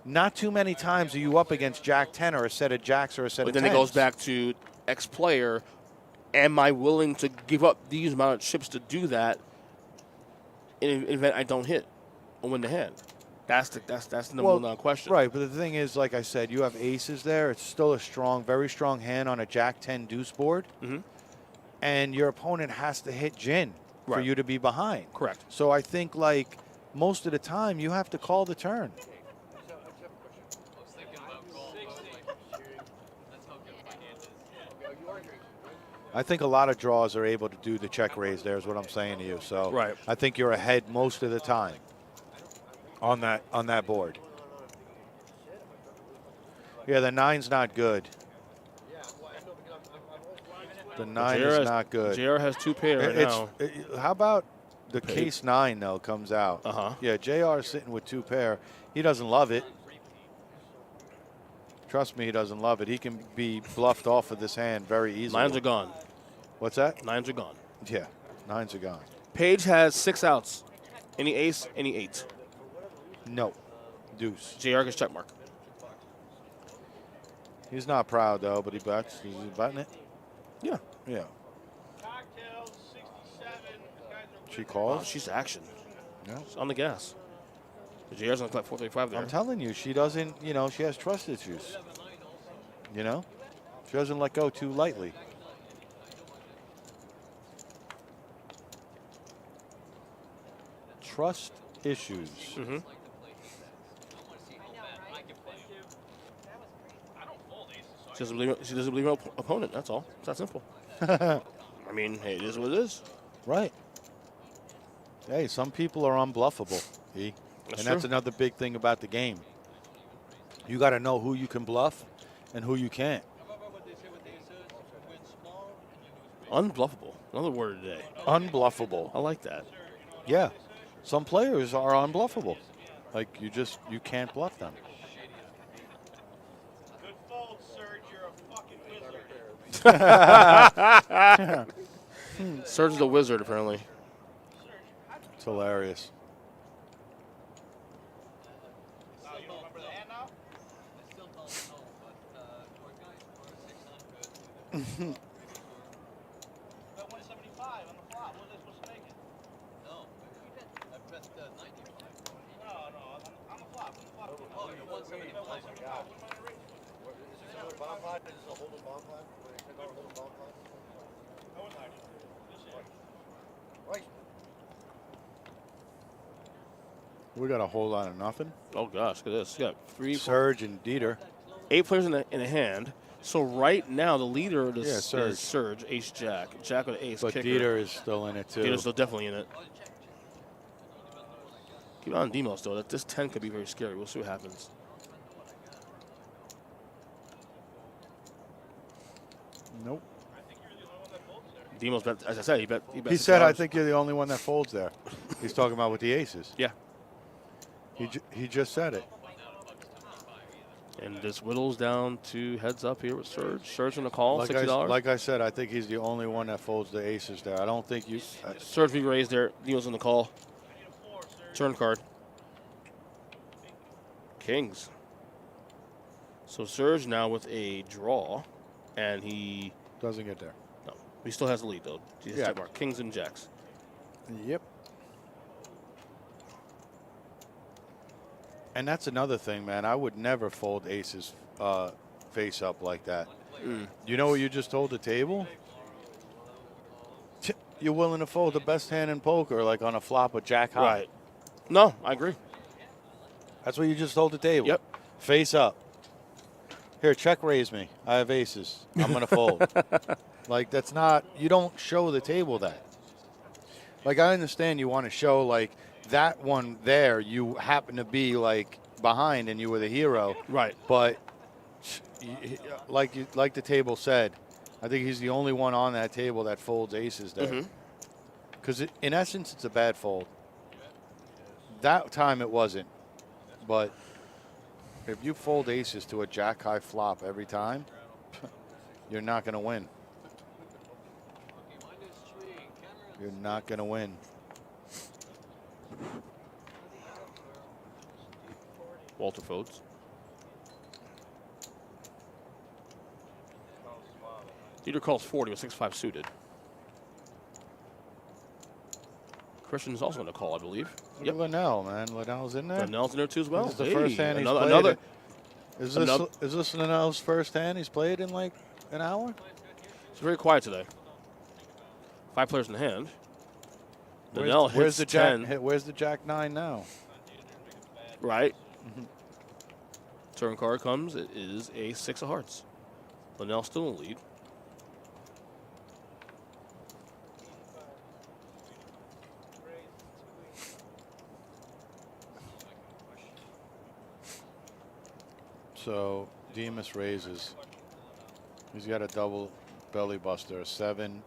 Not too many times are you up against Jack 10 or a set of jacks or a set of then 10s. it goes back to X player. Am I willing to give up these amount of chips to do that in an event I don't hit or win the hand? That's the number one question. Right, but the thing is, like I said, you have aces there. It's still a strong, very strong hand on a Jack 10 deuce board. Mm-hmm. And your opponent has to hit gin for you to be behind. Correct. So I think, like, most of the time, you have to call the turn. I think a lot of draws are able to do the check raise there is what I'm saying to you. So I think you're ahead most of the time on that board. Yeah, the 9's not good. The 9 is not good. JR has 2 pair right now. How about the case 9, though, comes out? Uh-huh. Yeah, JR is sitting with 2 pair. He doesn't love it. Trust me, he doesn't love it. He can be bluffed off of this hand very easily. 9s are gone. What's that? 9s are gone. Yeah, 9s are gone. Page has 6 outs. Any ace, any 8. No. Deuce. JR gets check mark. He's not proud, though, but he bets. Is he betting it? Yeah. Yeah. She calls? Oh, she's action. Yeah. She's on the gas. JR's on the 435 there. I'm telling you, she doesn't, she has trust issues. She doesn't let go too lightly. Trust issues. Mm-hmm. She doesn't believe her opponent. That's all. It's that simple. I mean, hey, it is what it is. Right. Hey, some people are unbluffable. That's another big thing about the game. You got to know who you can bluff and who you can't. Unbluffable. Another word today. Unbluffable. I like that. Yeah. Some players are unbluffable. Like, you can't bluff them. Good fold, Serge. You're a fucking wizard. Serge is a wizard, apparently. It's hilarious. Bet 175 on the flop. What are they supposed to make it? No. I bet 90. Oh. Is this a hold'em bomb plan? Hold'em bomb plan? I wouldn't hide it. This year. Right. We got a whole lot of nothing. Oh gosh, look at this. You got 3, 4, Surge and Dieter. 8 players in a hand. So right now the leader is Surge. is Surge, Ace Jack. Jack with an ace But kicker. Dieter is still in it too. Dieter's still definitely in it. Keep on Demos though. That this 10 could be very scary. We'll see what happens. Nope. Demos bet, as I said, he bet. He said, "I think you're the only one that folds there." He's talking about with the aces. Yeah. He just said it. And this whittles down to heads up here with Surge. Surge on the call, $60. Like I said, I think he's the only one that folds the aces there. I don't think you. Surge we raised there. Demos on the call. Turn card. Kings. So Surge now with a draw, and he doesn't get there. No, he still has the lead though. He has check mark. Kings and Jacks. Yep. And that's another thing, man. I would never fold aces face up like that. You know what you just told the table? You're willing to fold the best hand in poker, like on a flop of Jack high. Right. No, I agree. That's what you just told the table. Yep. Face up. Here, check raise me. I have aces. I'm going to fold. Like, that's not, you don't show the table that. Like, I understand you want to show, like, that one there, you happen to be, like, behind and you were the hero. Right. But, like the table said, I think he's the only one on that table that folds aces there. Because, in essence, it's a bad fold. That time it wasn't. But if you fold aces to a jack high flop every time, you're not going to win. You're not going to win. Walter folds. Dieter calls 40 with 6-5 suited. Christian's also going to call, I believe. Look at Linnell, man. Linnell's in there. Linnell's in there too as well. This is the first hand he's played. Another. Is this Linnell's first hand he's played in like an hour? It's very quiet today. 5 players in the hand. Linnell where's hits the 10. Where's the Jack 9 now? Right. Turn card comes. It is a 6 of hearts. Linnell still in the lead. So Demas raises. He's got a double belly buster, a 7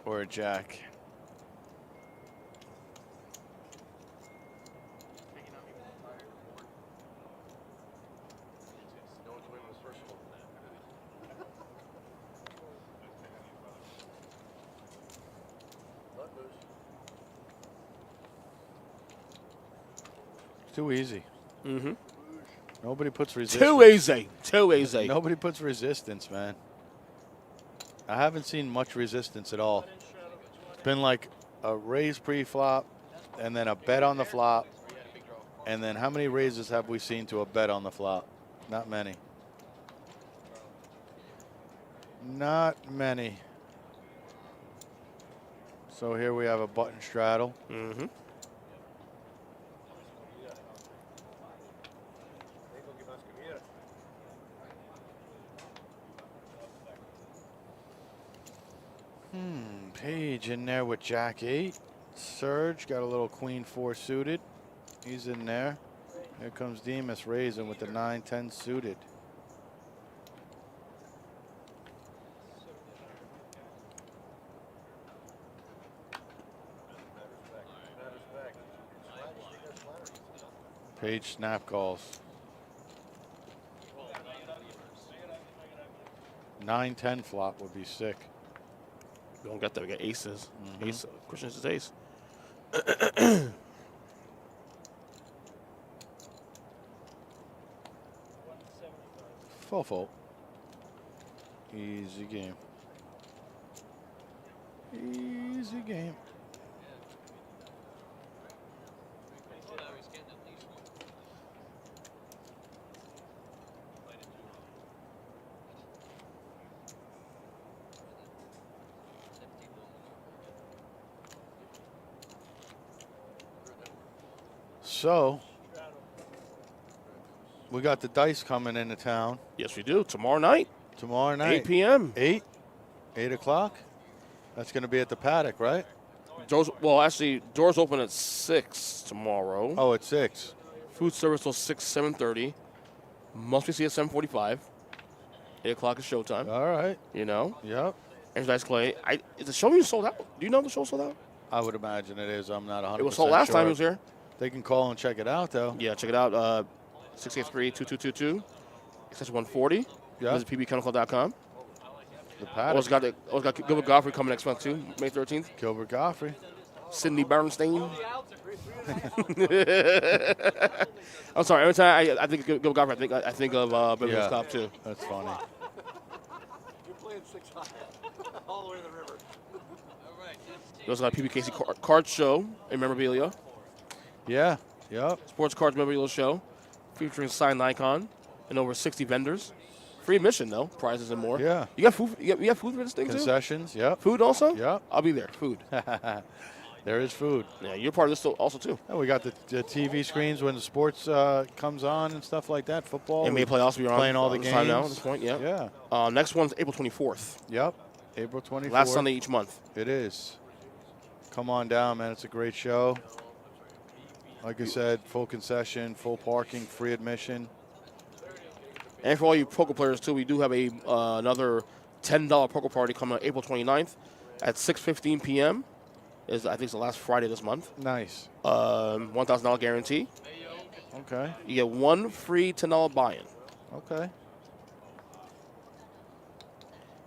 or a jack. No one's winning this first one. Not loose. It's too easy. Mm-hmm. Nobody puts resistance. Too easy. Too easy. Nobody puts resistance, man. I haven't seen much resistance at all. It's been like a raise pre-flop and then a bet on the flop. And then how many raises have we seen to a bet on the flop? Not many. Not many. So here we have a button straddle. Mm-hmm. Page in there with Jack 8. Surge got a little Queen 4 suited. He's in there. Here comes Demas raising with the 9-10 suited. Page snap calls. 9-10 flop would be sick. We don't get that. We got aces. Ace. Christian's his ace. Full fold. Easy game. Easy game. So, we got the dice coming into town Yes, we do. Tomorrow night, tomorrow night. 8 p.m. 8 o'clock. That's going to be at the paddock, right? Actually, doors open at 6 tomorrow. Oh, it's 6. Food service till 7:30. Must be seen at 7:45. 8 o'clock is showtime. All right. You know? Yep. And Dice Clay. Is the show even sold out? Do you know if the show sold out? I would imagine it is. I'm not 100% It was sold last sure. time he was here. They can call and check it out, though. Yeah, check it out. 683-2222. Extension 140. Yeah. Visit pbchemical.com. The paddock. Also got Gilbert Gottfried coming next month, too, May 13th. Gilbert Gottfried. Sidney Bernstein. I'm sorry. Every time I think of Gilbert Gottfried, I think of Beverly Hills Cop, too. That's funny. You're playing 6 high. All the way to the river. We also got PBKC card show and memorabilia. Yeah. Yep. Sports cards memorabilia show featuring signed icon and over 60 vendors. Free admission, though. Prizes and more. Yeah. You got food? You have food for this thing, too? Concessions. Yep. Food also? Yep. I'll be there. Food. There is food. Yeah, you're part of this also, too. And we got the TV screens when the sports comes on and stuff like that. Football. NBA playoffs. We're playing all the games time now at this point. Yeah. Yeah. Next one's April 24th. Yep. April 24th. Last Sunday each month. It is. Come on down, man. It's a great show. Like I said, full concession, full parking, free admission. And for all you poker players, too, we do have another $10 poker party coming on April 29th at 6:15 p.m. I think it's the last Friday this month. Nice. $1,000 guarantee. Okay. You get one free $10 buy-in. Okay.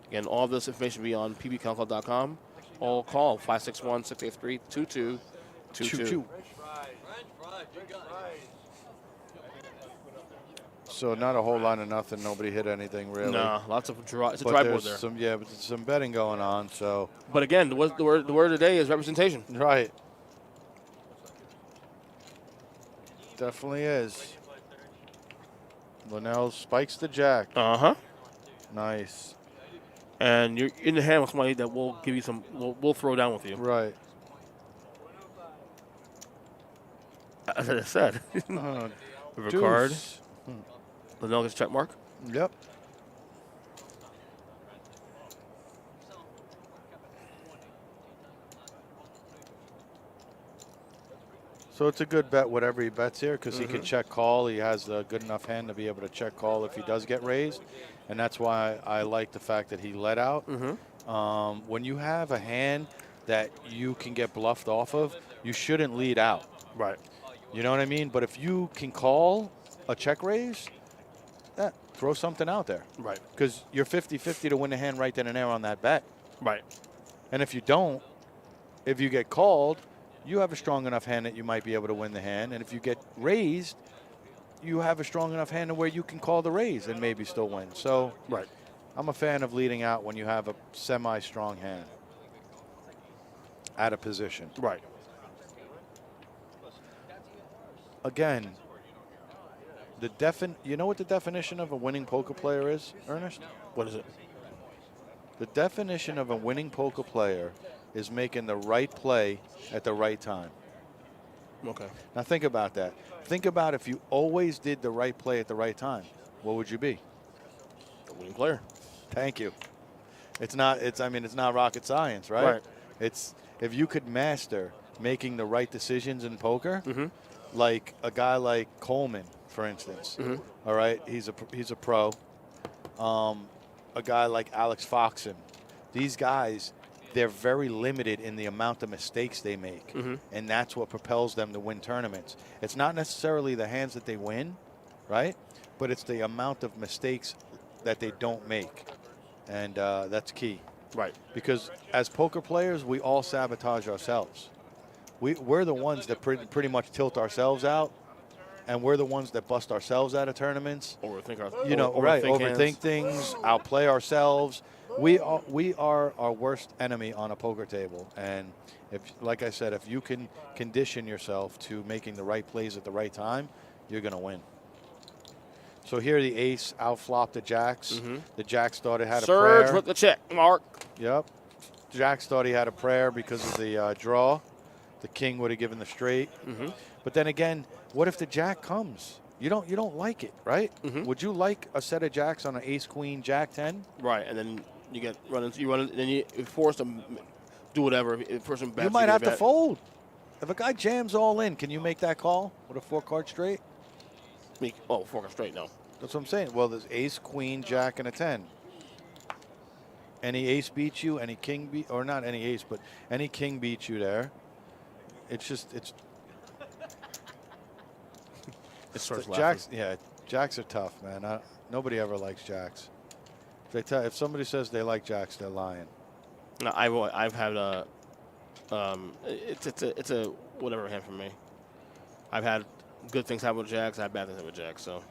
Again, all of this information will be on pbchemical.com. Or call 561-683-2222. So not a whole lot of nothing. Nobody hit anything really. Nah, lots of dry. It's a But dry board there's there. but there's some betting going on. So But again, the word of the day is representation. right. Definitely is. Linnell spikes the jack. Uh-huh. Nice. And you're in the hand with somebody that will give you some. We'll throw down with you. Right. As I said, Uh, river card. deuce. Linnell gets check mark. Yep. So it's a good bet, whatever he bets here, because he can check call. He has a good enough hand to be able to check call if he does get raised. And that's why I like the fact that he let out. When you have a hand that you can get bluffed off of, you shouldn't lead out. Right. You know what I mean? But if you can call a check raise, throw something out there. Right. Because you're 50-50 to win the hand right then and there on that bet. Right. And if you don't, if you get called, you have a strong enough hand that you might be able to win the hand. And if you get raised, you have a strong enough hand to where you can call the raise and maybe still win. So Right. I'm a fan of leading out when you have a semi-strong hand out of position. Right. Again, you know what the definition of a winning poker player is, Ernest? What is it? The definition of a winning poker player is making the right play at the right time. Okay. Now think about that. Think about if you always did the right play at the right time, what would you be? A winning player. Thank you. It's not rocket science, right? Right. It's if you could master making the right decisions in poker, like a guy like Coleman, for instance. All right, he's a pro. A guy like Alex Foxen. These guys, they're very limited in the amount of mistakes they make, and that's what propels them to win tournaments. It's not necessarily the hands that they win, right? But it's the amount of mistakes that they don't make, and that's key. Right. Because as poker players, we all sabotage ourselves. We're the ones that pretty much tilt ourselves out, and we're the ones that bust ourselves out of tournaments. Overthink our. Overthink things, outplay ourselves. We are our worst enemy on a poker table, and like I said, if you can condition yourself to making the right plays at the right time, you're going to win. So here the ace outflopped the jacks. The jacks thought it had a prayer. Surge with the check mark. Yep. Jacks thought he had a prayer because of the draw. The king would have given the straight. But then again, What if the jack comes? You don't like it, right? Mhm. Would you like a set of jacks on an ace queen jack 10? Right, and then you get you run, and then you're forced to do whatever. If the person bets, You might get a have to bet. fold. If a guy jams all in, can you make that call with a 4-card straight? Oh, 4 straight, no. That's what I'm saying. Well, there's ace, queen, jack, and a 10. Any ace beats you, any king beat, or not any ace, but any king beats you there. It's starts jacks. Yeah, jacks are tough, man. Nobody ever likes jacks. If somebody says they like jacks, they're lying. No, I've had a it's a whatever hand for me. I've had good things happen with jacks. I had bad things happen with jacks. So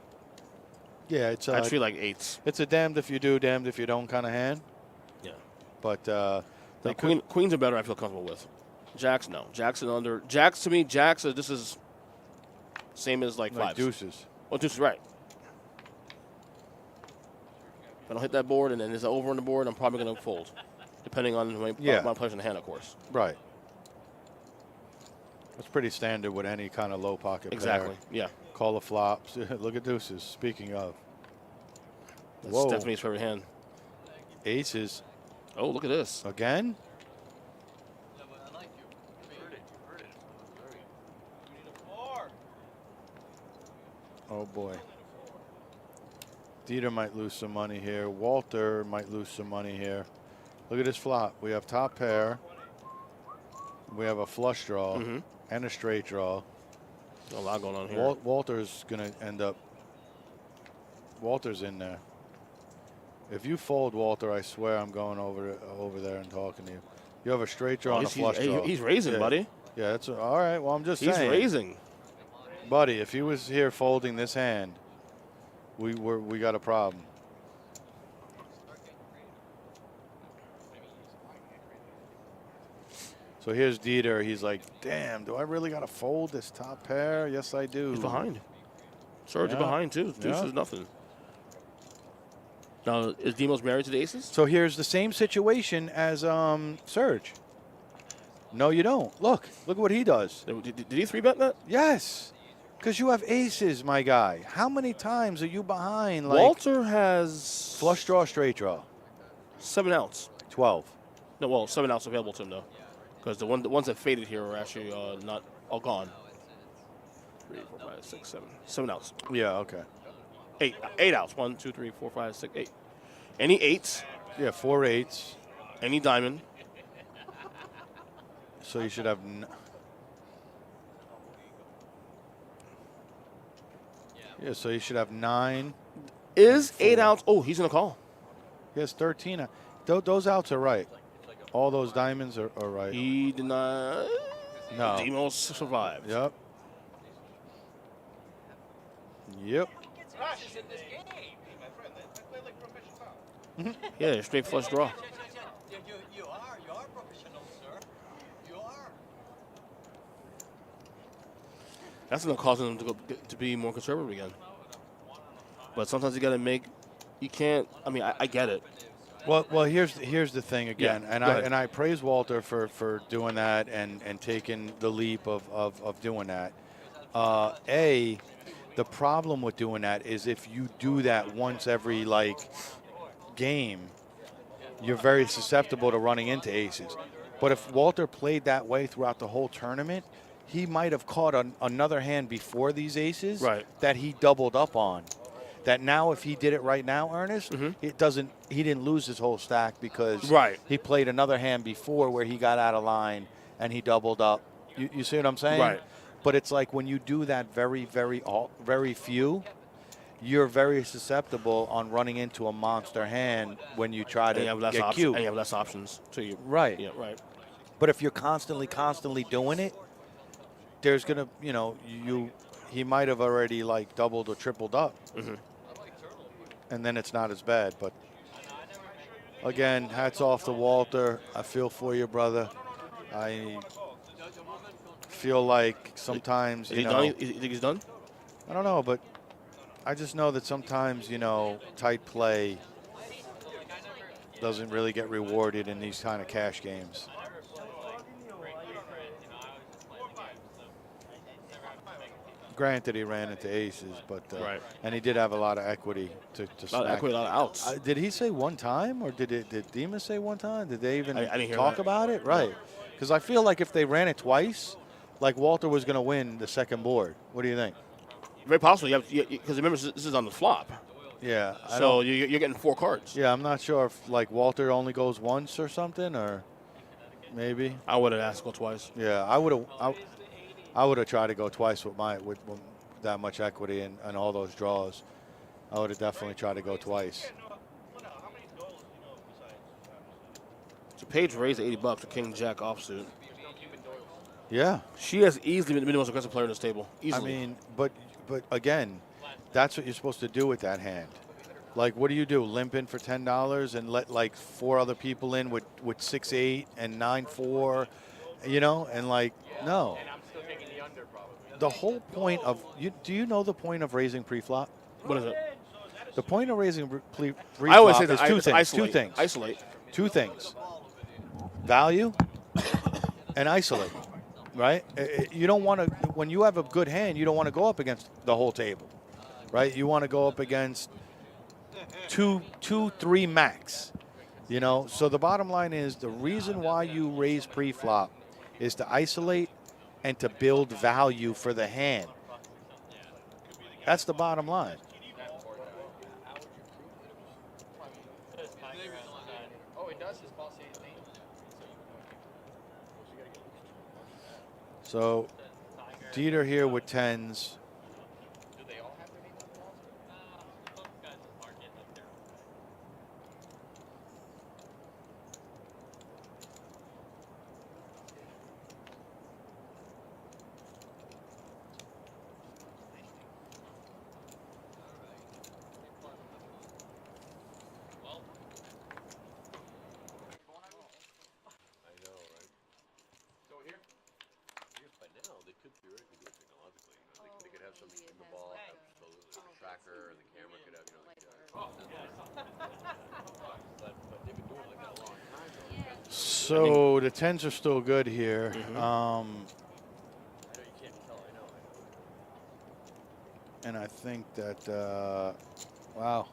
yeah, it's I treat like eights. It's a damned if you do, damned if you don't kind of hand. Yeah, but the queens are better. I feel comfortable with. Jacks, no. Jacks and under. Jacks to me, jacks. This is same as like fives. Deuces. Oh, deuces, right. If I don't hit that board and then there's an over on the board, I'm probably going to fold, depending on my pleasure in the hand, of course. Right. That's pretty standard with any kind of low pocket Exactly, pair. yeah. Call the flops. Look at deuces. Speaking of. That's Whoa. Stephanie's favorite hand. Aces. Oh, look at this. Again? Oh, boy. Dieter might lose some money here. Walter might lose some money here. Look at this flop. We have top pair. We have a flush draw and a straight draw. A lot going on here. Walter's going to end up. Walter's in there. If you fold Walter, I swear I'm going over there and talking to you. You have a straight draw and a flush draw. He's raising, buddy. Yeah, that's all right. Well, I'm just saying. He's raising. Buddy, if he was here folding this hand, we got a problem. So here's Dieter. He's like, damn, do I really got to fold this top pair? Yes, I do. He's behind. Serge is behind, too. Deuce is nothing. Now, is Demos married to the aces? So here's the same situation as Serge. No, you don't. Look what he does. Did he 3-bet that? Yes. Because you have aces, my guy. How many times are you behind? Like Walter has flush draw, straight draw. 7 outs. 12. No, well, 7 outs available to him though, because the ones that faded here are actually not all gone. 3, 4, 5, 6, 7. 7 outs. Yeah. Okay. 8 outs. 1, 2, 3, 4, 5, 6, 8. Any 8s? Yeah, 4 8s. Any diamond? So you should have. Yeah, so you should have 9. Is 8 outs? Oh, he's gonna call. He has 13. Those outs are right. All those diamonds are right. He did not. No. Demos survived. Yep. Yep. Yeah, straight flush draw. You are professional, sir. You are. That's going to cause them to be more conservative again. But sometimes you got to make. You can't. I mean, I get it. Well, here's the thing again, Yeah, and I praise Walter for doing that and taking the leap of doing that. The problem with doing that is if you do that once every game, you're very susceptible to running into aces. But if Walter played that way throughout the whole tournament, he might have caught another hand before these aces that he doubled up on. That now, if he did it right now, Ernest, he didn't lose his whole stack because he played another hand before where he got out of line and he doubled up. You see what I'm saying? Right. But it's like when you do that very few, you're very susceptible on running into a monster hand when you try to get cute. And you have less options. So you right. Yeah, right. But if you're constantly doing it, there's gonna, he might have already doubled or tripled up, and then it's not as bad. But again, hats off to Walter. I feel for you, brother. I feel like sometimes, Is he done? You think he's done? I don't know, but I just know that sometimes, tight play doesn't really get rewarded in these kind of cash games. Granted, he ran into aces, but Right. and he did have a lot of equity to A lot of snack. equity, a lot of outs. Did he say one time, or did Demas say one time? Did they even I didn't hear talk that. about it? Right. Because I feel like if they ran it twice, like Walter was going to win the second board. What do you think? Very possible. Because remember, this is on the flop. Yeah. So you're getting 4 cards. Yeah, I'm not sure if like Walter only goes once or something, or maybe. I would have asked to go twice. Yeah, I would have tried to go twice with that much equity and all those draws. I would have definitely tried to go twice. So Paige raised $80 for King Jack offsuit. Yeah. She has easily been the most aggressive player in this table. Easily. I mean, but again, that's what you're supposed to do with that hand. Like, what do? Limp in for $10 and let like 4 other people in with 6-8 and 9-4, you know? And like, no. The whole point of do you know the point of raising pre-flop? What is it? The point of raising pre-flop I always say is that two things. isolate. Two things. Isolate. Two things. Value and isolate. Right? You don't want to, when you have a good hand, you don't want to go up against the whole table. Right? You want to go up against 2, 3 max. You know? So the bottom line is the reason why you raise pre-flop is to isolate and to build value for the hand. That's the bottom line. So Dieter here with 10s. So the 10s are still good here. And I think that, wow.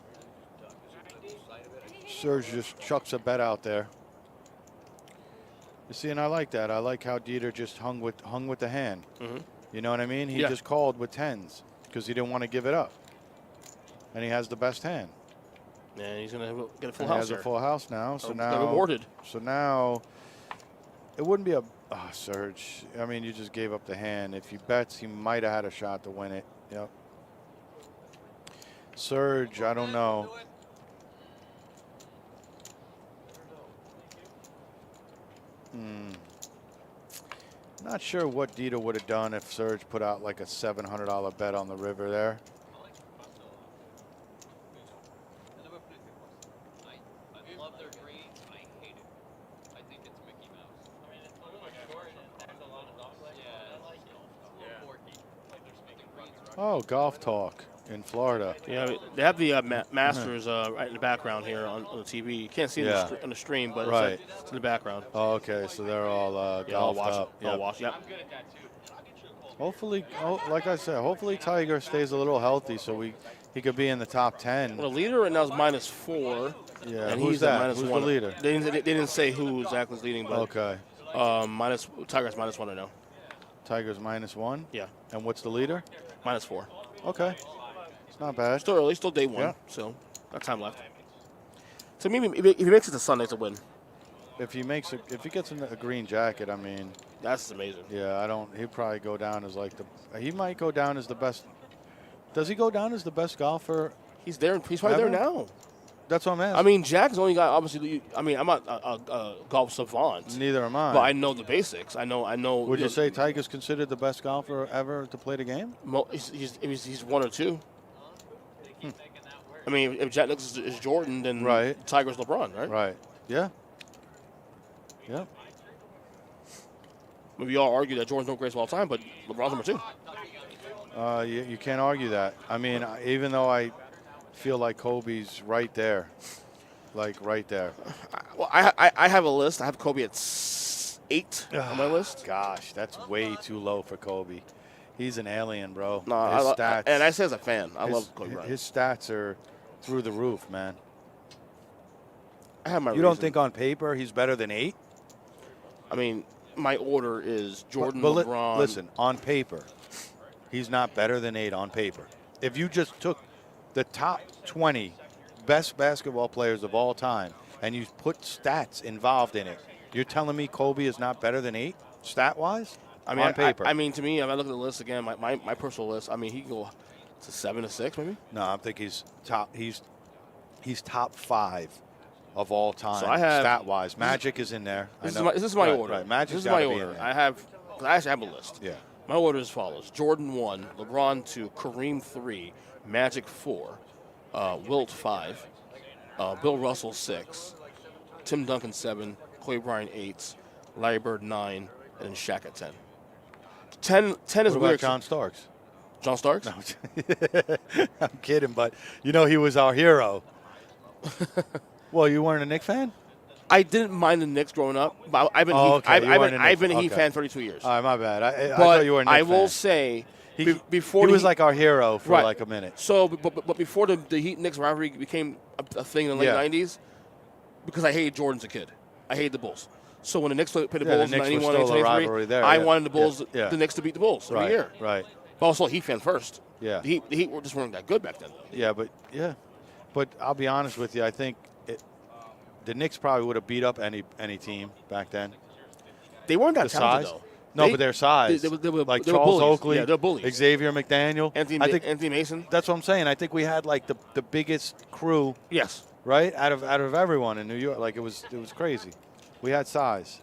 Serge just chucks a bet out there. You see, and I like that. I like how Dieter just hung with the hand. You know what I mean? He just called with 10s because he didn't want to give it up. And he has the best hand. And he's going to get a full He house has here. a full house now. So Got now rewarded. So now it wouldn't be a Serge. I mean, you just gave up the hand. If he bets, he might have had a shot to win it. Yep. Serge, I don't know. Not sure what Dieter would have done if Serge put out like a $700 bet on the river there. Oh, golf talk in Florida. Yeah, they have the Masters right in the background here on the TV. You can't see it on the stream, but it's in the background. Oh, okay, so they're all golfed up. All washed. Yep. Hopefully, like I said, hopefully Tiger stays a little healthy so he could be in the top 10. Well, the leader right now is -4. Yeah, and who's he's that? at Who's -1. the leader? They didn't say who exactly is leading, but okay. Tiger's -1 right now. Tiger's -1. Yeah. And what's the leader? -4. Okay. It's not bad. Still early, still day 1, Yeah. so got time left. So maybe if he makes it to Sunday, it's a win. If he gets a green jacket, I mean, that's amazing. Yeah, he'll probably go down as like he might go down as the best. Does he go down as the best golfer? He's there. He's probably there now. That's what I'm asking. I mean, Jack's only got obviously. I mean, I'm not a golf savant. Neither am I. But I know the basics. I know. Would you say Tiger's considered the best golfer ever to play the game? He's 1 or 2. I mean, if Jack Nicklaus is Jordan, then Tiger's LeBron, right? Right. Yeah. Yeah. We all argue that Jordan's no greatest of all time, but LeBron's number 2. You can't argue that. I mean, even though I feel like Kobe's right there, like right there. Well, I have a list. I have Kobe at 8 on my list. Gosh, that's way too low for Kobe. He's an alien, bro. No, His stats. and I say as a fan, I love Kobe Bryant. His stats are through the roof, man. I have my You don't reason. think on paper he's better than 8? I mean, my order is Jordan, But LeBron. listen, on paper, he's not better than 8 on paper. If you just took the top 20 best basketball players of all time and you put stats involved in it, you're telling me Kobe is not better than 8 stat-wise? I mean, on paper. I mean, to me, if I look at the list again, my personal list, I mean, he can go to 7 to 6, maybe. No, I think he's top. He's top 5 of all time. So I have stat-wise. Magic is in there. This is my Right, order. Right. Magic's this is gotta my be in order. there. I actually have a list. Yeah. My order is as follows: Jordan 1, LeBron 2, Kareem 3, Magic 4, Wilt 5, Bill Russell 6, Tim Duncan 7, Kobe Bryant 8, Larry Bird 9, and then Shaq at 10. 10 is What about weird. John Starks? John Starks? No, I'm kidding, but you know he was our hero. Well, you weren't a Knicks fan? I didn't mind the Knicks growing up, but I've been I've been a Heat fan 32 years. All right, my bad. I but thought you were a Knicks I will fan. say, He was like our hero for Right. like a minute. So, but before the Heat-Knicks rivalry became a thing in the late 90s, because I hated Jordan as a kid. I hated the Bulls. So when the Knicks played the Yeah, the Bulls in Knicks were 91 still a 93, rivalry there, I yeah. wanted the Bulls, Yeah. the Knicks to beat the Bulls every Right, year. right. But also a Heat fan first. Yeah. The Heat just weren't that good back then, though. Yeah, but I'll be honest with you. I think the Knicks probably would have beat up any team back then. They weren't that The talented, size? though. No, but their size. They were like they were Charles bullies. Oakley, Yeah, they're bullies. Xavier McDaniel. Anthony Mason. That's what I'm saying. I think we had like the biggest crew. Yes. Right out of everyone in New York. Like it was crazy. We had size.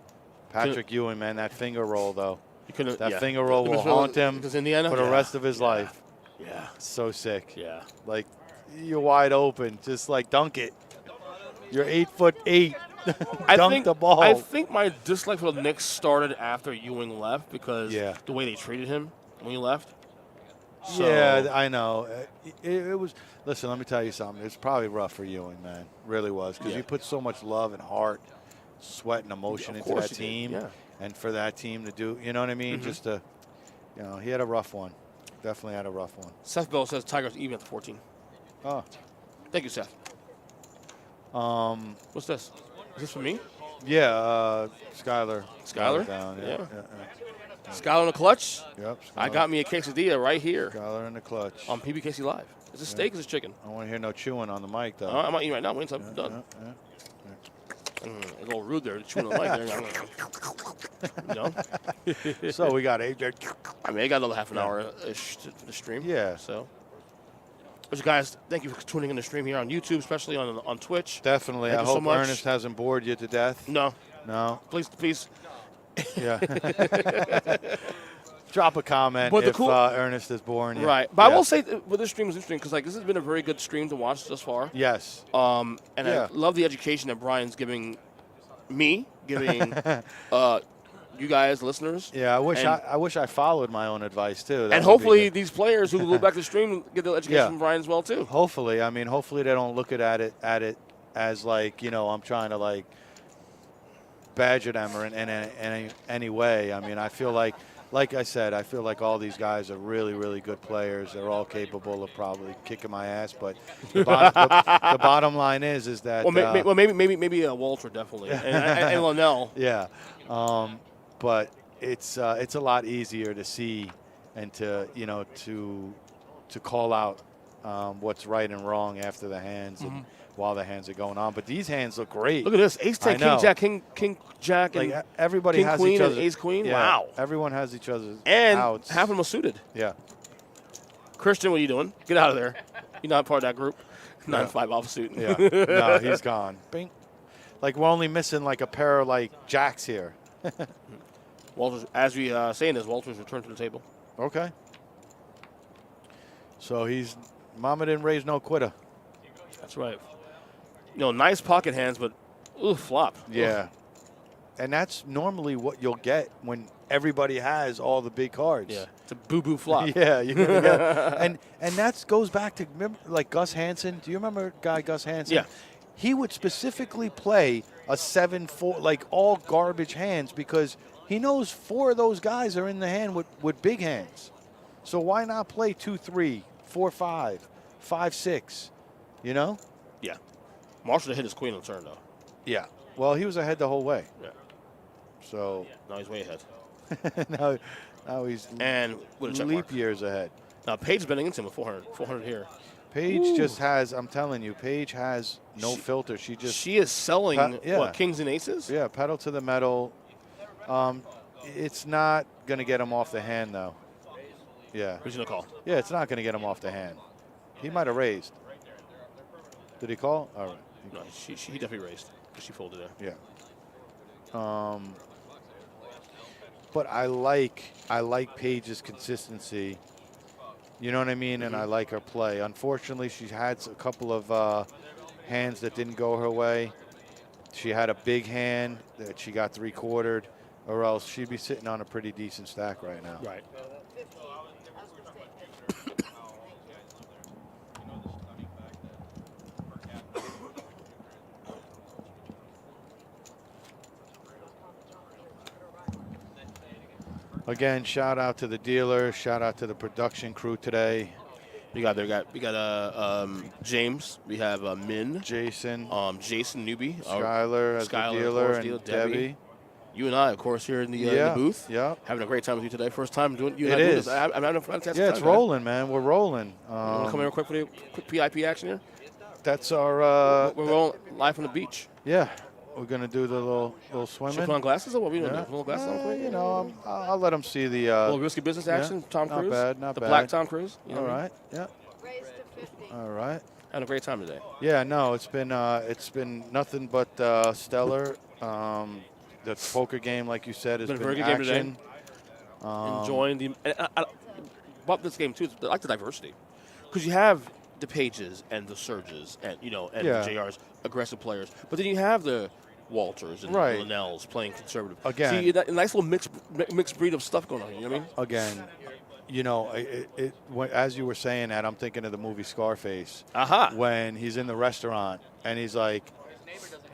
Patrick Ewing, man, that finger roll though. That finger roll will haunt him because Indiana, for the rest of his life. Yeah. So sick. Yeah. Like you're wide open, just like dunk it. You're 8'8". Dunk the ball. I think my dislike for the Knicks started after Ewing left because the way they treated him when he left. So, yeah, I know. It was. Listen, let me tell you something. It's probably rough for Ewing, man. Really was because he put so much love and heart, sweat and emotion into that team, and for that team to do, you know what I mean? Just to, he had a rough one. Definitely had a rough one. Seth Bell says Tigers even at 14. Oh, thank you, Seth. What's this? Is this for me? Yeah, Skyler. Skyler? Down. Yeah. Skyler in the clutch? Yep. I got me a quesadilla right here. Skyler in the clutch. On PBKC Live. Is this steak or is this chicken? I don't want to hear no chewing on the mic, though. I'm not eating right now. Wait until I'm done. It's a little rude there, chewing on the mic there. So we got AJ. I mean, I got another half an hour-ish to the stream. Yeah. So, but guys, thank you for tuning in the stream here on YouTube, especially on Twitch. Definitely. Thank I you so hope much. Ernest hasn't bored you to death. No. No. Please. Yeah. Drop a comment if Ernest is boring you. Right. But I will say with this stream is interesting because this has been a very good stream to watch thus far. Yes. And I love the education that Brian's giving me, giving you guys, listeners. Yeah, I wish I followed my own advice too. And hopefully these players who look back to the stream get the education from Brian as well too. Hopefully, I mean, hopefully they don't look at it as like I'm trying to like badger them or in any way. I mean, I feel like I said, I feel like all these guys are really, really good players. They're all capable of probably kicking my ass. But the bottom line is that maybe Walter definitely and Linnell. Yeah, but it's a lot easier to see and to to call out what's right and wrong after the hands and while the hands are going on. But these hands look great. Look at this: Ace 10, King Jack, King Jack, and like everybody King has Queen each other. and Ace Queen. Yeah, wow! Everyone has each other's and outs. half of them are suited. Yeah. Christian, what are you doing? Get out of there! You're not part of that group. 9-5 off suit. Yeah. No, he's gone. Bing. Like we're only missing like a pair of like jacks here. Walters, as we saying this, Walters returned to the table. Okay. So Mama didn't raise no quitter. That's right. Nice pocket hands, but flop. Yeah. And that's normally what you'll get when everybody has all the big cards. Yeah. It's a boo-boo flop. Yeah. You're gonna get, and that goes back to, remember, like Gus Hansen. Do you remember Gus Hansen? Yeah. He would specifically play a 7-4, like all garbage hands because he knows 4 of those guys are in the hand with big hands. So why not play 2-3, 4-5, 5-6? You know? Yeah. Marshall hit his queen on the turn, though. Yeah. Well, he was ahead the whole way. Yeah. So Now he's way ahead. now he's and with a check leap mark. years ahead. Now Paige betting into him with 400 here. Paige just has, I'm telling you, Paige has no filter. She is selling what, kings and aces? Yeah, pedal to the metal. It's not going to get him off the hand, though. Yeah. Who's going to call? Yeah, it's not going to get him off the hand. He might have raised. Did he call? All right. No, he definitely raised. She folded there. Yeah. But I like Paige's consistency. You know what I mean? And I like her play. Unfortunately, she had a couple of hands that didn't go her way. She had a big hand that she got 3/4, or else she'd be sitting on a pretty decent stack right now. Right. Again, shout out to the dealer. Shout out to the production crew today. We got James. We have Min. Jason. Jason Newby. Skylar as the dealer, and Debbie. You and I, of course, here in the booth. Yeah. Having a great time with you today. First time doing you and It I doing is. this. I'm having a fantastic time. Yeah, it's rolling, man. We're rolling. You want to come in real quick for the quick PIP action here? That's our. We're rolling live from the beach. Yeah. We're going to do the little swimming. Should put on glasses or what? We doing? Yeah. Little glasses on quick? You know, I'll let them see the. little risky business action. Tom Cruise. Not bad. Not the bad. black Tom Cruise. You know All what I mean? right. Yeah. Raised to 50. All right. Having a great time today. Yeah. No, it's been nothing but stellar. The poker game, like you said, has It's been a very good action. game today. Enjoying the. I about this game too. I like the diversity because you have the Pages and the Surges and the JRs, aggressive players, but then you have the Walters and the Linnells playing conservative. Again, see that a nice little mixed breed of stuff going on. You know what I mean? Again, as you were saying that, I'm thinking of the movie Scarface. When he's in the restaurant and he's like,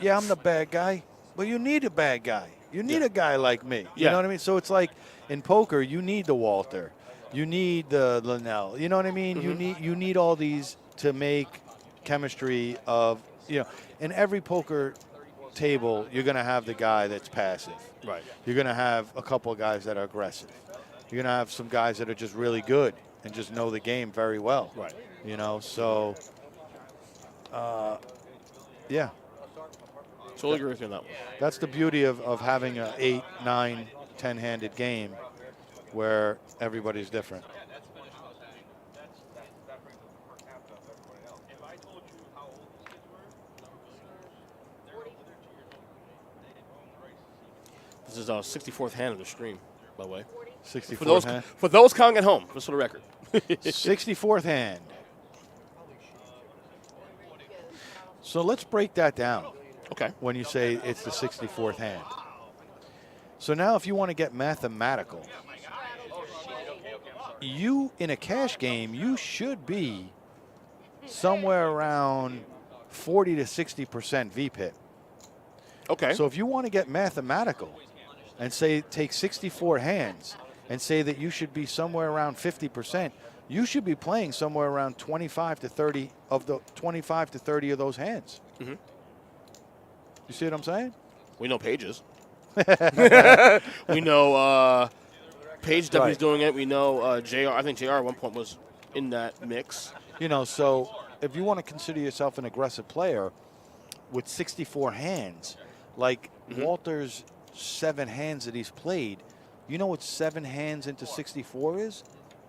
"Yeah, I'm the bad guy, but you need a bad guy. You need a guy like me." You know what I mean? So it's like in poker, you need the Walter, you need the Linnell. You know what I mean? You need all these to make chemistry of in every poker table, you're going to have the guy that's passive. Right. You're going to have a couple of guys that are aggressive. You're going to have some guys that are just really good and just know the game very well. Right. So, yeah. Totally agree with you on that one. That's the beauty of having an 8, 9, 10-handed game where everybody's different. This is our 64th hand of the stream, by the way. 64th hand. For those counting at home, just for the record. 64th hand. So let's break that down. Okay. When you say it's the 64th hand. So now if you want to get mathematical, you, in a cash game, you should be somewhere around 40 to 60% VPIP. Okay. So if you want to get mathematical and say take 64 hands and say that you should be somewhere around 50%, you should be playing somewhere around 25 to 30 of those hands. Mm-hmm. You see what I'm saying? We know Pages. We know Page definitely doing it. We know JR. I think JR at one point was in that mix. So if you want to consider yourself an aggressive player with 64 hands, like Walter's 7 hands that he's played, you know what 7 hands into 64 is?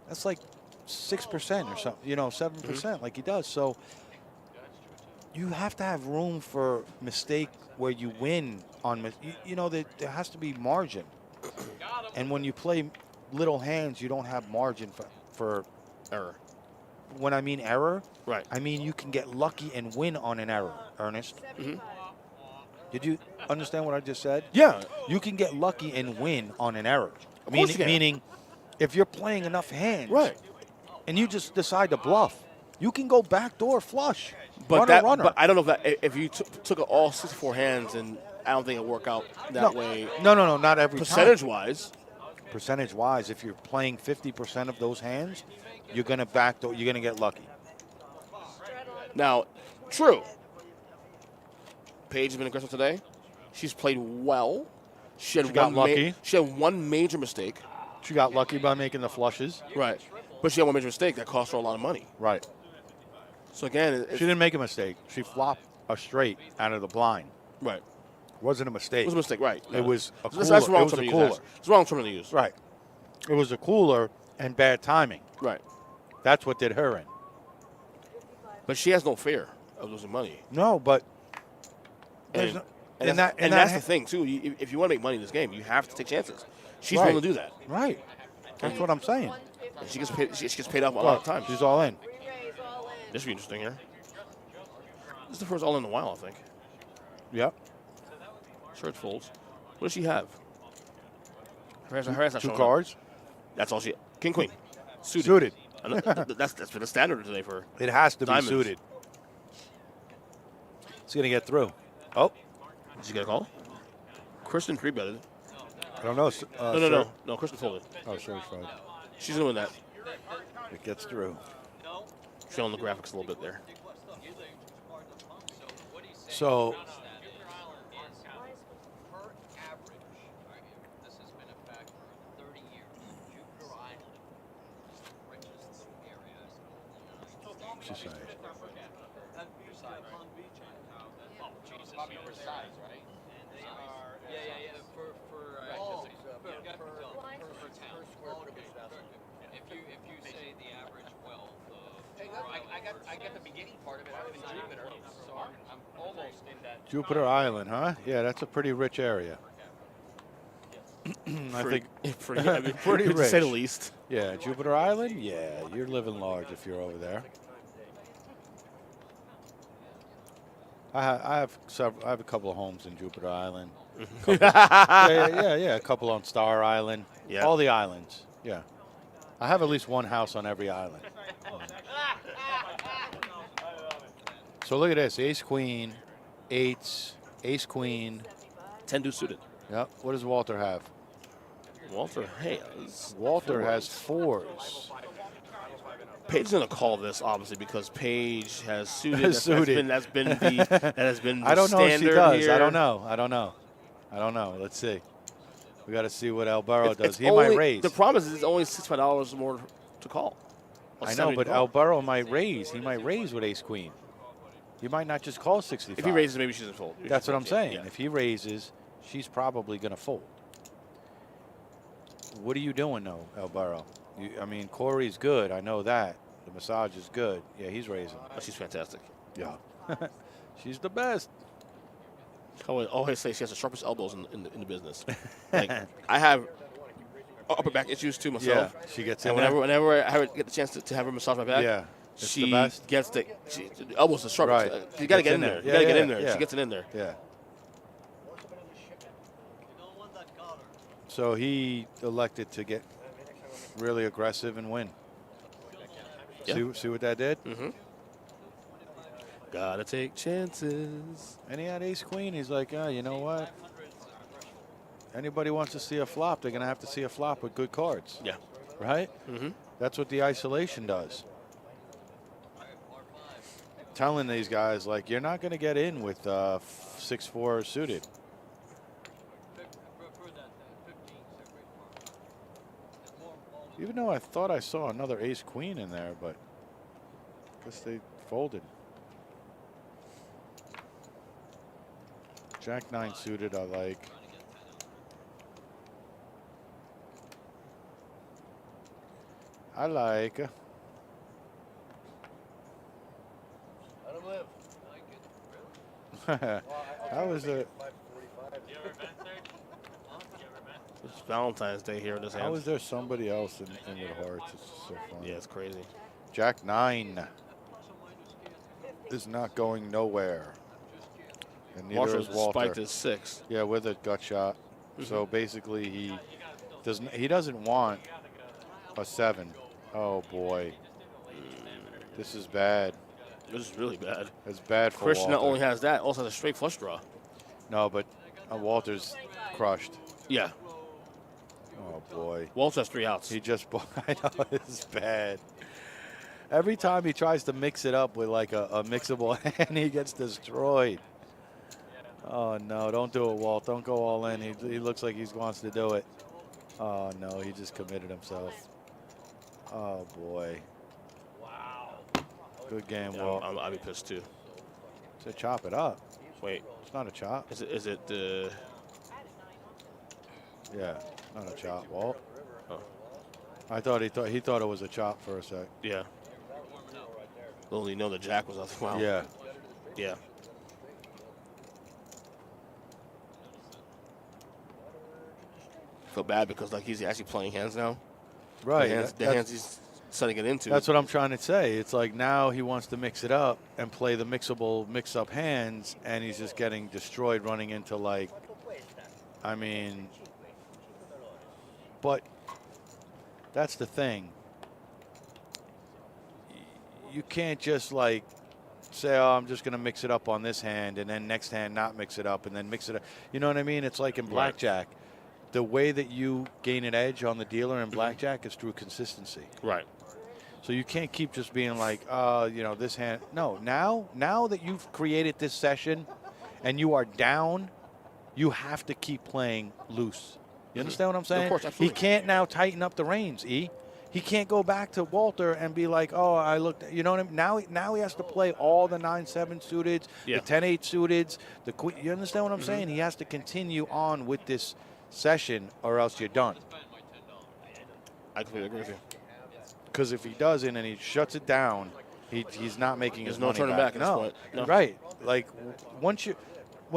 That's like 6% or something, 7% like he does. So you have to have room for mistake where you win on, there has to be margin. And when you play little hands, you don't have margin for error. When I mean error, right? I mean you can get lucky and win on an error, Ernest. Did you understand what I just said? Yeah. You can get lucky and win on an error. Of course you can. Meaning, if you're playing enough hands, right, and you just decide to bluff, you can go backdoor flush. But But I don't know if you took all 64 hands, and I don't think it'll work out that way. No, not every percentage-wise. percentage-wise, if you're playing 50% of those hands, you're gonna backdoor. You're gonna get lucky. Now, true. Paige has been aggressive today. She's played well. She got lucky. She had one major mistake. She got lucky by making the flushes. Right. But she had one major mistake that cost her a lot of money. Right. So again, She didn't make a mistake. She flopped a straight out of the blind. Right. Wasn't a mistake. It was a mistake, right. It was a cooler. That's wrong It was term a to cooler. use. It's wrong term to use. Right. It was a cooler and bad timing. Right. That's what did her in. But she has no fear of losing money. No, but And, no- and, in that's, that- in and that that's ha- the thing, too. If you want to make money in this game, you have to take chances. She's Right. willing to do that. right. That's what I'm saying. And she gets paid off a lot of times. She's all in. This will be interesting here. This is the first all in a while, I think. Yep. Sure, it folds. What does she have? Her hand's not Two showing cards. Up. That's all she. King Queen. Suited. Suited. I know, that's been a standard today for. It has to Diamonds. be suited. It's gonna get through. Oh, Did she get a call? Kristen pre-betted. I don't know. No. Kristen folded. Oh, sorry, fine. She's doing that. It gets through. Showing the graphics a little bit there. So she's saying. If you say the average wealth of, I got the beginning part of it. I live in Jupiter, so I'm almost in that. Jupiter Island, huh? Yeah, that's a pretty rich area. I think pretty to rich. say the least. Yeah, Jupiter Island. Yeah, you're living large if you're over there. I have a couple of homes in Jupiter Island. Yeah. A couple on Star Island. Yeah. All the islands. Yeah. I have at least one house on every island. So look at this: Ace Queen, eights, Ace Queen. 10 deuce suited. Yep. What does Walter have? Walter has. Walter has fours. Paige's gonna call this obviously because Paige has suited. That's been the I don't know if she standard does. here. I don't know. Let's see. We got to see what Alberto does. It's He only, might raise. The problem is it's only $65 more to call. I know, but Alberto might raise. He might raise with Ace Queen. He might not just call 65. If he raises, maybe she doesn't fold. That's what I'm saying. Yeah. If he raises, she's probably going to fold. What are you doing, though, Alberto? I mean, Corey's good. I know that. The massage is good. Yeah, he's raising. Oh, she's fantastic. Yeah. She's the best. I always say she has the sharpest elbows in the business. Like, I have upper back issues too myself. Yeah, she gets in and there. whenever I get the chance to have her massage my back, Yeah, it's she the best. gets the elbows the sharpest. Right. You got to get in there. Yeah, You got to get in yeah, there. yeah. She gets it in there. Yeah. So he elected to get really aggressive and win. Yeah. See what that did? Mm-hmm. Gotta take chances. And he had ace queen. He's like, you know what? Anybody wants to see a flop, they're going to have to see a flop with good cards. Yeah. Right? Mm-hmm. That's what the isolation does. Telling these guys, like, you're not going to get in with 6-4 suited. Even though I thought I saw another ace queen in there, but I guess they folded. Jack 9 suited, I like. I like. Let him live. How was it? It's Valentine's Day here in this How hand. is there somebody else in with hearts? It's so funny. Yeah, it's crazy. Jack 9 is not going nowhere. And neither Marshall is Walter. spiked his 6. Yeah, with a gut shot. So basically, he doesn't want a 7. Oh boy, this is bad. This is really bad. It's bad for Christian Walter. not only has that, also has a straight flush draw. No, but Walter's crushed. Yeah. Oh, boy. Walsh has 3 outs. He just I know, this is bad. Every time he tries to mix it up with like a mixable hand, he gets destroyed. Oh, no, don't do it, Walt. Don't go all in. He looks like he wants to do it. Oh, no, he just committed himself. Oh, boy. Wow. Good game, Yeah, Walt. I'll be pissed too. So chop it up. Wait, It's not a chop. is it the? Yeah, not a chop, Walt. Oh. I thought he thought it was a chop for a sec. Yeah. Only know the jack was off. Wow. Yeah. Yeah. Feel bad because like he's actually playing hands now. Right. The hands he's setting it into. That's what I'm trying to say. It's like now he wants to mix it up and play the mixable mix-up hands, and he's just getting destroyed running into like, I mean, but that's the thing. You can't just like say, oh, I'm just going to mix it up on this hand, and then next hand not mix it up, and then mix it up. You know what I mean? It's like in blackjack. The way that you gain an edge on the dealer in blackjack is through consistency. Right. So you can't keep just being like, you know, this hand. No, now that you've created this session and you are down, you have to keep playing loose. You understand what I'm saying? Of course, absolutely. He can't now tighten up the reins, E. He can't go back to Walter and be like, oh, I looked, you know what I mean? Now he has to play all the 9-7 suited, the 10-8 suited, the queen. You understand what I'm saying? He has to continue on with this session or else you're done. I completely agree with you. Because if he doesn't and he shuts it down, he's not making his money turning back at this point. No. Right. Like when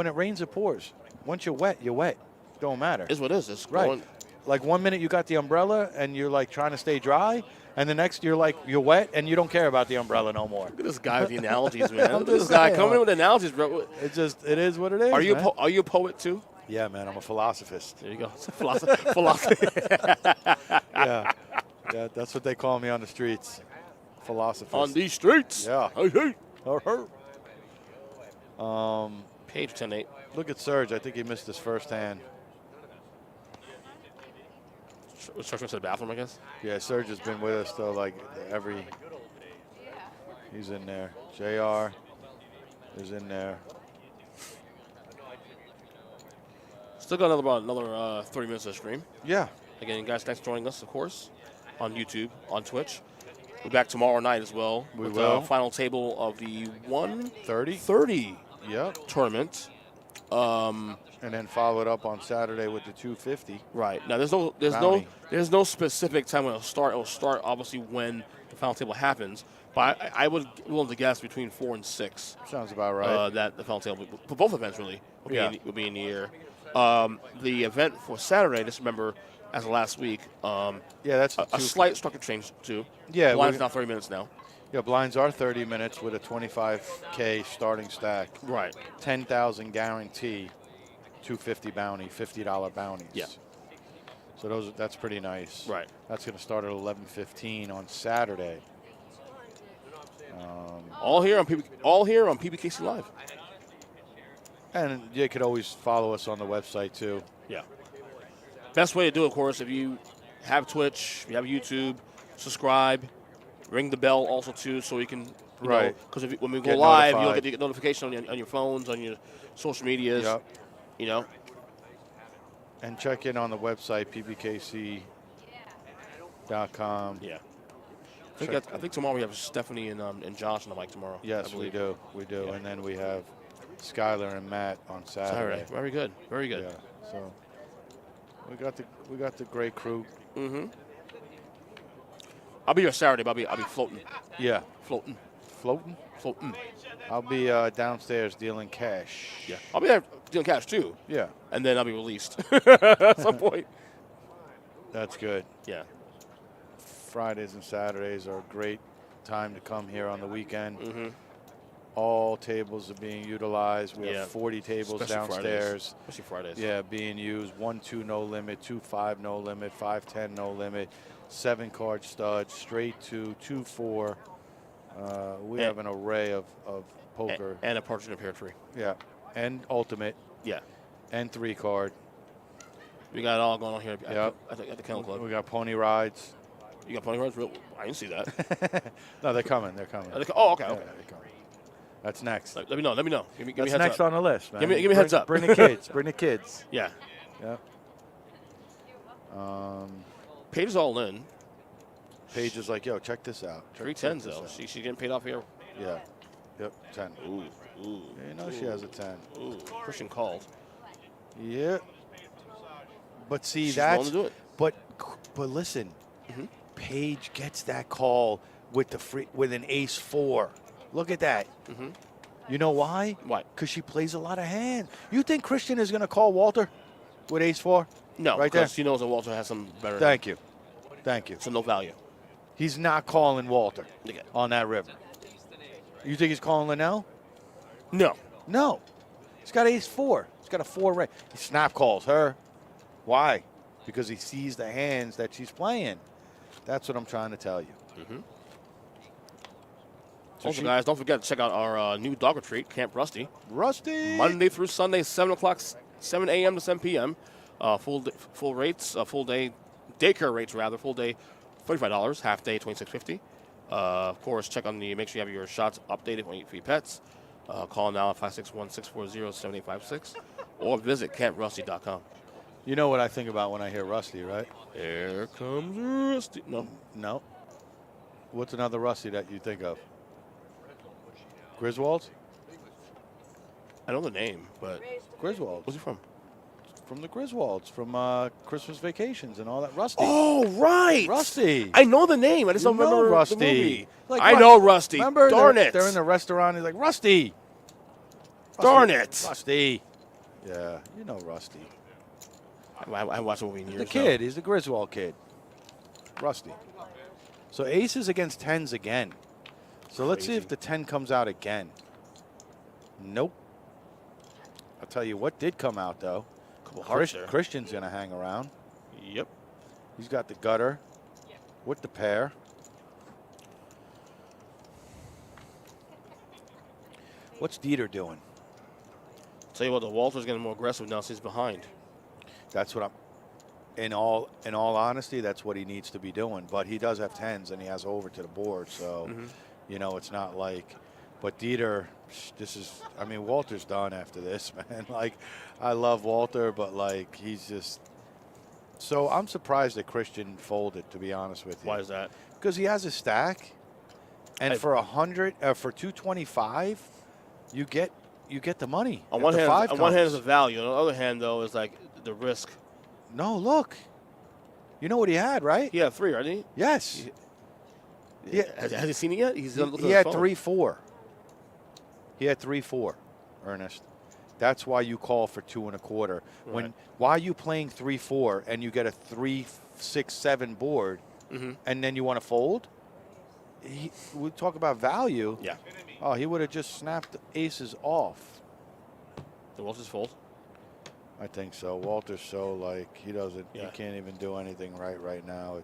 it rains, it pours. Once you're wet, you're wet. Don't matter. It's what it is. It's right. going. Like 1 minute you got the umbrella and you're like trying to stay dry, and the next you're wet and you don't care about the umbrella no more. Look at this guy with the analogies, man. Look at this saying, guy coming in with analogies, bro. It is what it is. Are you man. are you a poet too? Yeah, man. I'm a philosophist. There you go. Philosophy. Yeah, that's what they call me on the streets. Philosophist. On these streets. Yeah. Hey. Page 10-8. Look at Serge. I think he missed his first hand. Serge went to the bathroom, I guess. Yeah, Serge has been with us though, like he's in there. JR is in there. Still got another 30 minutes of stream. Yeah. Again, guys, thanks for joining us, of course, on YouTube, on Twitch. We're back tomorrow night as well. We with will. The final table of the 130 tournament. And then followed up on Saturday with the 250. Right. Now there's no specific time when it'll start. It'll start obviously when the final table happens. But I would be willing to guess between 4 and 6. Sounds about right. That the final table for both events really will be in the air. The event for Saturday, just remember, as of last week, that's a slight structure change too. Yeah, blinds now 30 minutes now. Yeah, blinds are 30 minutes with a 25K starting stack. Right. 10,000 guarantee, 250 bounty, $50 bounties. Yeah. So that's pretty nice. Right. That's going to start at 11:15 on Saturday. All here on PBKC Live. And you could always follow us on the website too. Yeah. Best way to do it, of course, if you have Twitch, if you have YouTube, subscribe, ring the bell also too, so you can. Right. Because when we go Get live, notified. you'll get notification on your phones, on your social medias. Yep. You know. And check in on the website, pbkc.com. Yeah. I think tomorrow we have Stephanie and Josh on the mic tomorrow. Yes, we do. We do. Yeah. And then we have Skylar and Matt on Saturday. Very good. Very good. Yeah. So we got the great crew. Mm-hmm. I'll be here Saturday, but I'll be floating. Yeah. Floating. Floating? Floating. I'll be downstairs dealing cash. Yeah. I'll be there dealing cash too. Yeah. And then I'll be released at some point. That's good. Yeah. Fridays and Saturdays are a great time to come here on the weekend. Mm-hmm. All tables are being utilized. We have 40 tables especially downstairs. Especially Fridays. Yeah, being used. 1-2 no limit, 2-5 no limit, 5-10 no limit, 7-card studs, straight 2, 2-4. We have an array of poker. And a partridge in a pear tree. Yeah. And ultimate. Yeah. And 3-card. We got it all going on here Yep. at the Kennel Club. We got pony rides. You got pony rides? I didn't see that. No, they're coming. They're coming. Oh, okay. Yeah, they're coming. That's next. Let me know. Give me That's heads next up. on the list, man. Give me a heads up. Bring the kids. Bring the kids. Yeah. Yep. Paige is all in. Paige is like, yo, check this out. Check 310s this though. out. She's getting paid off here. Yeah. Yep. 10. Ooh. Yeah, you know she has a 10. Ooh. Christian called. Yeah. But see, She's that's. willing to do it. But listen, Paige gets that call with an ace 4. Look at that. You know why? Why? Because she plays a lot of hands. You think Christian is going to call Walter with ace 4? No, right there. because she knows that Walter has some better. Thank you. So no value. He's not calling Walter Okay. on that river. You think he's calling Linnell? No. No. He's got ace 4. He's got a 4 range. He snap calls her. Why? Because he sees the hands that she's playing. That's what I'm trying to tell you. Also, guys, don't forget to check out our new dog retreat, Camp Rusty. Rusty! Monday through Sunday, 7 a.m. to 7 p.m. Full rates, full day, daycare rates rather, full day $35, half day $26.50. Of course, make sure you have your shots updated for your pets. Call now at 561-640-7856 or visit camprusty.com. You know what I think about when I hear Rusty, right? Here comes Rusty. No. What's another Rusty that you think of? Griswold? I know the name, but Griswold. where's he from? From the Griswolds, from Christmas Vacations and all that. Rusty. Oh, right. Rusty. I know the name. I just don't remember Rusty. the movie. Like, know Rusty. Remember? Darn it. They're in the restaurant. He's like, Rusty. Darn it. Rusty. Yeah, you know Rusty. I watched the movie in years The kid. He's the Griswold kid. Rusty. So aces against 10s again. So let's see if the 10 comes out again. Nope. I'll tell you what did come out, though. Christian's going to hang around. Yep. He's got the gutter with the pair. What's Dieter doing? Tell you what, the Walter's getting more aggressive now since he's behind. That's what in all honesty, that's what he needs to be doing. But he does have 10s and he has over to the board. So, you know, it's not like, but Dieter, Walter's done after this, man. Like, I love Walter, but like, he's just, so I'm surprised that Christian folded, to be honest with you. Why is that? Because he has a stack. And for 225, you get the money. On one hand is the value. On the other hand, though, is like the risk. No, look. You know what he had, right? He had 3, right? Didn't he? Yes. Has he seen it yet? He had 3-4. He had 3-4, Ernest. That's why you call for 2 1/4. Right. Why are you playing 3-4 and you get a 3-6-7 board, and then you want to fold? We talk about value. Yeah. Oh, he would have just snapped the aces off. The Walter's fold. I think so. Walter's so he can't even do anything right now.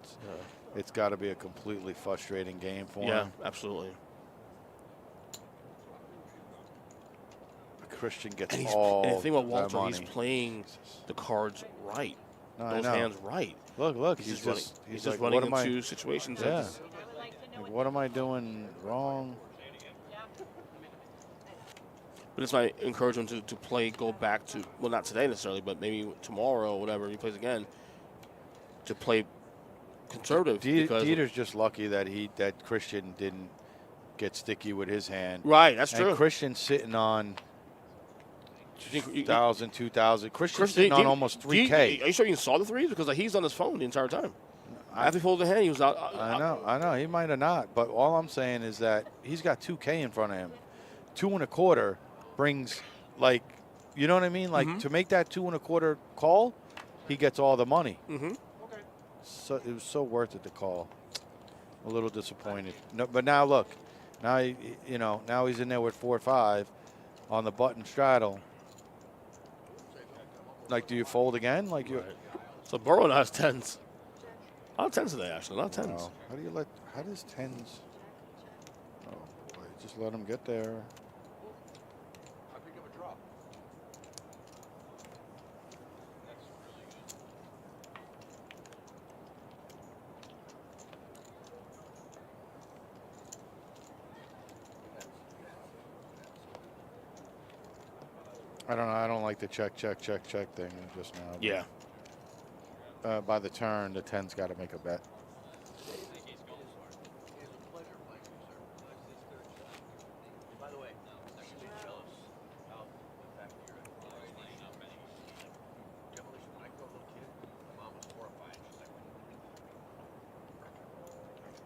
It's got to be a completely frustrating game for him. Yeah, absolutely. Christian gets and all and the thing about that Walter, money. he's playing the cards right. No, Those hands right. Look, he's just just running into situations. Yeah. What am I doing wrong? But it's my encouragement to play, go back to, well, not today necessarily, but maybe tomorrow or whatever he plays again, to play conservative. Dieter's just lucky that Christian didn't get sticky with his hand. Right, that's true. And Christian's sitting on 1,000, 2,000. Christian's sitting on almost 3K. Are you sure you saw the threes? Because he's on his phone the entire time. After he folded the hand, he was out. I know. He might have not. But all I'm saying is that he's got 2K in front of him. 2 1/4 brings, you know what I mean? To make that 2 1/4 call, he gets all the money. So it was so worth it to call. A little disappointed. No, but now look, now he's in there with 4-5 on the button straddle. Do you fold again? So Burrow now has 10s. A lot of 10s today, actually. A lot of 10s. Wow. How does 10s? Oh boy, just let him get there. I don't know. I don't like the check thing just now. Yeah. By the turn, the 10's got to make a bet. By the way, actually jealous about the fact that you're demolition. When I grew up as a kid, my mom was horrified. She's like,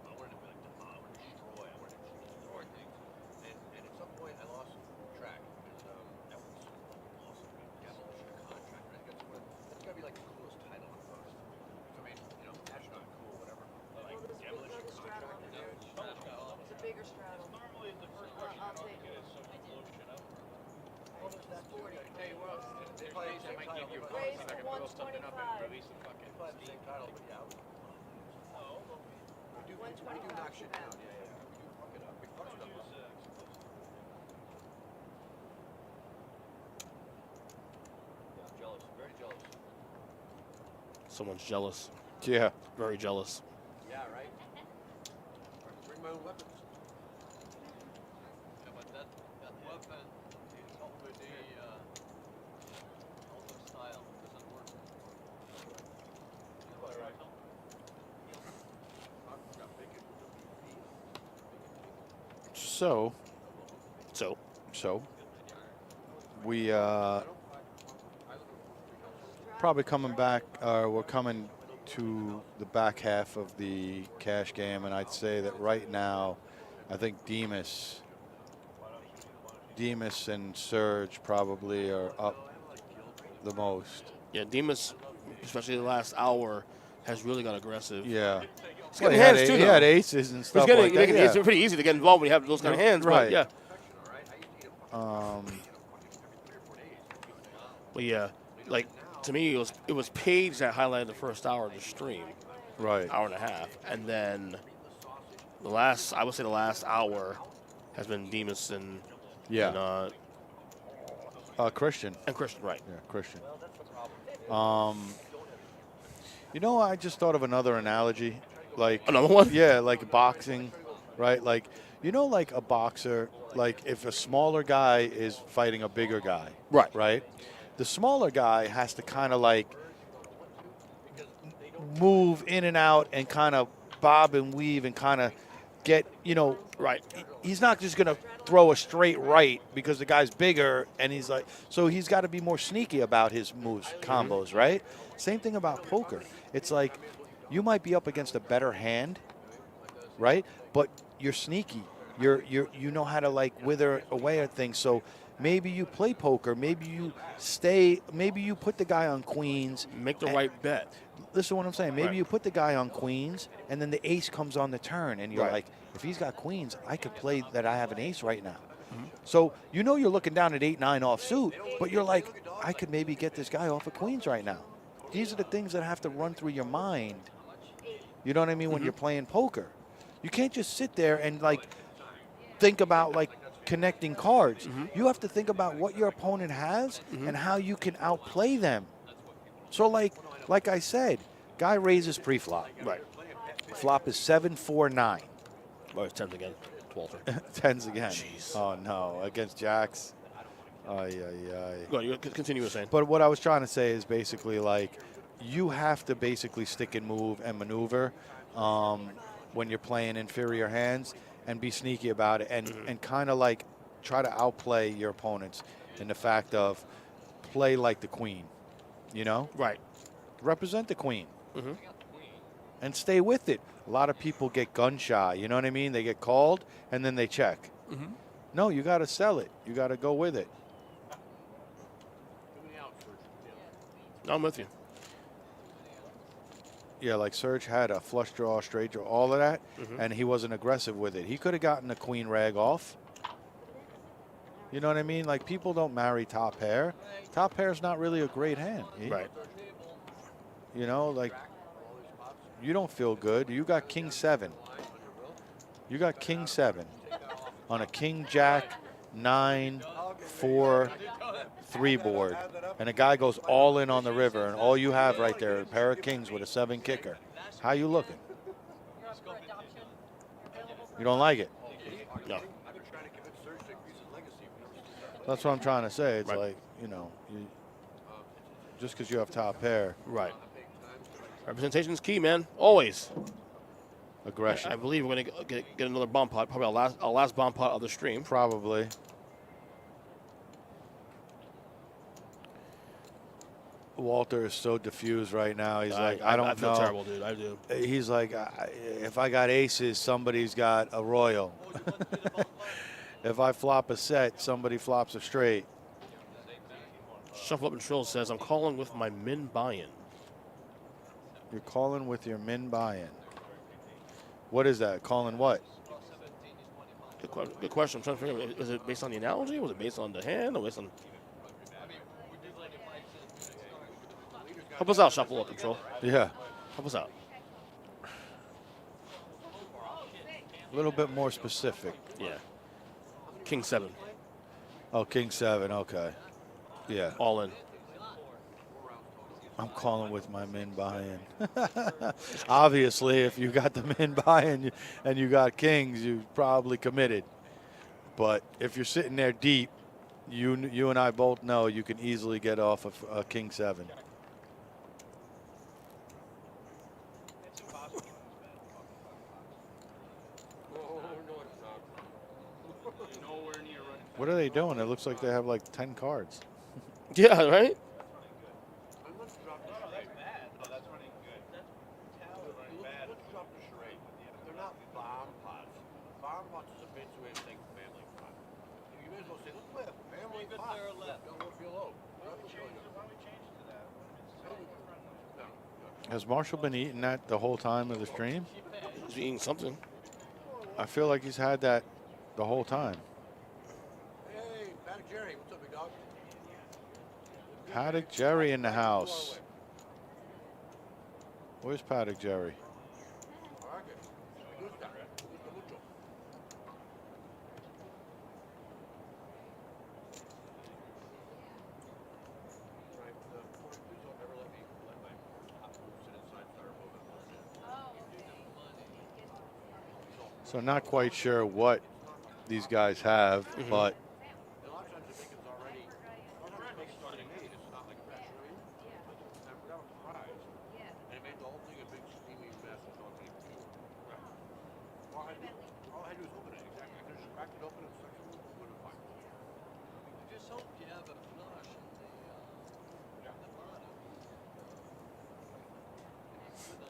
I wanted to be like demolish, destroy. I wanted to destroy things. And at some point, I lost track because that was awesome. Demolition contractor. I think that's got to be like the coolest title on Earth. I mean, you know, astronaut, cool, whatever. But like demolition contractor, dude. It's a bigger straddle. I'll take it. Hey, well, there's days I might give you a call. Raise See if I to can throw something up and 125. release the fucking Probably the same title, but yeah. We do knock shit down. Yeah, yeah. We do fuck it up. We fuck stuff up. I'm jealous. Very jealous. Someone's jealous. Yeah. Very jealous. Yeah, right? Bring my own weapons. Yeah, but that weapon is already out of style. Doesn't work. So, we probably coming back. We're coming to the back half of the cash game, and I'd say that right now, I think Demas and Surge probably are up the most. Yeah, Demas, especially the last hour, has really got aggressive. Yeah. He's Well, getting hands too, he though. had aces and stuff He's like that. It's pretty easy to get involved when you have those kind of hands. Right. But yeah. Um, But yeah, like to me, it was Paige that highlighted the first hour of the stream, right. hour and a half, and then I would say the last hour has been Demas and Christian. And Christian, right? Yeah, Christian. You know, I just thought of another analogy, like another one. Yeah, like boxing, right? Like like a boxer, like if a smaller guy is fighting a bigger guy, right? The smaller guy has to kind of like move in and out and kind of bob and weave and kind of get, right. He's not just going to throw a straight right because the guy's bigger and he's like, so he's got to be more sneaky about his moves, combos, right? Same thing about poker. It's like you might be up against a better hand, right? But you're sneaky. You know how to like wither away at things. So maybe you play poker. Maybe you maybe you put the guy on queens. Make the right bet. Listen to what I'm saying. Maybe you put the guy on queens, and then the ace comes on the turn, and you're like, if he's got queens, I could play that I have an ace right now. So you're looking down at 8-9 offsuit, but you're like, I could maybe get this guy off of queens right now. These are the things that have to run through your mind. You know what I mean? When you're playing poker, you can't just sit there and like think about like connecting cards. You have to think about what your opponent has and how you can outplay them. So like I said, guy raises pre-flop. Right. Flop is 7-4-9. Oh, it's 10s again. 12. 10s again. Jeez. Oh no, against jacks. Go on, you continue saying. But what I was trying to say is basically like you have to basically stick and move and maneuver when you're playing inferior hands and be sneaky about it and kind of like try to outplay your opponents in the fact of play like the queen, Right. Represent the queen. And stay with it. A lot of people get gun shy, you know what I mean? They get called and then they check. No, you got to sell it. You got to go with it. I'm with you. Yeah, like Serge had a flush draw, straight draw, all of that, and he wasn't aggressive with it. He could have gotten the queen rag off. You know what I mean? Like, people don't marry top pair. Top pair's not really a great hand. Right. Like, you don't feel good. You got king 7. You got king 7 on a king jack 9 4 3 board, and a guy goes all in on the river, and all you have right there, a pair of kings with a 7 kicker. How you looking? You don't like it? No. That's what I'm trying to say. It's Right. like, just because you have top pair. Right. Representation is key, man. Always. Aggression. I believe we're going to get another bomb pot, probably our last bomb pot of the stream. Probably. Walter is so diffused right now. He's like, I don't know. I feel terrible, dude. I do. He's like, if I got aces, somebody's got a royal. If I flop a set, somebody flops a straight. Shuffle Up and Trill says, I'm calling with my min buy-in. You're calling with your min buy-in. What is that? Calling what? Good question. I'm trying to figure out, is it based on the analogy? Was it based on the hand? Or based on... Help us out, Shuffle Up and Trill. Yeah. Help us out. A little bit more specific. Yeah. King 7. Oh, King 7. Okay. Yeah. All in. I'm calling with my min buy-in. Obviously, if you got the min buy-in and you got kings, you probably committed. But if you're sitting there deep, you and I both know you can easily get off of a King 7. What are they doing? It looks like they have like 10 cards. Yeah, right? They're not bomb pots. Bomb pots is a fancy way of saying family pot. You may as well say, let's play a family pot. Don't feel low. Has Marshall been eating that the whole time of the stream? He's eating something. I feel like he's had that the whole time. Hey, Paddock Jerry, what's up, big dog? Paddock Jerry in the house. Where's Paddock Jerry? So not quite sure what these guys have, but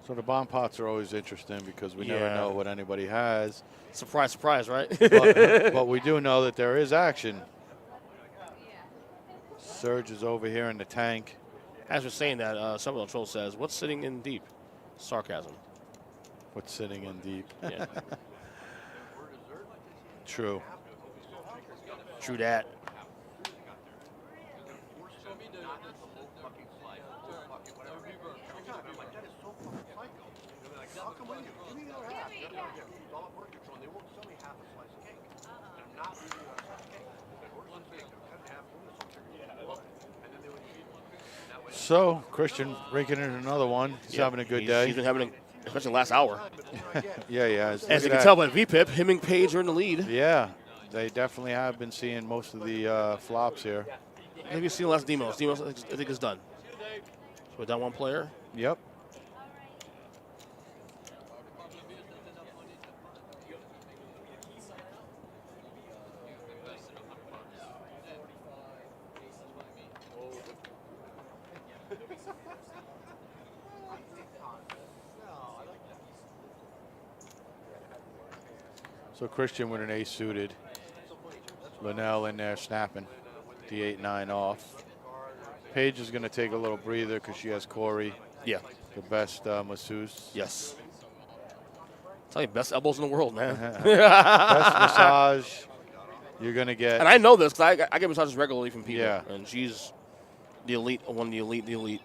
so the bomb pots are always interesting because we never know what anybody has. Surprise, surprise, right? but we do know that there is action. Surge is over here in the tank. As we're saying that, Summer Troll says, what's sitting in deep? Sarcasm. What's sitting in deep? Yeah. True. True that. So, Christian raking in another one. He's having a good day. He's been having, especially the last hour. Yeah. As you can tell by VPIP, him and Paige are in the lead. Yeah, they definitely have been seeing most of the flops here. Maybe seen less demos. Demos, I think, is done. So we're down one player. Yep. So Christian with an ace suited. Linnell in there snapping. The 8-9 off. Paige is going to take a little breather because she has Corey. Yeah. The best masseuse. Yes. Tell you, best elbows in the world, man. Best massage you're going to get. And I know this because I get massages regularly from people. Yeah. And she's the elite, one of the elite.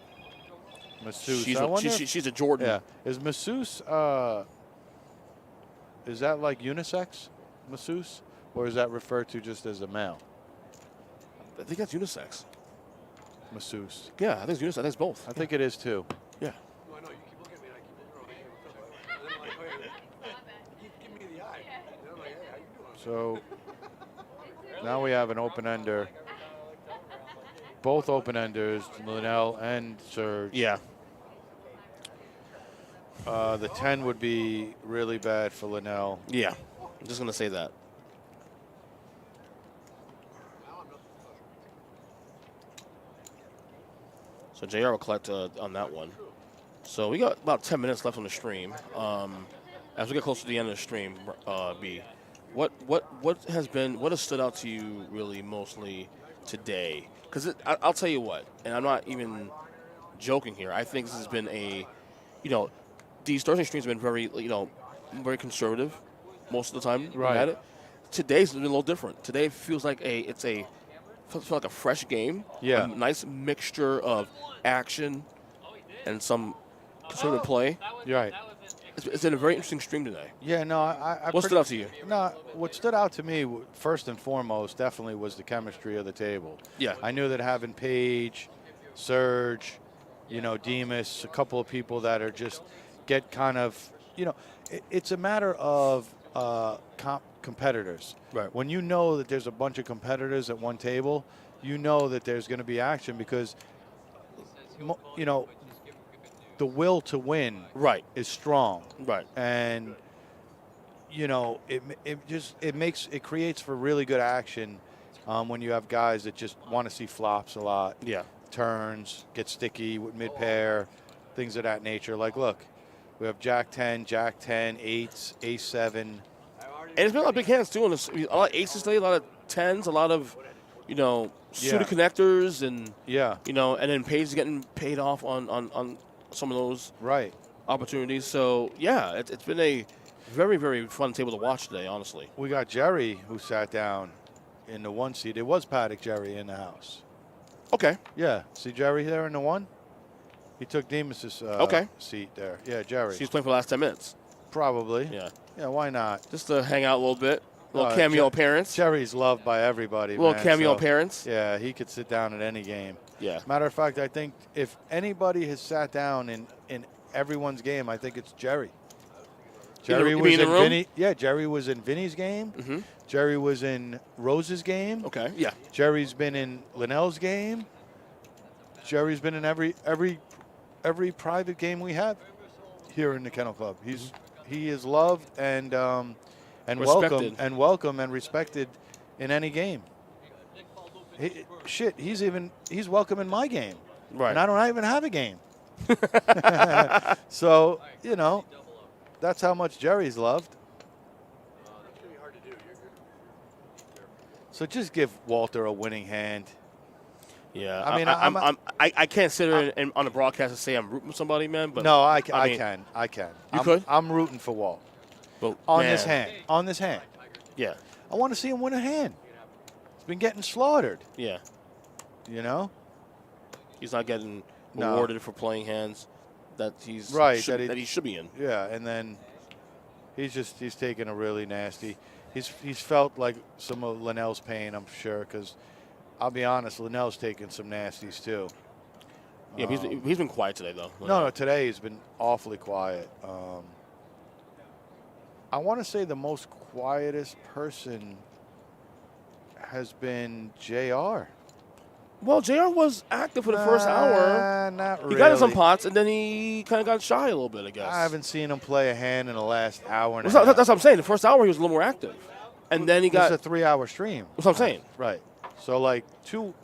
Masseuse. She's a Jordan. Yeah. Is masseuse, is that like unisex masseuse? Or is that referred to just as a male? I think that's unisex. Masseuse. Yeah, I think it's unisex. I think it's both. I think it is too. Yeah. I know, you keep looking at me and I keep looking at you give me the eye. And I'm like, hey, how you doing? So Now we have an open-ender. Both open-enders, Linnell and Serge. Yeah. The 10 would be really bad for Linnell. Yeah. I'm just going to say that. So JR will collect on that one. So we got about 10 minutes left on the stream. As we get closer to the end of the stream, B, what has stood out to you really mostly today? Because I'll tell you what, and I'm not even joking here. I think this has been these Thursday streams have been very, very conservative most of the time. Right. At it. Today's been a little different. Today feels like feels like a fresh game. Yeah. A nice mixture of action and some conservative play. You're right. It's been a very interesting stream today. Yeah, no, I What stood out to you? No, what stood out to me, first and foremost, definitely was the chemistry of the table. Yeah. I knew that having Paige, Serge, Demas, a couple of people that are just get kind of, it's a matter of competitors. Right. When you know that there's a bunch of competitors at one table, you know that there's going to be action because, the will to win is strong. Right. And, it creates for really good action when you have guys that just want to see flops a lot. Yeah. Turns, get sticky with mid-pair, things of that nature. Like, look, we have Jack 10, 8s, Ace 7. And it's been a lot of big hands, too. A lot of aces today, a lot of 10s, a lot of, suited connectors. And, and then Paige is getting paid off on some of those opportunities. So, yeah, it's been a very, very fun table to watch today, honestly. We got Jerry, who sat down in the 1 seat. It was Paddock Jerry in the house. Okay. Yeah. See Jerry there in the 1? He took Demas's seat there. Yeah, Jerry. She's playing for the last 10 minutes. Probably. Yeah. Yeah, why not? Just to hang out a little bit. A little cameo appearance. Jerry's loved by everybody. A little cameo appearance. Yeah, he could sit down at any game. Yeah. Matter of fact, I think if anybody has sat down in everyone's game, I think it's Jerry. Jerry was in Vinny. Yeah, Jerry was in Vinny's game. Mm-hmm. Jerry was in Rose's game. Okay. Yeah. Jerry's been in Linnell's game. Jerry's been in every private game we have here in the Kennel Club. He is loved and welcome and respected in any game. He's welcome in my game. Right. And I don't even have a game. So, that's how much Jerry's loved. So just give Walter a winning hand. Yeah. I mean, I can't sit there and on the broadcast and say I'm rooting for somebody, man. But no, I can. You could? I'm rooting for Walt. But on this hand. Yeah. I want to see him win a hand. He's been getting slaughtered. Yeah. He's not getting rewarded for playing hands that he's that he should be in. Yeah, and then he's taking a really nasty. He's felt like some of Linnell's pain, I'm sure, because I'll be honest, Linnell's taking some nasties too. Yeah, he's been quiet today though. No, today he's been awfully quiet. I want to say the most quietest person has been JR. Well, JR was active for the first hour. Not really. He got in some pots, and then he kind of got shy a little bit, I guess. I haven't seen him play a hand in the last hour and a half. That's what I'm saying. The first hour, he was a little more active. And then he got... It's a 3-hour stream. That's what I'm saying. Right. So, like,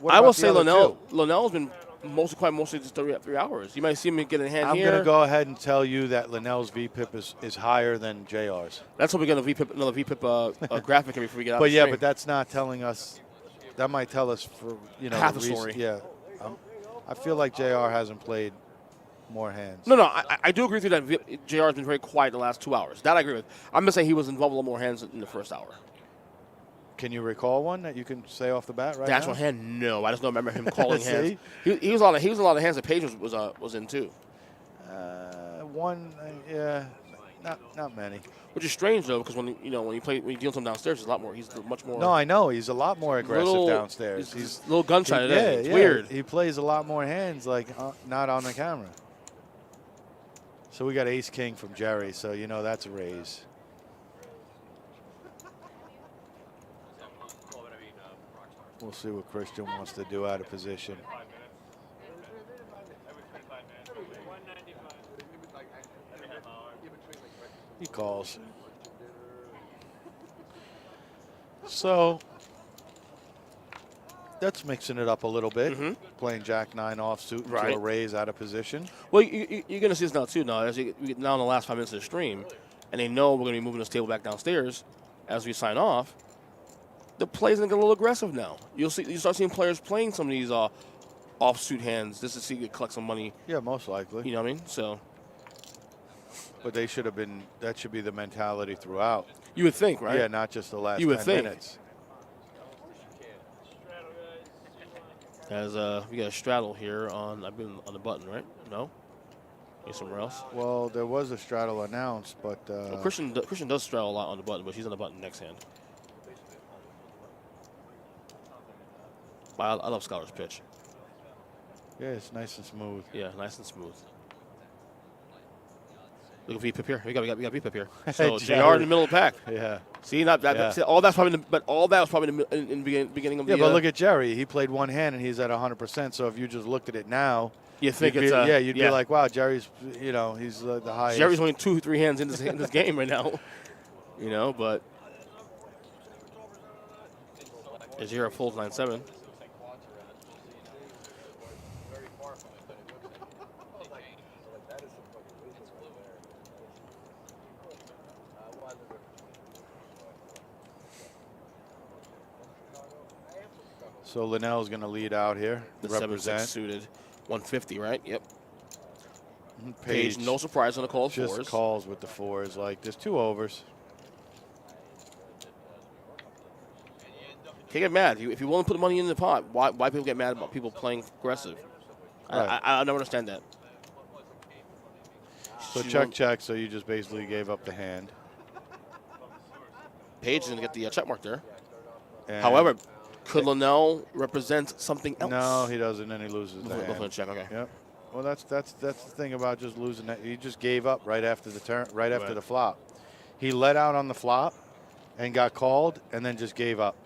I will say Linnell's been mostly quiet, mostly just 3 hours. You might see him get a hand here. I'm going to go ahead and tell you that Linnell's VPIP is higher than JR's. That's what we're going to another VPIP graphic before we get out But, the stream. but that's not telling us... That might tell us for, half the story. Yeah. I feel like JR hasn't played more hands. No, I do agree with you that JR has been very quiet the last 2 hours. That I agree with. I'm just saying he was involved with a lot more hands in the first hour. Can you recall one that you can say off the bat right the actual now? hand, no. I just don't remember him calling hands. He was a lot of hands that Paige was in too. Not many. Which is strange though, because when you deal with him downstairs, he's a lot more. He's much more. No, I know he's a lot more aggressive downstairs. He's a little gun shy today. It's yeah. weird. He plays a lot more hands, like not on the camera. So we got Ace King from Jerry, so that's a raise. We'll see what Christian wants to do out of position. He calls. So that's mixing it up a little bit. Playing Jack 9 offsuit into a raise out of position. Well, you're going to see this now, too, now. As you get now in the last 5 minutes of the stream, and they know we're going to be moving this table back downstairs as we sign off, the play's going to get a little aggressive now. You start seeing players playing some of these offsuit hands just to see if you collect some money. Yeah, most likely. You know what I mean? So, but they should have been. That should be the mentality throughout. You would think, right? Yeah, not just the last 10 minutes. As we got a straddle here on, I've been on the button, right? No? Need somewhere else? Well, there was a straddle announced, but well, Christian does straddle a lot on the button, but he's on the button next hand. I love Scholar's pitch. Yeah, it's nice and smooth. Yeah, nice and smooth. Look at VPIP here. We got VPIP here. So JR in the middle of the pack. Yeah. See, not that. See, all that's probably, but all that was probably in the beginning of the. Yeah, but look at Jerry. He played one hand and he's at 100%. So if you just looked at it now, you think you'd be like, wow, Jerry's, he's the highest. Jerry's only 2-3 hands in this game right now, but is here a full 9-7. So Linnell's going to lead out here. The represent 7-6 suited, 150, right? Yep. Page, no surprise on the call of just fours. Calls with the fours. Like, there's 2 overs. Can't get mad. If you want to put money in the pot, why people get mad about people playing aggressive? Right. I never understand that. So check. So you just basically gave up the hand. Page is going to get the check mark there. And however, could Linnell represent something else? No, he doesn't, and he loses the hand. Go for a check, okay. Yep. Well, that's the thing about just losing that. He just gave up right after the turn, right after the flop. He let out on the flop and got called, and then just gave up.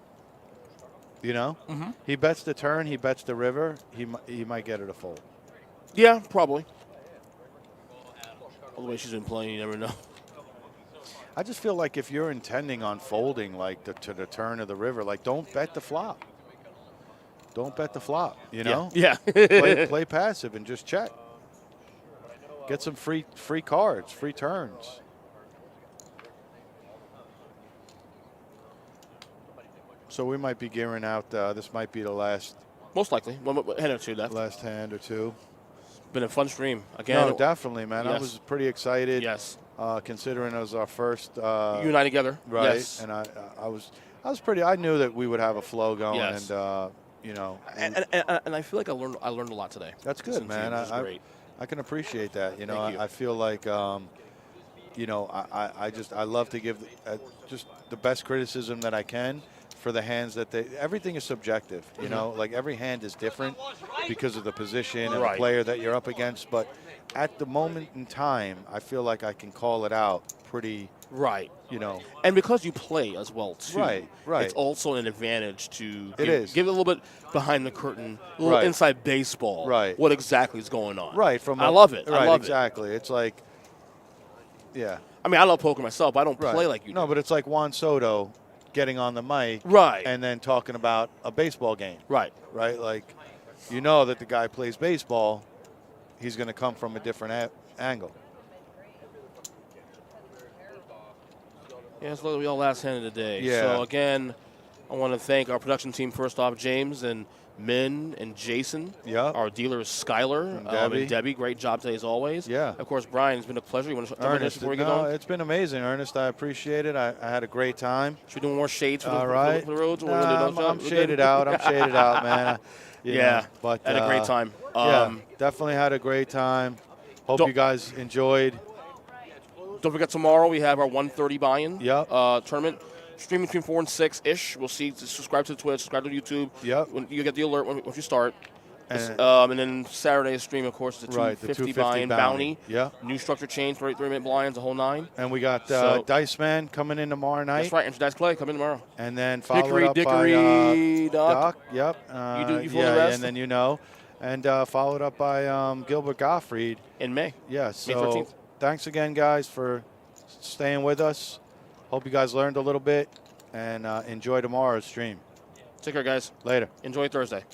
He bets the turn, he bets the river. He might get it a fold. Yeah, probably. All the way she's been playing, you never know. I just feel like if you're intending on folding, like to the turn of the river, like don't bet the flop. Don't bet the flop. Yeah. play passive and just check. Get some free cards, free turns. So we might be gearing out. This might be the last. Most likely, one hand or two left. Last hand or two. Been a fun stream again. No, definitely, man. Yes. I was pretty excited. Yes. Considering it was our first you and I together, right? Yes. And I was pretty. I knew that we would have a flow going, yes. and and I feel like I learned a lot today. That's good, man. I can appreciate that. I feel like I love to give just the best criticism that I can for the hands that everything is subjective. Like every hand is different because of the position and the player that you're up against, but at the moment in time, I feel like I can call it out pretty right. And because you play as well too, right. It's also an advantage to give a little bit behind the curtain, a little inside baseball, right? What exactly is going on, right? I love it, right? I love exactly. It's like, yeah. I mean, I love poker myself, but I don't play like you. No, but it's like Juan Soto getting on the mic, right, and then talking about a baseball game, right? Like, that the guy plays baseball. He's going to come from a different angle. Yeah, it's literally our last hand of the day. Yeah. So, again, I want to thank our production team, first off, James and Min and Jason. Yeah. Our dealers, Skylar and Debbie. Great job today, as always. Yeah. Of course, Brian, it's been a pleasure. You want to Ernest, before we get on? It's been amazing, Ernest. I appreciate it. I had a great time. Should we do more shades for the roads? I'm shaded out. I'm shaded out, man. But had a great time. Definitely had a great time. Hope you guys enjoyed. Don't forget, tomorrow we have our 1:30 buy-in tournament. Streaming between 4 and 6-ish. We'll see. Subscribe to Twitch. Subscribe to YouTube. Yep. When you get the alert once you start. And then Saturday's stream, of course, the 250, the 250 buy-in bounty. Yeah. New structure change, 3-minute blinds, the whole 9. And we got So- Dice Man coming in tomorrow night. That's right. And Dice Clay coming tomorrow. And then followed Hickory up Dickory by Doc. Yep. You follow the rest? and then and followed up by Gilbert Gottfried In May. Yeah. May So 13th. thanks again, guys, for staying with us. Hope you guys learned a little bit, and enjoy tomorrow's stream. Take care, guys. Later. Enjoy Thursday.